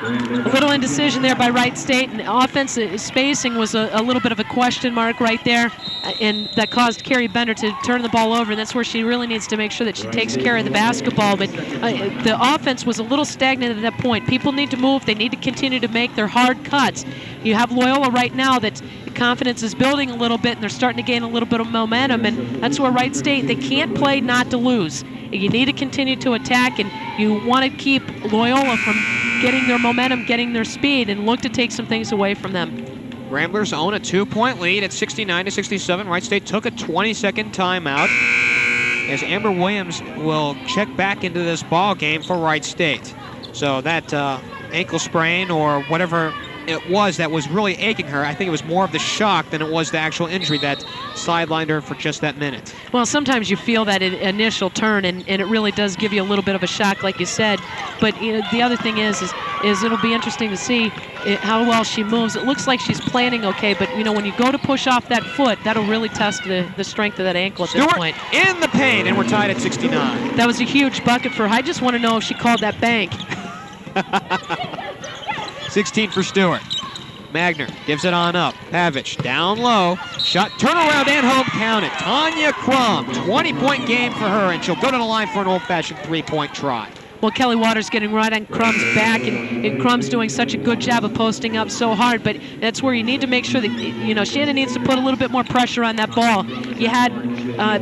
A little indecision there by Wright State, and offensive spacing was a little bit of a question mark right there, and that caused Carrie Bender to turn the ball over, and that's where she really needs to make sure that she takes care of the basketball. But the offense was a little stagnant at that point. People need to move. They need to continue to make their hard cuts. You have Loyola right now that confidence is building a little bit, and they're starting to gain a little bit of momentum, and that's where Wright State, they can't play not to lose. You need to continue to attack, and you want to keep Loyola from getting their momentum, getting their speed, and look to take some things away from them. Ramblers own a 2-point lead at 69-67. Wright State took a 20-second timeout as Amber Williams will check back into this ball game for Wright State. So that ankle sprain or whatever it was that was really aching her, I think it was more of the shock than it was the actual injury that sidelined her for just that minute. Well, sometimes you feel that initial turn, and it really does give you a little bit of a shock, like you said. But the other thing is it'll be interesting to see how well she moves. It looks like she's planning okay, but when you go to push off that foot, that'll really test the strength of that ankle at this point. In the paint, and we're tied at 69. That was a huge bucket for her. I just want to know if she called that bank. 16 for Stewart. Magner gives it on up. Pavich down low. Shot, turnaround and home counted. Tanya Crum, 20-point game for her, and she'll go to the line for an old-fashioned three-point try. Well, Kelly Waters getting right on Crum's back, and Crum's doing such a good job of posting up so hard, but that's where you need to make sure that, Shannon needs to put a little bit more pressure on that ball. You had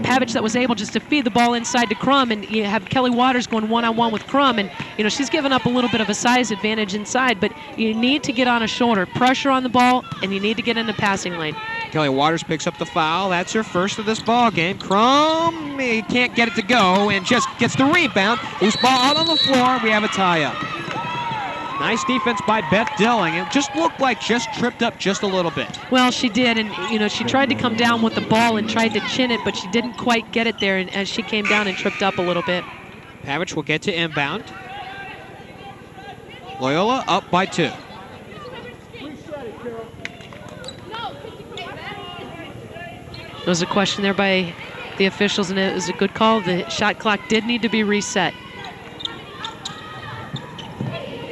Pavich that was able just to feed the ball inside to Crum, and you have Kelly Waters going one-on-one with Crum, and, she's given up a little bit of a size advantage inside, but you need to get on a shoulder, pressure on the ball, and you need to get in the passing lane. Kelly Waters picks up the foul. That's her first of this ball game. Crum, he can't get it to go and just gets the rebound. Loose ball out on the floor. We have a tie-up. Nice defense by Beth Dilling. It just looked like just tripped up just a little bit. Well, she did, and she tried to come down with the ball and tried to chin it, but she didn't quite get it there, and as she came down and tripped up a little bit. Pavich will get to inbound. Loyola up by 2. There was a question there by the officials, and it was a good call. The shot clock did need to be reset.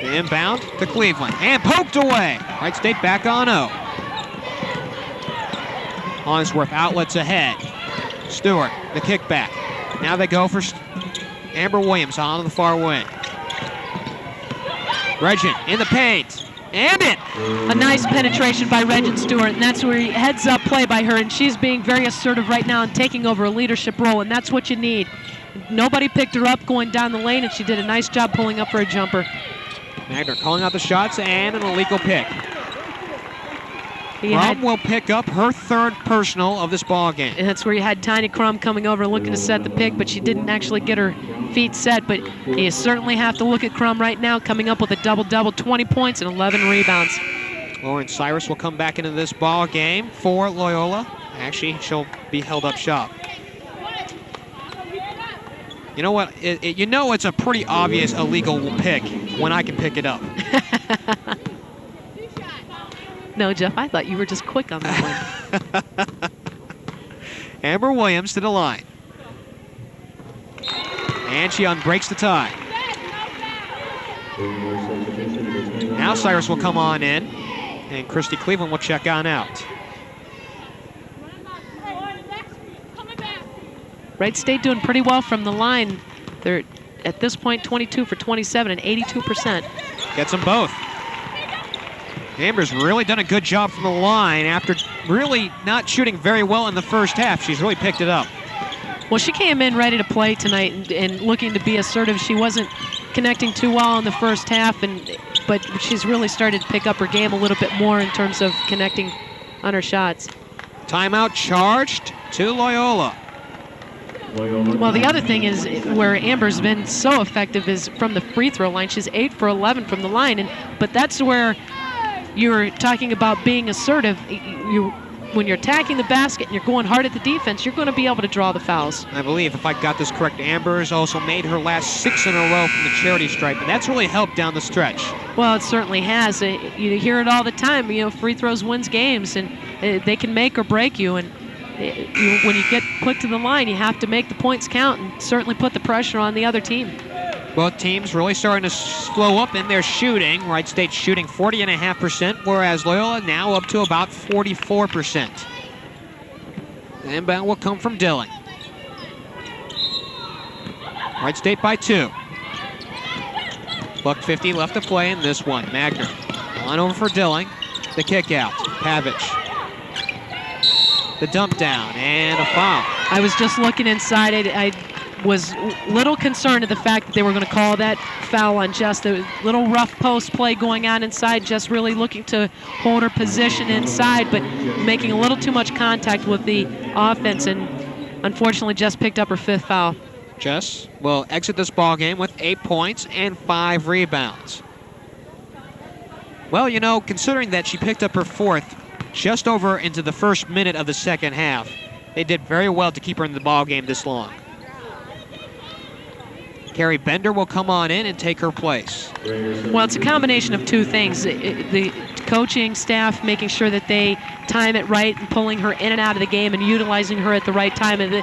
The inbound to Cleveland, and poked away. Wright State back on 0. Hollingsworth outlets ahead. Stewart, the kickback. Now they go for Amber Williams on the far wing. Reggen in the paint. And in. A nice penetration by Reggen Stewart, and that's where he heads up play by her, and she's being very assertive right now and taking over a leadership role, and that's what you need. Nobody picked her up going down the lane, and she did a nice job pulling up for a jumper. Magner calling out the shots and an illegal pick. Crum will pick up her third personal of this ball game. And that's where you had Tiny Crum coming over looking to set the pick, but she didn't actually get her feet set. But you certainly have to look at Crum right now, coming up with a double-double, 20 points and 11 rebounds. Lauren Cyrus will come back into this ball game for Loyola. Actually, she'll be held up shop. You know what? It's a pretty obvious illegal pick when I can pick it up. No, Geoff, I thought you were just quick on that one. Amber Williams to the line. And she unbreaks the tie. Now Cyrus will come on in, and Christy Cleveland will check on out. Wright State doing pretty well from the line. They're, at this point, 22 for 27 and 82%. Gets them both. Amber's really done a good job from the line after really not shooting very well in the first half. She's really picked it up. Well, she came in ready to play tonight and looking to be assertive. She wasn't connecting too well in the first half, but she's really started to pick up her game a little bit more in terms of connecting on her shots. Timeout charged to Loyola. Well, the other thing is where Amber's been so effective is from the free throw line. She's 8 for 11 from the line, but that's where you're talking about being assertive. When you're attacking the basket and you're going hard at the defense, you're going to be able to draw the fouls. I believe, if I got this correct, Amber has also made her last 6 in a row from the charity stripe, and that's really helped down the stretch. Well, it certainly has. You hear it all the time. Free throws wins games, and they can make or break you. And when you get put to the line, you have to make the points count and certainly put the pressure on the other team. Both teams really starting to slow up in their shooting. Wright State shooting 40.5%, whereas Loyola now up to about 44%. The inbound will come from Dilling. Wright State by 2. $1:50 left to play in this one. Magner on over for Dilling. The kick out. Pavich. The dump down and a foul. I was just looking inside it. I was little concerned of the fact that they were going to call that foul on Jess. The little rough post play going on inside, just really looking to hold her position inside, but making a little too much contact with the offense, and unfortunately Jess picked up her 5th foul. Jess will exit this ball game with 8 points and 5 rebounds. Well, considering that she picked up her 4th just over into the first minute of the second half, they did very well to keep her in the ball game this long. Carrie Bender will come on in and take her place. Well, it's a combination of two things. The coaching staff making sure that they time it right and pulling her in and out of the game and utilizing her at the right time. And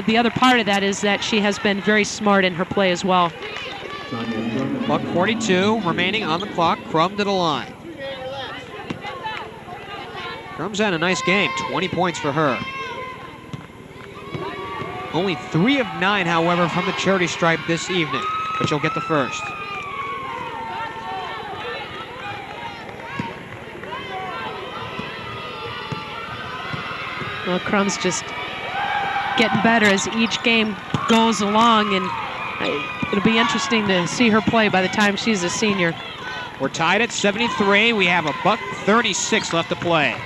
the other part of that is that she has been very smart in her play as well. $1:42 remaining on the clock. Crum to the line. Crum's had a nice game. 20 points for her. Only 3 of 9, however, from the charity stripe this evening, but she'll get the first. Well, Crum's just getting better as each game goes along, and it'll be interesting to see her play by the time she's a senior. We're tied at 73. We have $1:36 left to play.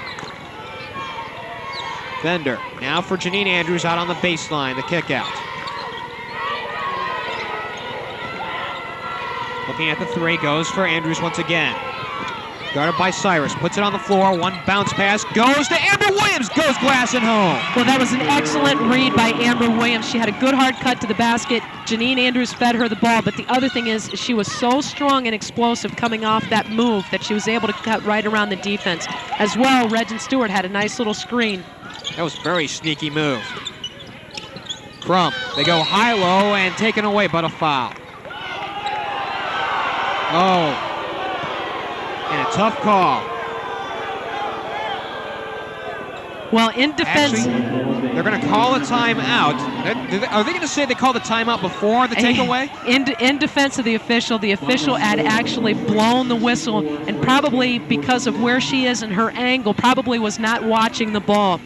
Bender now for Janine Andrews out on the baseline, the kick out. Looking at the 3, goes for Andrews once again. Guarded by Cyrus, puts it on the floor, 1 bounce pass, goes to Amber Williams, goes glass and home. Well, that was an excellent read by Amber Williams. She had a good hard cut to the basket. Janine Andrews fed her the ball, but the other thing is she was so strong and explosive coming off that move that she was able to cut right around the defense. As well, Reggen Stewart had a nice little screen. That was a very sneaky move. Crum, they go high-low and taken away, but a foul. Oh, and a tough call. Well, in defense... Actually, they're going to call a timeout. Are they going to say they called the timeout before the takeaway? In defense of the official had actually blown the whistle, and probably because of where she is and her angle, probably was not watching the ball.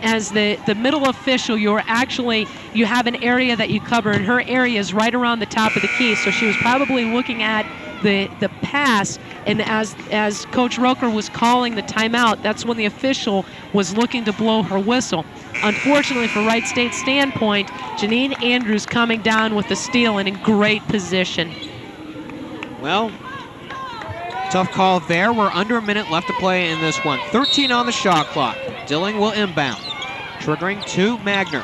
As the middle official, you have an area that you cover, and her area is right around the top of the key, so she was probably looking at the pass, and as Coach Roesch was calling the timeout, that's when the official was looking to blow her whistle. Unfortunately, for Wright State's standpoint, Janine Andrews coming down with the steal and in great position. Well, tough call there. We're under a minute left to play in this one. 13 on the shot clock. Dilling will inbound, triggering to Magner.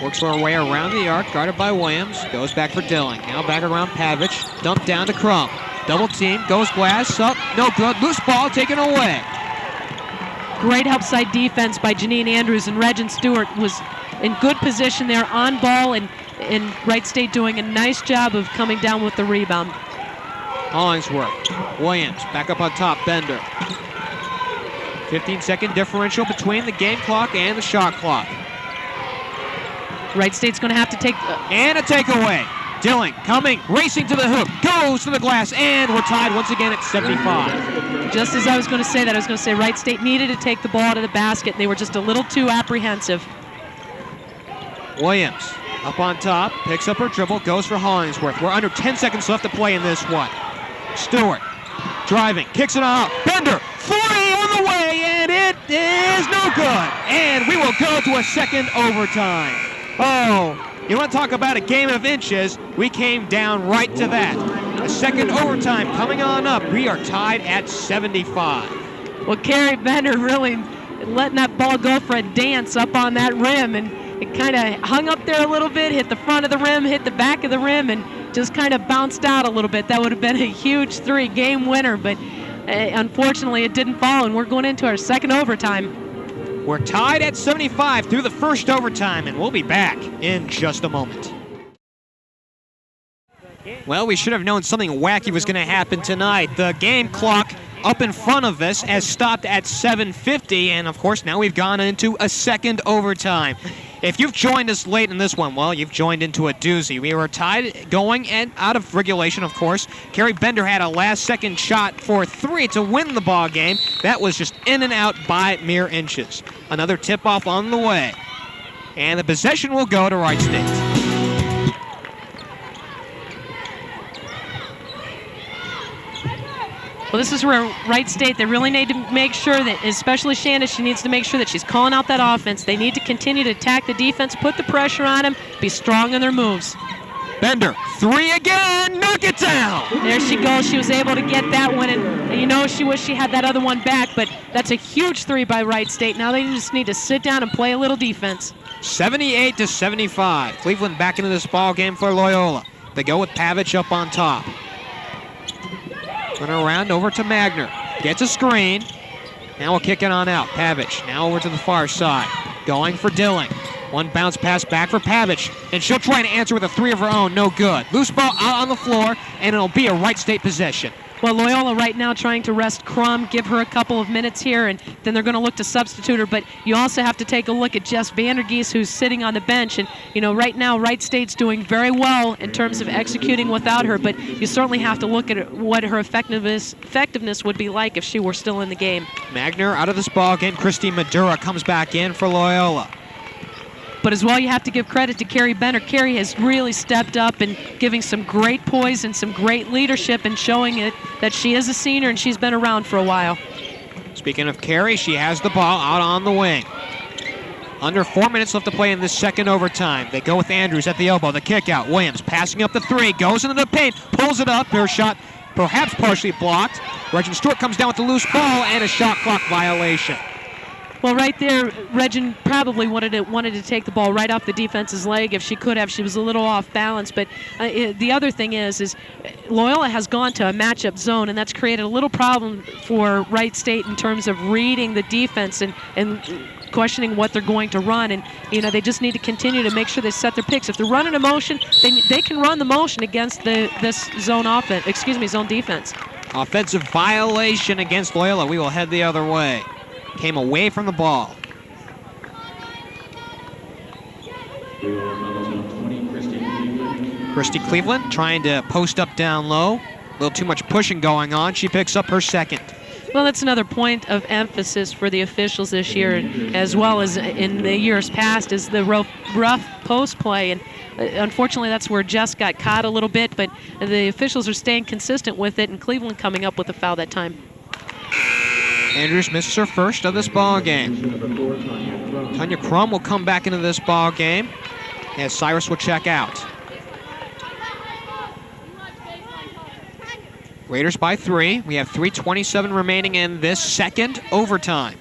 Works her way around the arc, guarded by Williams. Goes back for Dilling. Now back around Pavich. Dumped down to Crum. Double team, goes glass, up, no good. Loose ball taken away. Great outside defense by Janine Andrews, and Reggen Stewart was in good position there on ball, and Wright State doing a nice job of coming down with the rebound. Hollingsworth. Williams back up on top. Bender. 15-second differential between the game clock and the shot clock. Wright State's going to have to take... And a takeaway. Dillon coming, racing to the hoop, goes to the glass, and we're tied once again at 75. Just as I was going to say that, I was going to say Wright State needed to take the ball out of the basket. They were just a little too apprehensive. Williams up on top, picks up her dribble, goes for Hollingsworth. We're under 10 seconds left to play in this one. Stewart driving, kicks it out. Bender, 3 on the way, and it is no good. And we will go to a second overtime. Oh, you want to talk about a game of inches? We came down right to that. A second overtime coming on up. We are tied at 75. Well, Carrie Bender really letting that ball go for a dance up on that rim, and it kind of hung up there a little bit, hit the front of the rim, hit the back of the rim, and just kind of bounced out a little bit. That would have been a huge 3 game winner, but unfortunately it didn't fall, and we're going into our second overtime. We're tied at 75 through the first overtime, and we'll be back in just a moment. Well, we should have known something wacky was going to happen tonight. The game clock up in front of us has stopped at 7:50, and of course now we've gone into a second overtime. If you've joined us late in this one, well, you've joined into a doozy. We were tied going and out of regulation, of course. Carrie Bender had a last-second shot for 3 to win the ball game. That was just in and out by mere inches. Another tip-off on the way. And the possession will go to Wright State. Well, this is where Wright State, they really need to make sure that, especially Shanna, she needs to make sure that she's calling out that offense. They need to continue to attack the defense, put the pressure on them, be strong in their moves. Bender, 3 again, knock it down! There she goes. She was able to get that one, and you know she wished she had that other one back, but that's a huge 3 by Wright State. Now they just need to sit down and play a little defense. 78-75. Cleveland back into this ball game for Loyola. They go with Pavich up on top. Turn around over to Magner. Gets a screen. Now we'll kick it on out. Pavich now over to the far side. Going for Dillon. One bounce pass back for Pavich. And she'll try to answer with a 3 of her own. No good. Loose ball out on the floor, and it'll be a Wright State possession. Well, Loyola right now trying to rest Crum, give her a couple of minutes here, and then they're going to look to substitute her. But you also have to take a look at Jess Vandergeest, who's sitting on the bench. And, you know, right now Wright State's doing very well in terms of executing without her, but you certainly have to look at what her effectiveness would be like if she were still in the game. Magner out of this ball game. Christy Madura comes back in for Loyola. But as well, you have to give credit to Carrie Bender. Carrie has really stepped up and giving some great poise and some great leadership and showing it that she is a senior and she's been around for a while. Speaking of Carrie, she has the ball out on the wing. Under 4 minutes left to play in this second overtime. They go with Andrews at the elbow, the kick out. Williams passing up the 3, goes into the paint, pulls it up. Her shot perhaps partially blocked. Reggen Stewart comes down with the loose ball and a shot clock violation. Well, right there, Reggen probably wanted to take the ball right off the defense's leg if she could have. She was a little off balance. But the other thing is Loyola has gone to a matchup zone, and that's created a little problem for Wright State in terms of reading the defense and questioning what they're going to run. And, you know, they just need to continue to make sure they set their picks. If they're running a motion, they can run the motion against this zone defense. Offensive violation against Loyola. We will head the other way. Came away from the ball. Christy Cleveland trying to post up down low. A little too much pushing going on. She picks up her second. Well, that's another point of emphasis for the officials this year, as well as in the years past, is the rough post play. And unfortunately, that's where Jess got caught a little bit, but the officials are staying consistent with it, and Cleveland coming up with a foul that time. Andrews misses her first of this ball game. Tanya Crum will come back into this ball game as Cyrus will check out. Raiders by 3. We have 3:27 remaining in this second overtime.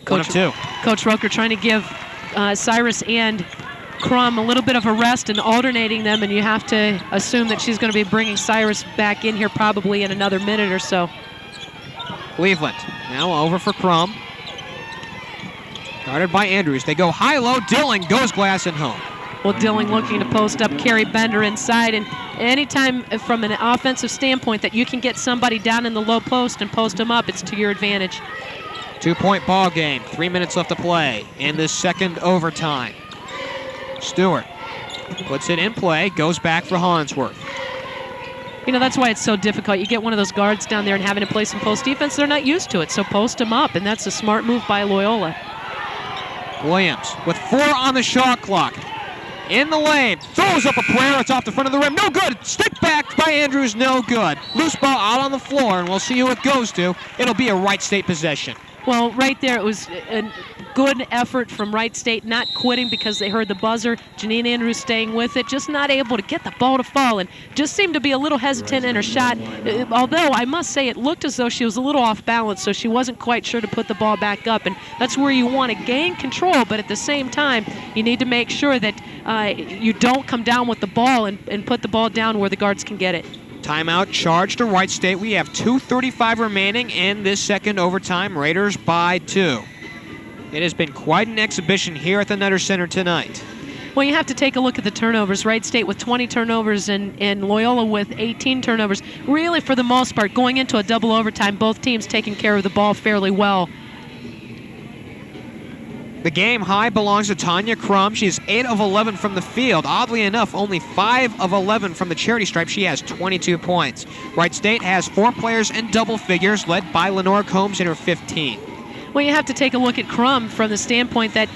Coach Roesch trying to give Cyrus and Crum a little bit of a rest and alternating them, and you have to assume that she's going to be bringing Cyrus back in here probably in another minute or so. Cleveland now over for Crum. Guarded by Andrews. They go high-low. Dillon goes glass and home. Well, Dillon looking to post up Carrie Bender inside, and anytime from an offensive standpoint that you can get somebody down in the low post and post them up, it's to your advantage. 2-point ball game. 3 minutes left to play in this second overtime. Stewart puts it in play, goes back for Hollingsworth. You know, that's why it's so difficult. You get one of those guards down there and having to play some post defense, they're not used to it, so post them up, and that's a smart move by Loyola. Williams with 4 on the shot clock. In the lane, throws up a prayer, it's off the front of the rim, no good! Stick back by Andrews, no good. Loose ball out on the floor, and we'll see who it goes to. It'll be a Wright State possession. Well, right there, it was a good effort from Wright State, not quitting because they heard the buzzer. Janine Andrews staying with it, just not able to get the ball to fall, and just seemed to be a little hesitant in her shot. Although, I must say, it looked as though she was a little off balance, so she wasn't quite sure to put the ball back up, and that's where you want to gain control, but at the same time, you need to make sure that you don't come down with the ball and put the ball down where the guards can get it. Timeout charged to Wright State. We have 2:35 remaining in this second overtime. Raiders by 2. It has been quite an exhibition here at the Nutter Center tonight. Well, you have to take a look at the turnovers. Wright State with 20 turnovers and Loyola with 18 turnovers. Really, for the most part, going into a double overtime, both teams taking care of the ball fairly well. The game high belongs to Tanya Crum. She is 8 of 11 from the field. Oddly enough, only 5 of 11 from the charity stripe. She has 22 points. Wright State has 4 players in double figures, led by Lenora Combs in her 15. Well, you have to take a look at Crum from the standpoint that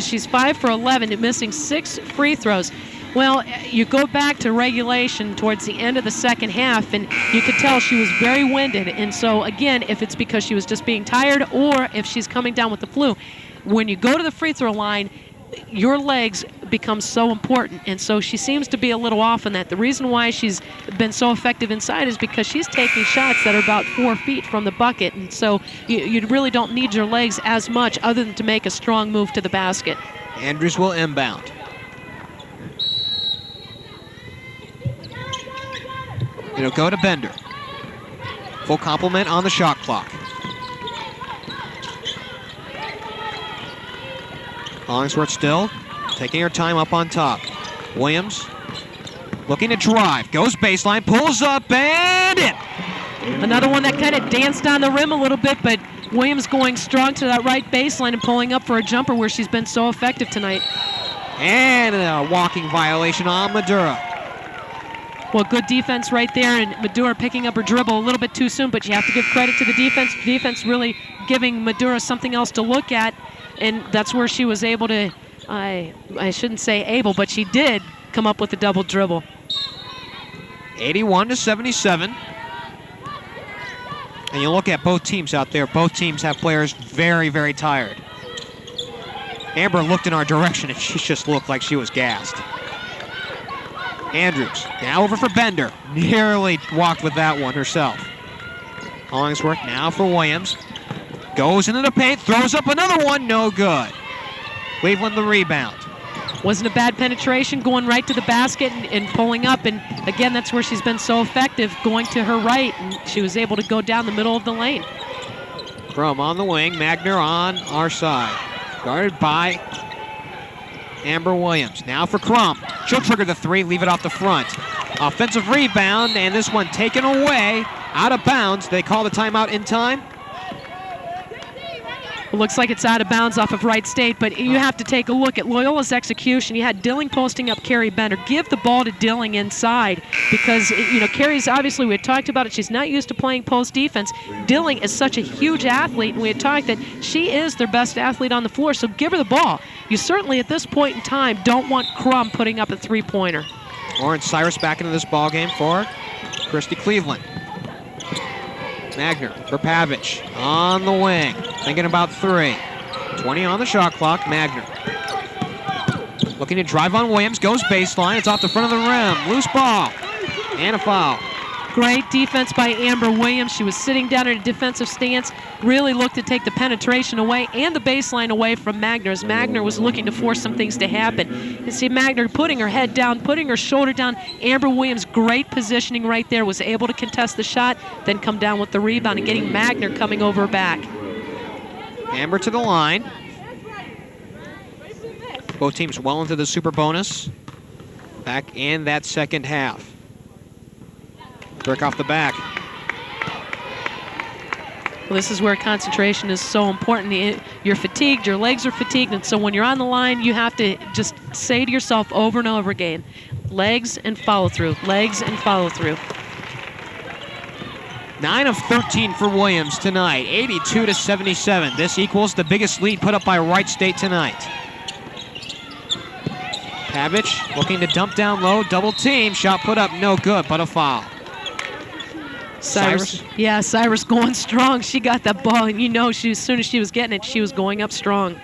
she's 5 for 11, missing 6 free throws. Well, you go back to regulation towards the end of the second half, and you could tell she was very winded. And so, again, if it's because she was just being tired or if she's coming down with the flu, when you go to the free throw line, your legs become so important, and so she seems to be a little off on that. The reason why she's been so effective inside is because she's taking shots that are about 4 feet from the bucket, and so you really don't need your legs as much other than to make a strong move to the basket. Andrews will inbound. It'll go to Bender. Full complement on the shot clock. Hollingsworth still taking her time up on top. Williams looking to drive, goes baseline, pulls up, and in. Another one that kind of danced on the rim a little bit, but Williams going strong to that right baseline and pulling up for a jumper where she's been so effective tonight. And a walking violation on Madura. Well, good defense right there, and Madura picking up her dribble a little bit too soon, but you have to give credit to the defense. Defense really giving Madura something else to look at, and that's where she was able to, I shouldn't say able, but she did come up with a double dribble. 81-77. And you look at both teams out there, both teams have players very, very tired. Amber looked in our direction and she just looked like she was gassed. Andrews, now over for Bender. Nearly walked with that one herself. Hollingsworth now for Williams. Goes into the paint, throws up another one, no good. Cleveland the rebound. Wasn't a bad penetration, going right to the basket and pulling up, and again, that's where she's been so effective, going to her right, and she was able to go down the middle of the lane. Crum on the wing, Magner on our side. Guarded by Amber Williams. Now for Crum. She'll trigger the three, leave it off the front. Offensive rebound, and this one taken away, out of bounds. They call the timeout in time. It looks like it's out of bounds off of Wright State, but you have to take a look at Loyola's execution. You had Dilling posting up Carrie Bender. Give the ball to Dilling inside because, you know, Carrie's obviously, we had talked about it, she's not used to playing post defense. Dilling is such a huge athlete, and we had talked that she is their best athlete on the floor, so give her the ball. You certainly, at this point in time, don't want Crum putting up a three-pointer. Lauren Cyrus back into this ball game for Christy Cleveland. Magner for Pavich on the wing, thinking about three. 20 on the shot clock, Magner. Looking to drive on Williams, goes baseline, it's off the front of the rim. Loose ball, and a foul. Great defense by Amber Williams. She was sitting down in a defensive stance, really looked to take the penetration away and the baseline away from Magner, as Magner was looking to force some things to happen. You see Magner putting her head down, putting her shoulder down. Amber Williams, great positioning right there, was able to contest the shot, then come down with the rebound and getting Magner coming over her back. Amber to the line. Both teams well into the super bonus. Back in that second half. Brick off the back. Well, this is where concentration is so important. You're fatigued, your legs are fatigued, and so when you're on the line, you have to just say to yourself over and over again, legs and follow through, legs and follow through. 9 of 13 for Williams tonight, 82-77. This equals the biggest lead put up by Wright State tonight. Pavich looking to dump down low, double team, shot put up, no good, but a foul. Cyrus? Yeah, Cyrus going strong. She got that ball, and you know, as soon as she was getting it, she was going up strong.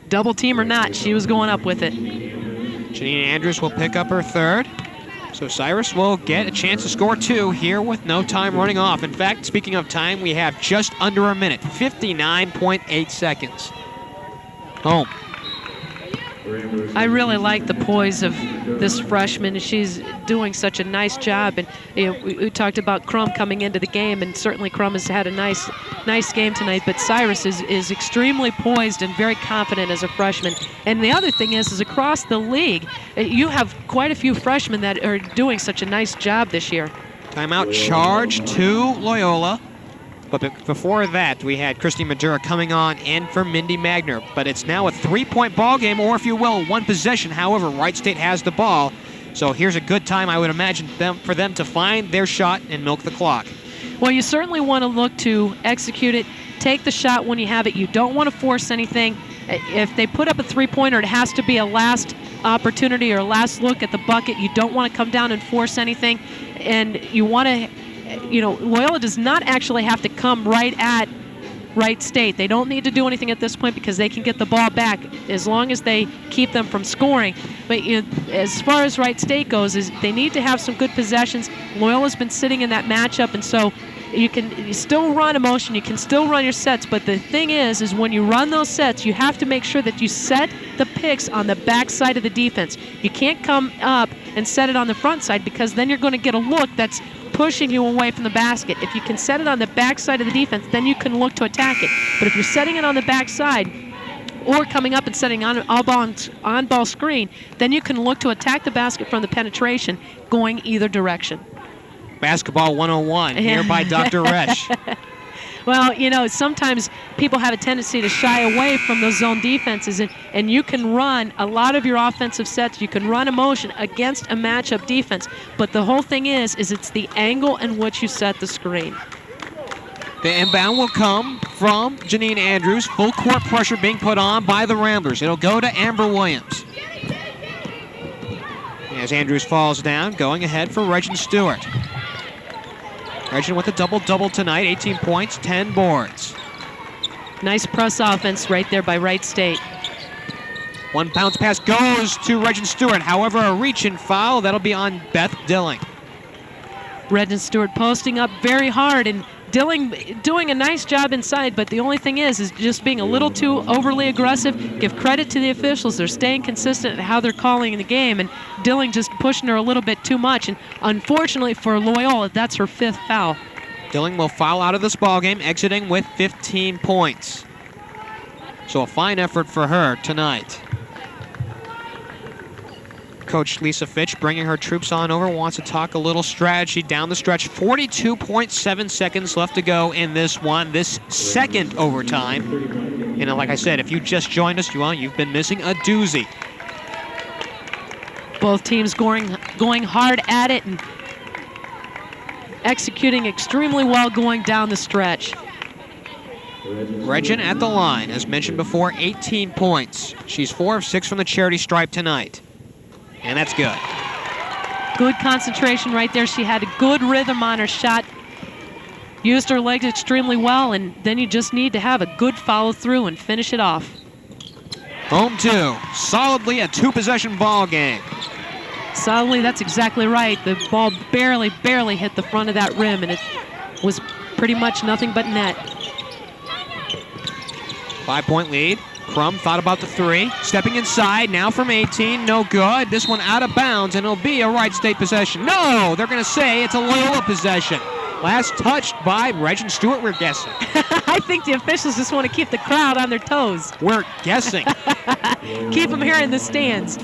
Double team or not, she was going up with it. Janine Andrews will pick up her third. So Cyrus will get a chance to score 2 here with no time running off. In fact, speaking of time, we have just under a minute, 59.8 seconds. Home. I really like the poise of this freshman. She's doing such a nice job. And we talked about Crum coming into the game, and certainly Crum has had a nice game tonight. But Cyrus is extremely poised and very confident as a freshman. And the other thing is across the league, you have quite a few freshmen that are doing such a nice job this year. Timeout charge to Loyola. But before that, we had Christy Madura coming on in for Mindy Magner. But it's now a 3-point ball game, or if you will, 1 possession. However, Wright State has the ball. So here's a good time, I would imagine, for them to find their shot and milk the clock. Well, you certainly want to look to execute it. Take the shot when you have it. You don't want to force anything. If they put up a 3-pointer, it has to be a last opportunity or a last look at the bucket. You don't want to come down and force anything. And you want to... Loyola does not actually have to come right at Wright State. They don't need to do anything at this point because they can get the ball back as long as they keep them from scoring. But as far as Wright State goes, they need to have some good possessions. Loyola's been sitting in that matchup, and so you still run a motion, you can still run your sets, but the thing is when you run those sets, you have to make sure that you set the picks on the back side of the defense. You can't come up and set it on the front side because then you're going to get a look that's pushing you away from the basket. If you can set it on the back side of the defense, then you can look to attack it. But if you're setting it on the back side or coming up and setting on on-ball screen, then you can look to attack the basket from the penetration going either direction. Basketball 101 here by Dr. Roesch. Well, sometimes people have a tendency to shy away from those zone defenses, and you can run a lot of your offensive sets. You can run a motion against a matchup defense, but the whole thing is it's the angle in which you set the screen. The inbound will come from Janine Andrews. Full court pressure being put on by the Ramblers. It'll go to Amber Williams. As Andrews falls down, going ahead for Reggen Stewart. Reggen with a double-double tonight, 18 points, 10 boards. Nice press offense right there by Wright State. 1 bounce pass goes to Reggen Stewart. However, a reach and foul, that'll be on Beth Dilling. Reggen Stewart posting up very hard, and Dilling doing a nice job inside, but the only thing is just being a little too overly aggressive. Give credit to the officials. They're staying consistent in how they're calling the game, and Dilling just pushing her a little bit too much. And unfortunately for Loyola, that's her 5th foul. Dilling will foul out of this ballgame, exiting with 15 points. So a fine effort for her tonight. Coach Lisa Fitch bringing her troops on over, wants to talk a little strategy down the stretch. 42.7 seconds left to go in this one, this second overtime. Like I said, if you just joined us, you've been missing a doozy. Both teams going hard at it and executing extremely well going down the stretch. Reggen at the line, as mentioned before, 18 points. She's 4 of 6 from the charity stripe tonight. And that's good. Good concentration right there. She had a good rhythm on her shot. Used her legs extremely well, and then you just need to have a good follow through and finish it off. Home 2. Solidly a 2-possession ball game. Solidly, that's exactly right. The ball barely hit the front of that rim, and it was pretty much nothing but net. 5-point lead. Crum thought about the 3. Stepping inside now from 18. No good. This one out of bounds, and it'll be a Wright State possession. No! They're going to say it's a Loyola possession. Last touched by Reggen Stewart, we're guessing. I think the officials just want to keep the crowd on their toes. We're guessing. Keep them here in the stands.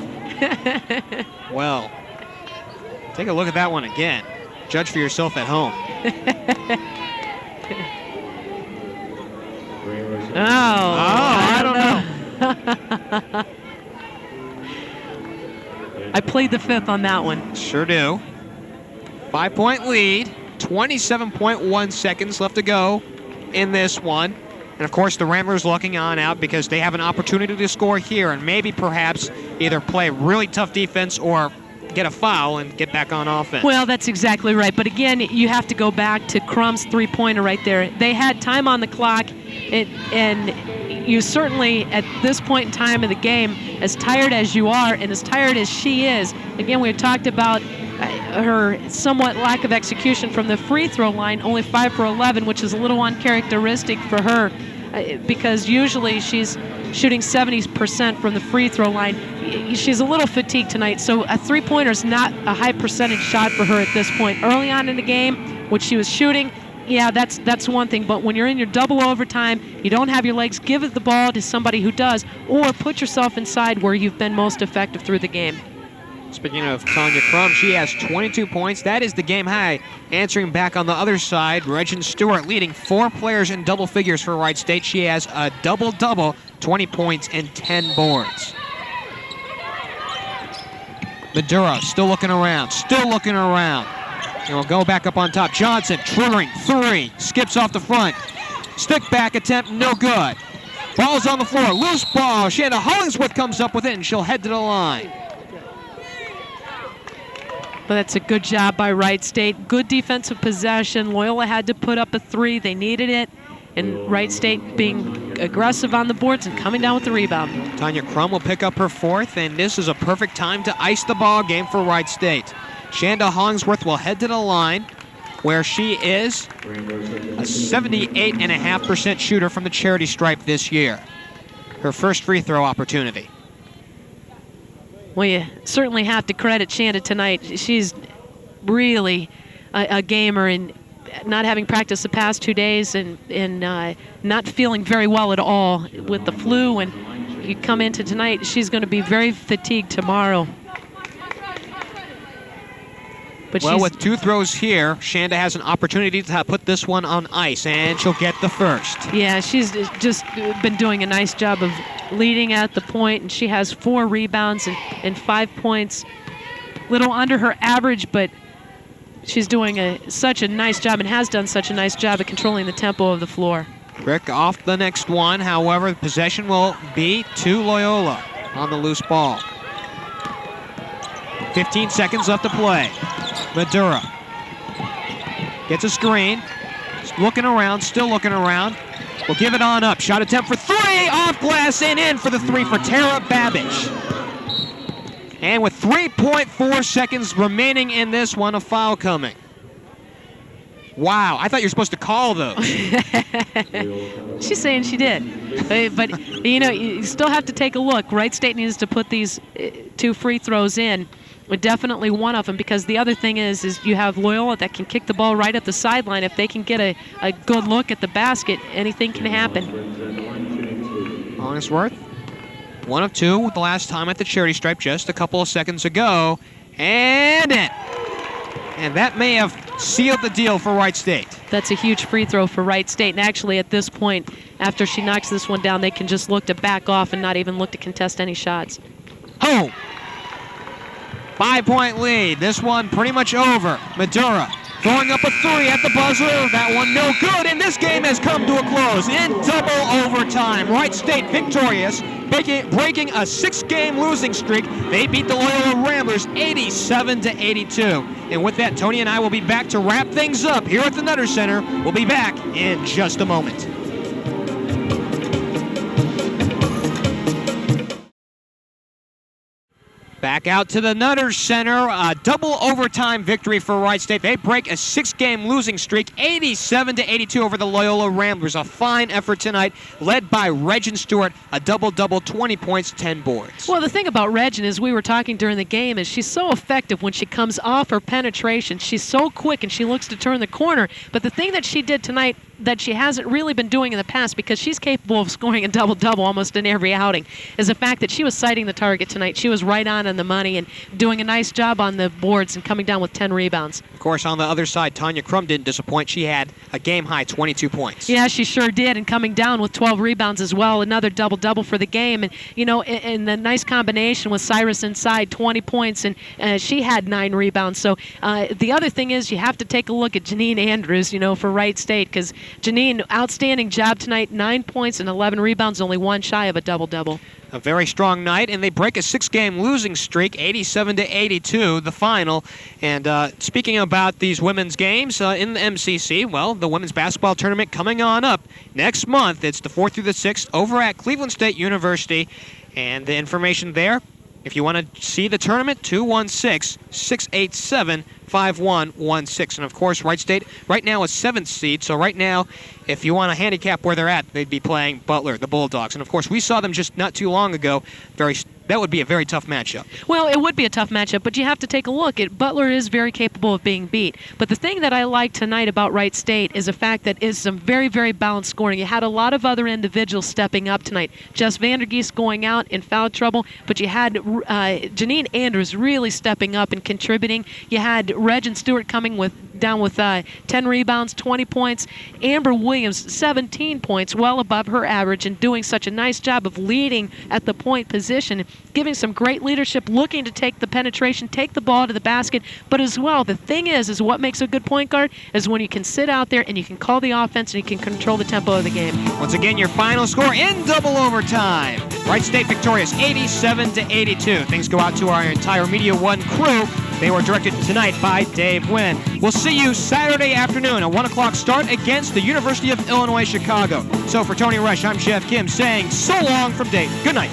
Well, take a look at that one again. Judge for yourself at home. I don't know. I played the fifth on that one. Sure do. 5-point lead. 27.1 seconds left to go in this one. And of course, the Ramblers looking on out because they have an opportunity to score here and maybe perhaps either play really tough defense or get a foul and get back on offense. Well, that's exactly right. But again, you have to go back to Crum's three-pointer right there. They had time on the clock, and you certainly, at this point in time of the game, as tired as you are and as tired as she is, again, we talked about her somewhat lack of execution from the free throw line, only 5 for 11, which is a little uncharacteristic for her because usually she's shooting 70% from the free throw line. She's a little fatigued tonight, so a three-pointer is not a high percentage shot for her at this point. Early on in the game, which she was shooting, yeah, that's one thing, but when you're in your double overtime, you don't have your legs, give the ball to somebody who does, or put yourself inside where you've been most effective through the game. Speaking of Toni Crum, she has 22 points. That is the game high. Answering back on the other side, Reggen Stewart leading 4 players in double figures for Wright State. She has a double-double, 20 points and 10 boards. Madura still looking around, And we'll go back up on top. Johnson triggering 3, skips off the front. Stick back attempt, no good. Ball's on the floor, loose ball. Shanda Hollingsworth comes up with it, and she'll head to the line. But that's a good job by Wright State. Good defensive possession. Loyola had to put up a 3. They needed it. And Wright State being aggressive on the boards and coming down with the rebound. Toni Crum will pick up her 4th, and this is a perfect time to ice the ball game for Wright State. Shanda Hollingsworth will head to the line, where she is a 78.5% shooter from the charity stripe this year. Her first free throw opportunity. Well, you certainly have to credit Shanda tonight. She's really a gamer, and not having practiced the past 2 days and not feeling very well at all with the flu. And you come into tonight, she's going to be very fatigued tomorrow. But well, with 2 throws here, Shanda has an opportunity to put this one on ice, and she'll get the first. Yeah, she's just been doing a nice job of leading at the point, and she has 4 rebounds and 5 points. Little under her average, but she's doing such a nice job and has done such a nice job at controlling the tempo of the floor. Rick off the next one. However, the possession will be to Loyola on the loose ball. 15 seconds left to play. Madura gets a screen. Looking around, still looking around. We'll give it on up. Shot attempt for 3, off glass and in for the 3 for Tara Babbage. And with 3.4 seconds remaining in this one, a foul coming. Wow, I thought you were supposed to call those. She's saying she did. But, you know, you still have to take a look. Wright State needs to put these 2 free throws in. Definitely one of them, because the other thing is you have Loyola that can kick the ball right at the sideline. If they can get a good look at the basket, anything can happen. Hollingsworth, 1 of 2 the last time at the charity stripe just a couple of seconds ago, and in. And that may have sealed the deal for Wright State. That's a huge free throw for Wright State. And actually, at this point, after she knocks this one down, they can just look to back off and not even look to contest any shots. Home. 5-point lead. This one pretty much over. Madura throwing up a 3 at the buzzer. That one no good, and this game has come to a close in double overtime. Wright State victorious, breaking a 6-game losing streak. They beat the Loyola Ramblers 87-82. And with that, Toni and I will be back to wrap things up here at the Nutter Center. We'll be back in just a moment. Back out to the Nutter Center, a double overtime victory for Wright State. They break a 6-game losing streak, 87-82 over the Loyola Ramblers. A fine effort tonight, led by Reggen Stewart, a double-double, 20 points, 10 boards. Well, the thing about Reggen, as we were talking during the game, is she's so effective when she comes off her penetration. She's so quick and she looks to turn the corner. But the thing that she did tonight that she hasn't really been doing in the past, because she's capable of scoring a double-double almost in every outing, is the fact that she was sighting the target tonight. She was right on the money and doing a nice job on the boards and coming down with 10 rebounds. Of course, on the other side, Tanya Crum didn't disappoint. She had a game-high 22 points. Yeah, she sure did, and coming down with 12 rebounds as well, another double-double for the game. And, and the nice combination with Cyrus inside, 20 points, and she had 9 rebounds. So the other thing is you have to take a look at Janine Andrews, for Wright State, because Janine, outstanding job tonight, 9 points and 11 rebounds, only one shy of a double-double. A very strong night, and they break a 6-game losing streak, 87-82, the final. And speaking about these women's games in the MCC, well, the women's basketball tournament coming on up next month. It's the 4th through the 6th over at Cleveland State University. And the information there, if you want to see the tournament, 216-687-5116. And, of course, Wright State right now is 7th seed. So right now, if you want to handicap where they're at, they'd be playing Butler, the Bulldogs. And, of course, we saw them just not too long ago. That would be a very tough matchup. Well, it would be a tough matchup, but you have to take a look. Butler is very capable of being beat. But the thing that I like tonight about Wright State is the fact that it's some very, very balanced scoring. You had a lot of other individuals stepping up tonight. Jess Vandergeest going out in foul trouble, but you had Janine Andrews really stepping up and contributing. You had Reggen Stewart coming down with 10 rebounds, 20 points. Amber Williams, 17 points, well above her average, and doing such a nice job of leading at the point position, giving some great leadership, looking to take the penetration, take the ball to the basket. But as well, the thing is what makes a good point guard is when you can sit out there and you can call the offense and you can control the tempo of the game. Once again, your final score in double overtime. Wright State victorious, 87-82. Things go out to our entire Media One crew. They were directed tonight by Dave Wynn. We'll see you Saturday afternoon, a 1 o'clock start against the University of Illinois Chicago. So for Toni Roesch, I'm Geoff Kim saying so long from Dayton. Good night.